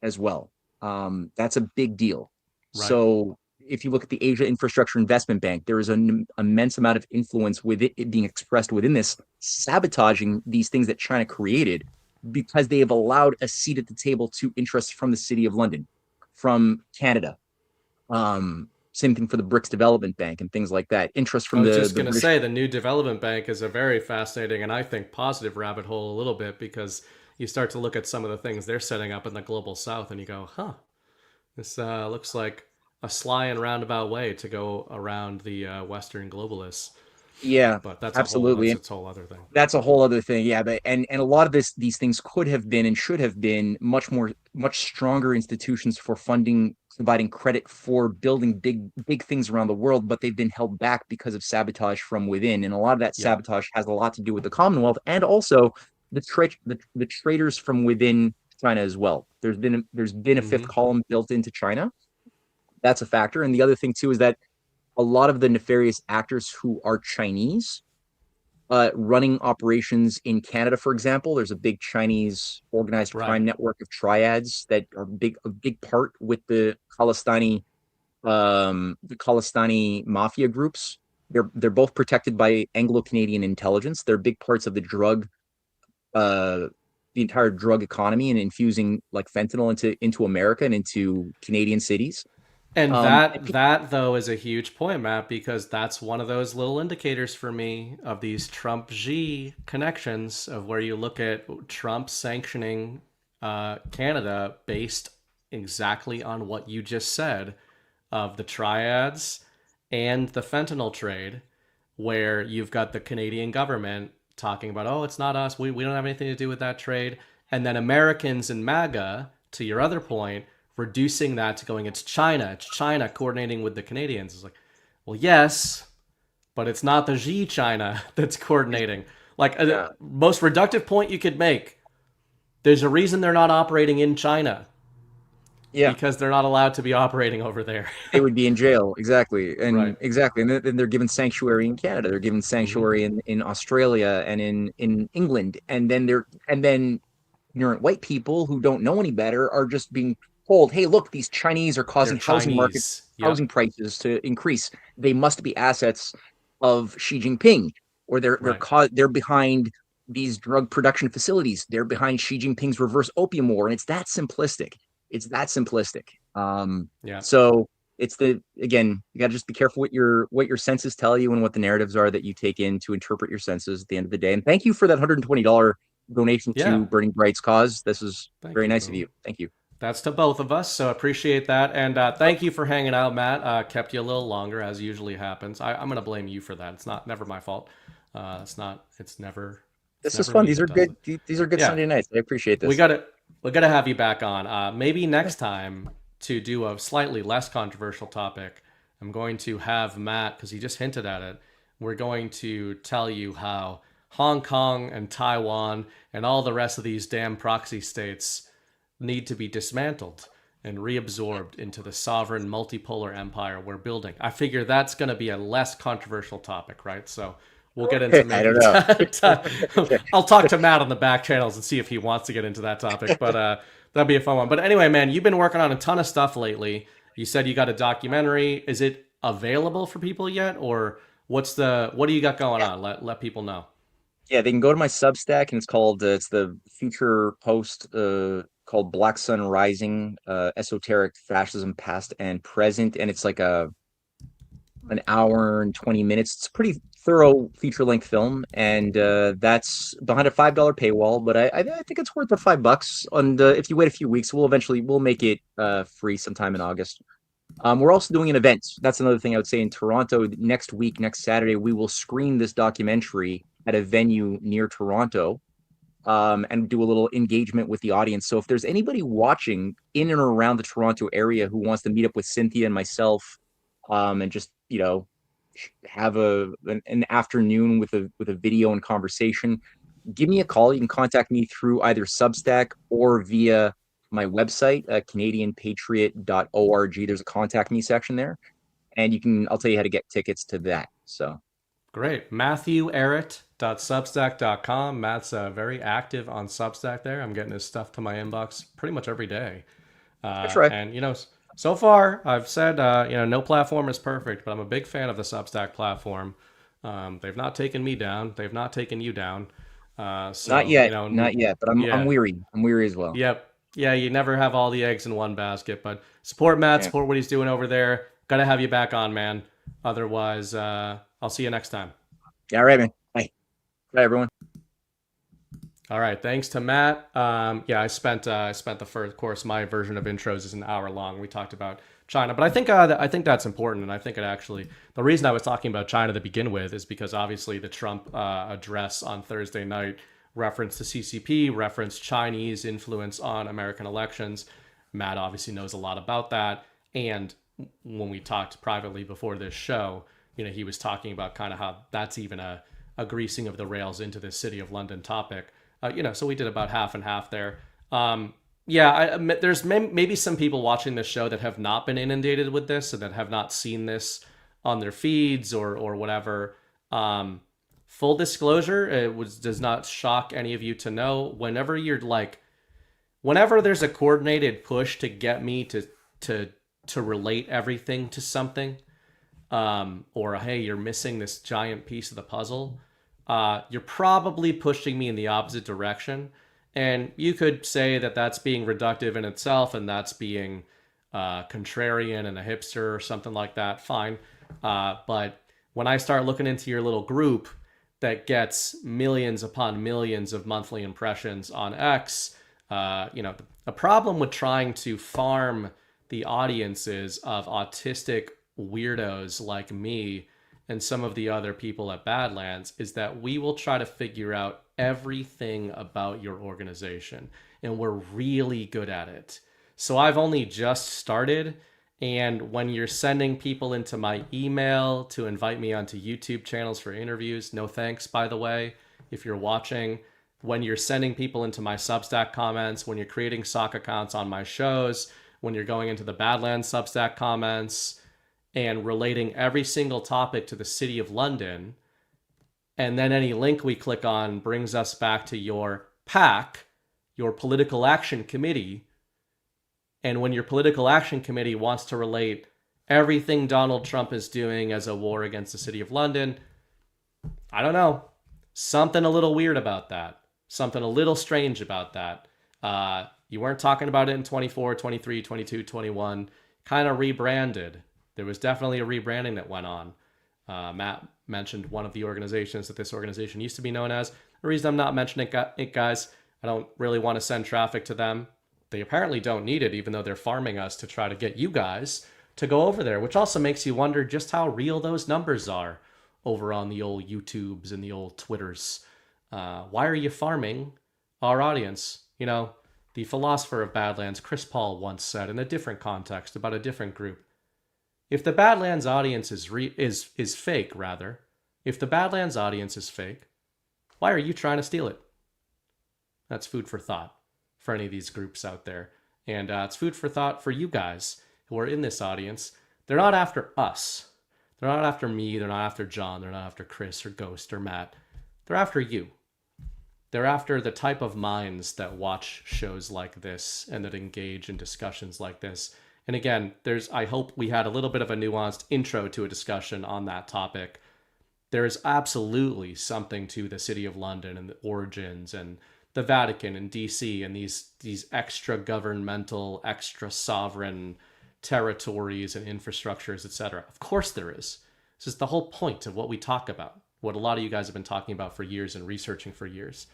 as well. That's a big deal. Right. So if you look at the Asia Infrastructure Investment Bank, there is an immense amount of influence with it being expressed within this, sabotaging these things that China created because they have allowed a seat at the table to interests from the City of London, from Canada. Same thing for the BRICS Development Bank and things like that. Interest I from was the just the going to British. say the new development bank is a very fascinating and I think positive rabbit hole a little bit because you start to look at some of the things they're setting up in the global south and you go, huh, this looks like a sly and roundabout way to go around the Western globalists. Yeah, But that's absolutely. its whole other thing. That's a whole other thing. Yeah, but and a lot of these things could have been and should have been much stronger institutions for funding, providing credit for building big things around the world, but they've been held back because of sabotage from within. And a lot of that Yeah. sabotage has a lot to do with the Commonwealth and also the traders from within China as well. There's been a fifth Hmm. column built into China. That's a factor. And the other thing too is that a lot of the nefarious actors who are Chinese running operations in Canada, for example. There's a big Chinese organized Right. crime network of triads that are a big part with the Khalistani mafia groups. They're both protected by Anglo Canadian intelligence. They're big parts of uh, the entire drug economy and infusing like fentanyl into America and into Canadian cities. And And that though is a huge point, Matt, because that's one of those little indicators for me of these Trump Xi connections of where you look at Trump sanctioning Canada based exactly on what you just said of the triads and the fentanyl trade, where you've got the Canadian government talking about, oh, it's not us, we don't have anything to do with that trade. And then Americans in MAGA, to your other point, reducing that to going, it's China coordinating with the Canadians. It's like, well, yes, but it's not the Xi China that's coordinating. Like, yeah, most reductive point you could make, there's a reason they're not operating in China yeah, because they're not allowed to be operating over there. they would be in jail. Exactly. Right. And then they're given sanctuary in Canada. They're given Mm-hmm. sanctuary in Australia and in England. And then ignorant white people who don't know any better are just being told, hey, look, these Chinese are They're causing Chinese. housing Yep. prices to increase. They must be assets of Xi Jinping, or Right. they're behind these drug production facilities. They're behind Xi Jinping's reverse opium war. And it's that simplistic. It's that simplistic. Yeah. So it's again, you got to just be careful what your senses tell you and what the narratives are that you take in to interpret your senses at the end of the day. And thank you for that $120 donation Yeah. to Burning Bright's cause. This is Thank very you, nice of bro. you. Thank you. That's to both of us, so appreciate that. And thank you for hanging out, Matt. Kept you a little longer, as usually happens. I'm gonna blame you for that. It's not never my fault. It's not. It's This is never fun. me These that are does good. it. These are good Yeah, Sunday nights. I appreciate we this. gotta we gotta have you back on. Maybe next time to do a slightly less controversial topic. I'm going to have Matt because he just hinted at it. We're going to tell you how Hong Kong and Taiwan and all the rest of these damn proxy states need to be dismantled and reabsorbed into the sovereign multipolar empire we're building. I figure that's going to be a less controversial topic, right? So we'll get into I don't maybe. know. I'll talk to Matt on the back channels and see if he wants to get into that topic. But that'd be a fun one. But anyway, man, you've been working on a ton of stuff lately. You said you got a documentary. Is it available for people yet, or what do you got going Yeah. on? Let people know. Yeah, they can go to my Substack, and it's the feature post called Black Sun Rising, Esoteric Fascism Past and Present, and it's like an hour and 20 minutes. It's a pretty thorough feature-length film, and that's behind a $5 paywall, but I think it's worth the $5. And if you wait a few weeks, we'll make it free sometime in August. We're also doing an event. That's another thing I would say in Toronto next week, next Saturday. We will screen this documentary at a venue near Toronto, and do a little engagement with the audience. So if there's anybody watching in and around the Toronto area who wants to meet up with Cynthia and myself, and just have an afternoon with a video and conversation, give me a call. You can contact me through either Substack or via my website, canadianpatriot.org. There's a contact me section there, and I'll tell you how to get tickets to that. So Great. MatthewEhret.substack.com. Matt's very active on Substack there. I'm getting his stuff to my inbox pretty much every day. I try. And, so far I've said, no platform is perfect, but I'm a big fan of the Substack platform. They've not taken me down. They've not taken you down. So, Not yet, not yet, but I'm yeah. weary. I'm weary as well. Yep. Yeah, you never have all the eggs in one basket, but support Matt, Yeah. support what he's doing over there. Got to have you back on, man. Otherwise, I'll see you next time. Yeah, all right, man. Bye. Bye, everyone. All right, thanks to Matt. I spent the first course. My version of intros is an hour long. We talked about China, but I think that's important, and I think the reason I was talking about China to begin with is because obviously the Trump address on Thursday night referenced the CCP, referenced Chinese influence on American elections. Matt obviously knows a lot about that, and when we talked privately before this show, he was talking about kind of how that's even a greasing of the rails into this City of London topic. So we did about half and half there. There's maybe some people watching this show that have not been inundated with this and that have not seen this on their feeds or whatever. Full disclosure, does not shock any of you to know. Whenever there's a coordinated push to get me to relate everything to something, or hey, you're missing this giant piece of the puzzle, you're probably pushing me in the opposite direction. And you could say that that's being reductive in itself and that's being contrarian and a hipster or something like that. Fine. But when I start looking into your little group that gets millions upon millions of monthly impressions on X, the problem with trying to farm the audiences of autistic weirdos like me and some of the other people at Badlands is that we will try to figure out everything about your organization, and we're really good at it. So I've only just started, and when you're sending people into my email to invite me onto YouTube channels for interviews, no thanks, by the way, if you're watching, when you're sending people into my Substack comments, when you're creating sock accounts on my shows, when you're going into the Badlands Substack comments, and relating every single topic to the City of London, and then any link we click on brings us back to your PAC, your Political Action Committee, and when your Political Action Committee wants to relate everything Donald Trump is doing as a war against the City of London, I don't know, something a little weird about that, something a little strange about that. You weren't talking about it in 24, 23, 22, 21, kind of rebranded. There was definitely a rebranding that went on. Matt mentioned one of the organizations that this organization used to be known as. The reason I'm not mentioning it, guys, I don't really want to send traffic to them. They apparently don't need it, even though they're farming us to try to get you guys to go over there, which also makes you wonder just how real those numbers are over on the old YouTubes and the old Twitters. Why are you farming our audience? The philosopher of Badlands, Chris Paul, once said in a different context about a different group, if the Badlands audience is fake, rather, if the Badlands audience is fake, why are you trying to steal it? That's food for thought for any of these groups out there. And it's food for thought for you guys who are in this audience. They're not after us. They're not after me. They're not after John. They're not after Chris or Ghost or Matt. They're after you. They're after the type of minds that watch shows like this and that engage in discussions like this. And again, I hope we had a little bit of a nuanced intro to a discussion on that topic. There is absolutely something to the City of London and the origins and the Vatican and DC and these extra governmental, extra sovereign territories and infrastructures, etc. Of course there is. This is the whole point of what we talk about, what a lot of you guys have been talking about for years and researching for years.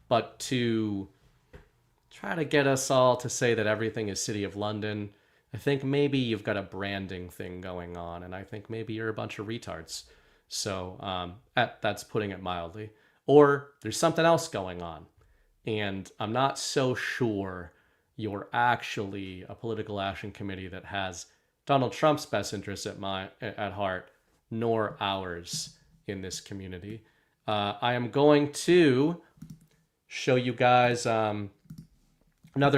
But to try to get us all to say that everything is City of London, I think maybe you've got a branding thing going on, and I think maybe you're a bunch of retards. So that's putting it mildly. Or there's something else going on, and I'm not so sure you're actually a political action committee that has Donald Trump's best interests at heart, nor ours in this community. I am going to show you guys another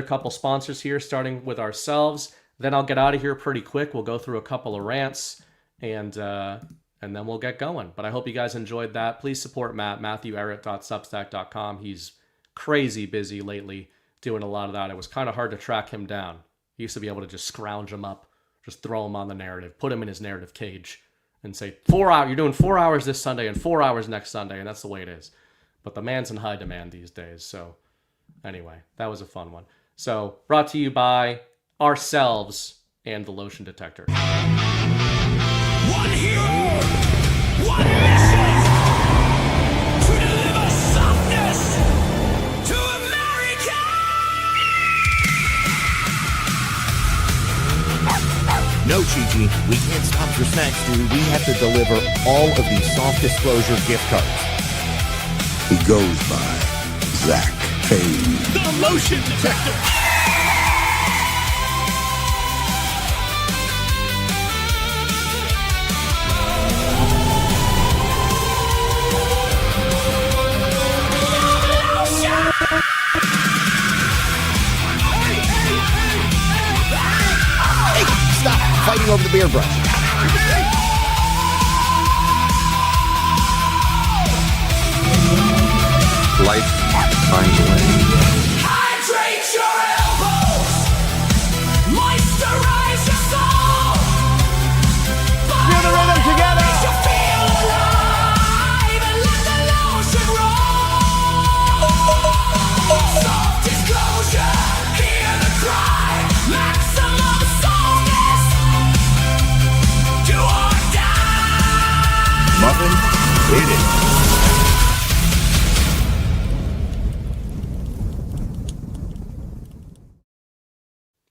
couple sponsors here, starting with ourselves. Then I'll get out of here pretty quick. We'll go through a couple of rants, and then we'll get going. But I hope you guys enjoyed that. Please support Matt, MatthewEhret.substack.com. He's crazy busy lately doing a lot of that. It was kind of hard to track him down. He used to be able to just scrounge him up, just throw him on the narrative, put him in his narrative cage, and say, 4 hours, you're doing 4 hours this Sunday and 4 hours next Sunday, and that's the way it is. But the man's in high demand these days. So anyway, that was a fun one. So brought to you by ourselves and the lotion detector. One hero, one mission, to deliver softness to America. No, Chi-Chi, we can't stop your snacks, dude. We have to deliver all of these soft disclosure gift cards. He goes by Zach Payne. The motion detector. Hey, stop fighting over the beer brush. Life finds a way. Hydrate your elbows, moisturize your soul. Feel the rhythm together. Makes you feel alive and let the lotion roll. Soft disclosure, hear the cry. Maximum softness, do or die. Muffin, hit it.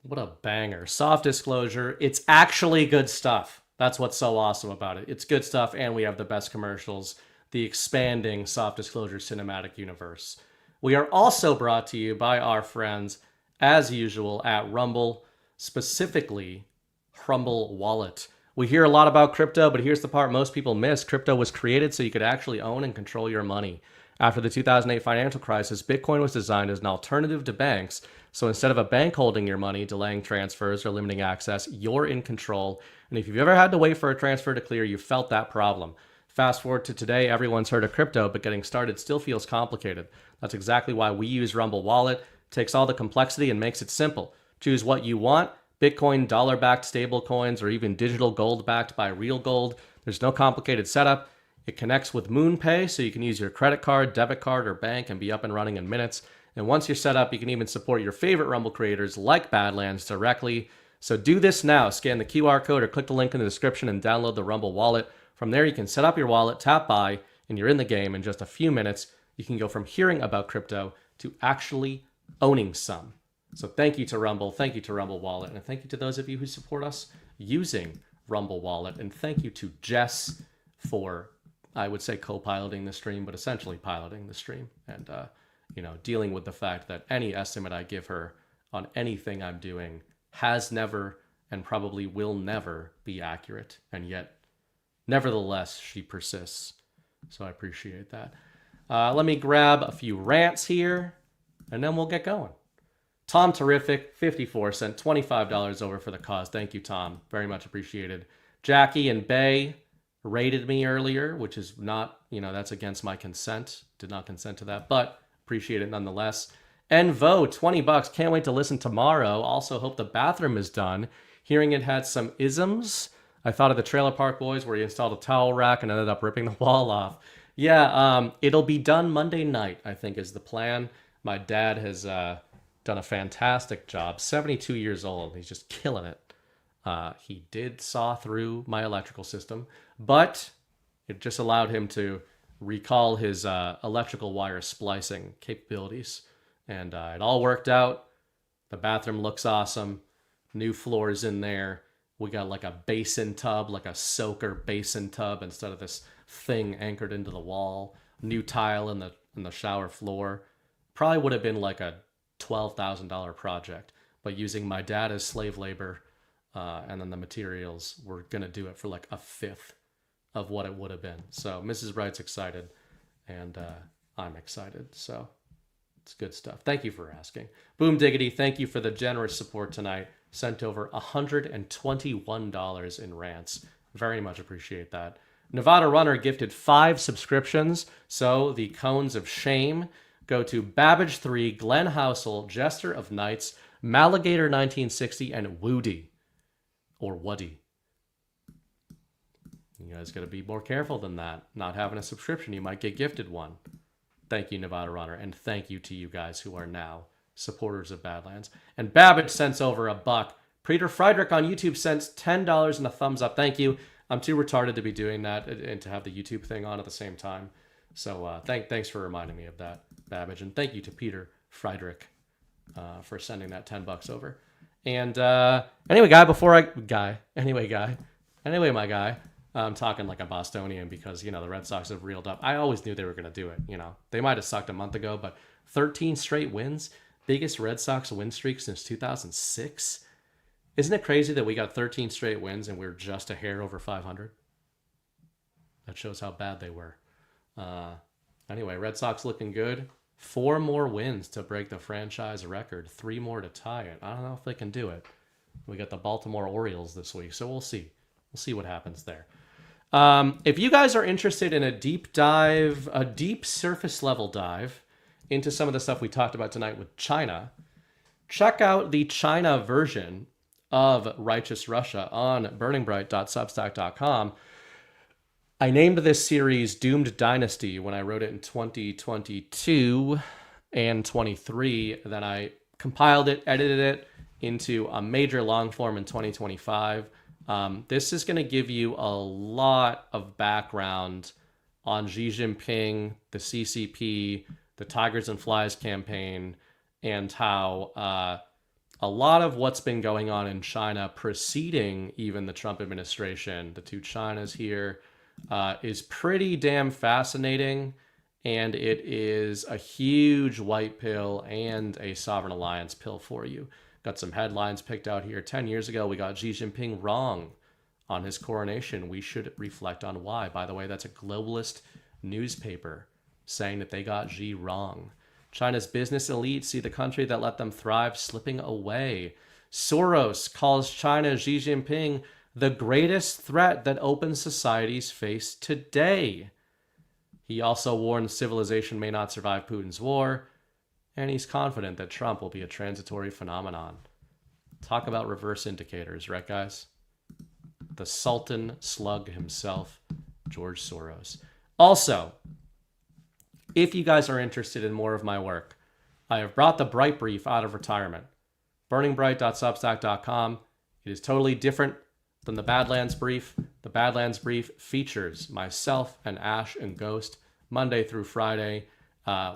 What a banger. Soft disclosure. It's actually good stuff. That's what's so awesome about it. It's good stuff, and we have the best commercials. The expanding soft disclosure cinematic universe. We are also brought to you by our friends, as usual, at Rumble, specifically Rumble Wallet. We hear a lot about crypto, but here's the part most people miss. Crypto was created so you could actually own and control your money. After the 2008 financial crisis, Bitcoin was designed as an alternative to banks. So instead of a bank holding your money, delaying transfers, or limiting access, you're in control. And if you've ever had to wait for a transfer to clear, you felt that problem. Fast forward to today, everyone's heard of crypto, but getting started still feels complicated. That's exactly why we use Rumble Wallet. It takes all the complexity and makes it simple. Choose what you want: Bitcoin, dollar-backed stable coins, or even digital gold backed by real gold. There's no complicated setup. It connects with MoonPay, so you can use your credit card, debit card, or bank and be up and running in minutes. And once you're set up, you can even support your favorite Rumble creators like Badlands directly. So do this now. Scan the QR code or click the link in the description and download the Rumble wallet. From there, you can set up your wallet, tap buy, and you're in the game in just a few minutes. You can go from hearing about crypto to actually owning some. So thank you to Rumble, thank you to Rumble Wallet, and thank you to those of you who support us using Rumble Wallet. And thank you to Jess for, I would say, co-piloting the stream, but essentially piloting the stream and, dealing with the fact that any estimate I give her on anything I'm doing has never and probably will never be accurate. And yet, nevertheless, she persists. So I appreciate that. Let me grab a few rants here, and then we'll get going. Tom Terrific, 54 cent, $25 over for the cause. Thank you, Tom. Very much appreciated. Jackie and Bay rated me earlier, which is not, that's against my consent. Did not consent to that, but appreciate it nonetheless. Envo, $20. Can't wait to listen tomorrow. Also hope the bathroom is done. Hearing it had some isms. I thought of the Trailer Park Boys where he installed a towel rack and ended up ripping the wall off. Yeah, it'll be done Monday night, I think is the plan. My dad has done a fantastic job. 72 years old. He's just killing it. He did saw through my electrical system, but it just allowed him to recall his electrical wire splicing capabilities. And it all worked out. The bathroom looks awesome. New floors in there. We got like a basin tub, like a soaker basin tub instead of this thing anchored into the wall. New tile in the shower floor. Probably would have been like a $12,000 project, but using my dad as slave labor, and then the materials, we're gonna do it for like a fifth of what it would have been. So Mrs. Wright's excited, and I'm excited. So it's good stuff. Thank you for asking. Boom Diggity, thank you for the generous support tonight. Sent over $121 in rants. Very much appreciate that. Nevada Runner gifted 5 subscriptions. So the cones of shame go to Babbage3, Glenn Housel, Jester of Knights, Maligator 1960, and Woody. Or Woody. You guys got to be more careful than that. Not having a subscription, you might get gifted one. Thank you, Nevada Runner, and thank you to you guys who are now supporters of Badlands. And Babbage sends over $1. Peter Friedrich on YouTube sends $10 and a thumbs up. Thank you. I'm too retarded to be doing that and to have the YouTube thing on at the same time. So thanks for reminding me of that, Babbage. And thank you to Peter Friedrich for sending that $10 over. And anyway, my guy, I'm talking like a Bostonian because, you know, the Red Sox have reeled up. I always knew they were going to do it. You know, they might have sucked a month ago, but 13 straight wins, biggest Red Sox win streak since 2006. Isn't it crazy that we got 13 straight wins and we're just a hair over 500? That shows how bad they were. Anyway, Red Sox looking good. 4 more wins to break the franchise record. 3 more to tie it. I don't know if they can do it. We got the Baltimore Orioles this week, so we'll see. We'll see what happens there. If you guys are interested in a deep dive, a deep surface level dive into some of the stuff we talked about tonight with China, check out the China version of Righteous Russia on burningbright.substack.com. I named this series Doomed Dynasty when I wrote it in 2022 and 23. Then I compiled it, edited it into a major long form in 2025. This is going to give you a lot of background on Xi Jinping, the CCP, the Tigers and Flies campaign, and how a lot of what's been going on in China preceding even the Trump administration, the two Chinas here, is pretty damn fascinating. And it is a huge white pill and a sovereign alliance pill for you. Got some headlines picked out here. 10 years ago, we got Xi Jinping wrong on his coronation. We should reflect on why. By the way, that's a globalist newspaper saying that they got Xi wrong. China's business elite see the country that let them thrive slipping away. Soros calls China Xi Jinping the greatest threat that open societies face today. He also warns civilization may not survive Putin's war, and he's confident that Trump will be a transitory phenomenon. Talk about reverse indicators, right, guys? The Sultan slug himself, George Soros. Also, if you guys are interested in more of my work, I have brought the Bright Brief out of retirement. burningbright.substack.com. It is totally different than the Badlands Brief. The Badlands Brief features myself and Ash and Ghost Monday through Friday.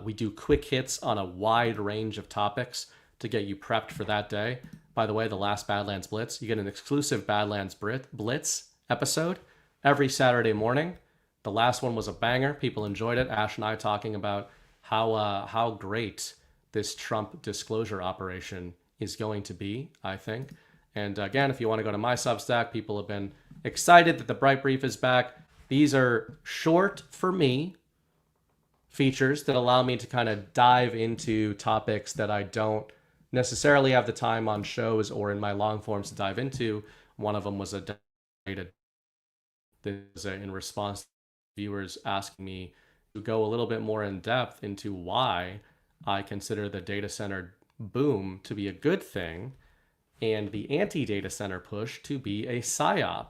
We do quick hits on a wide range of topics to get you prepped for that day. By the way, the last Badlands Blitz, you get an exclusive Badlands Blitz episode every Saturday morning. The last one was a banger. People enjoyed it. Ash and I talking about how great this Trump disclosure operation is going to be, I think. And again, if you want to go to my Substack, people have been excited that the Bright Brief is back. These are short for me features that allow me to kind of dive into topics that I don't necessarily have the time on shows or in my long forms to dive into. One of them was a data in response to viewers asking me to go a little bit more in depth into why I consider the data center boom to be a good thing and the anti-data center push to be a PsyOp.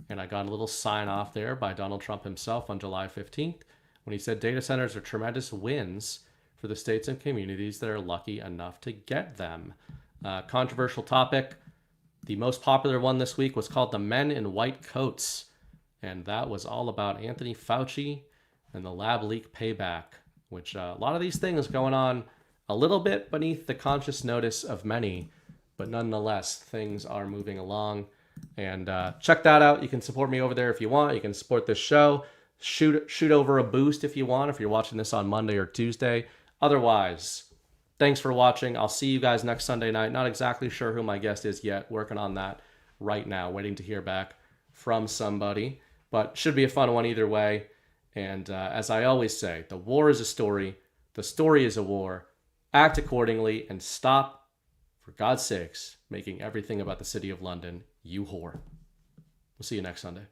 And I got a little sign off there by Donald Trump himself on July 15th when he said data centers are tremendous wins for the states and communities that are lucky enough to get them. Controversial topic. The most popular one this week was called The Men in White Coats. And that was all about Anthony Fauci and the lab leak payback, which a lot of these things going on a little bit beneath the conscious notice of many. But nonetheless, things are moving along. And check that out. You can support me over there if you want. You can support this show. Shoot over a boost if you want, if you're watching this on Monday or Tuesday. Otherwise, thanks for watching. I'll see you guys next Sunday night. Not exactly sure who my guest is yet. Working on that right now. Waiting to hear back from somebody. But should be a fun one either way. And as I always say, the war is a story. The story is a war. Act accordingly and stop, for God's sakes, making everything about the city of London, you whore. We'll see you next Sunday.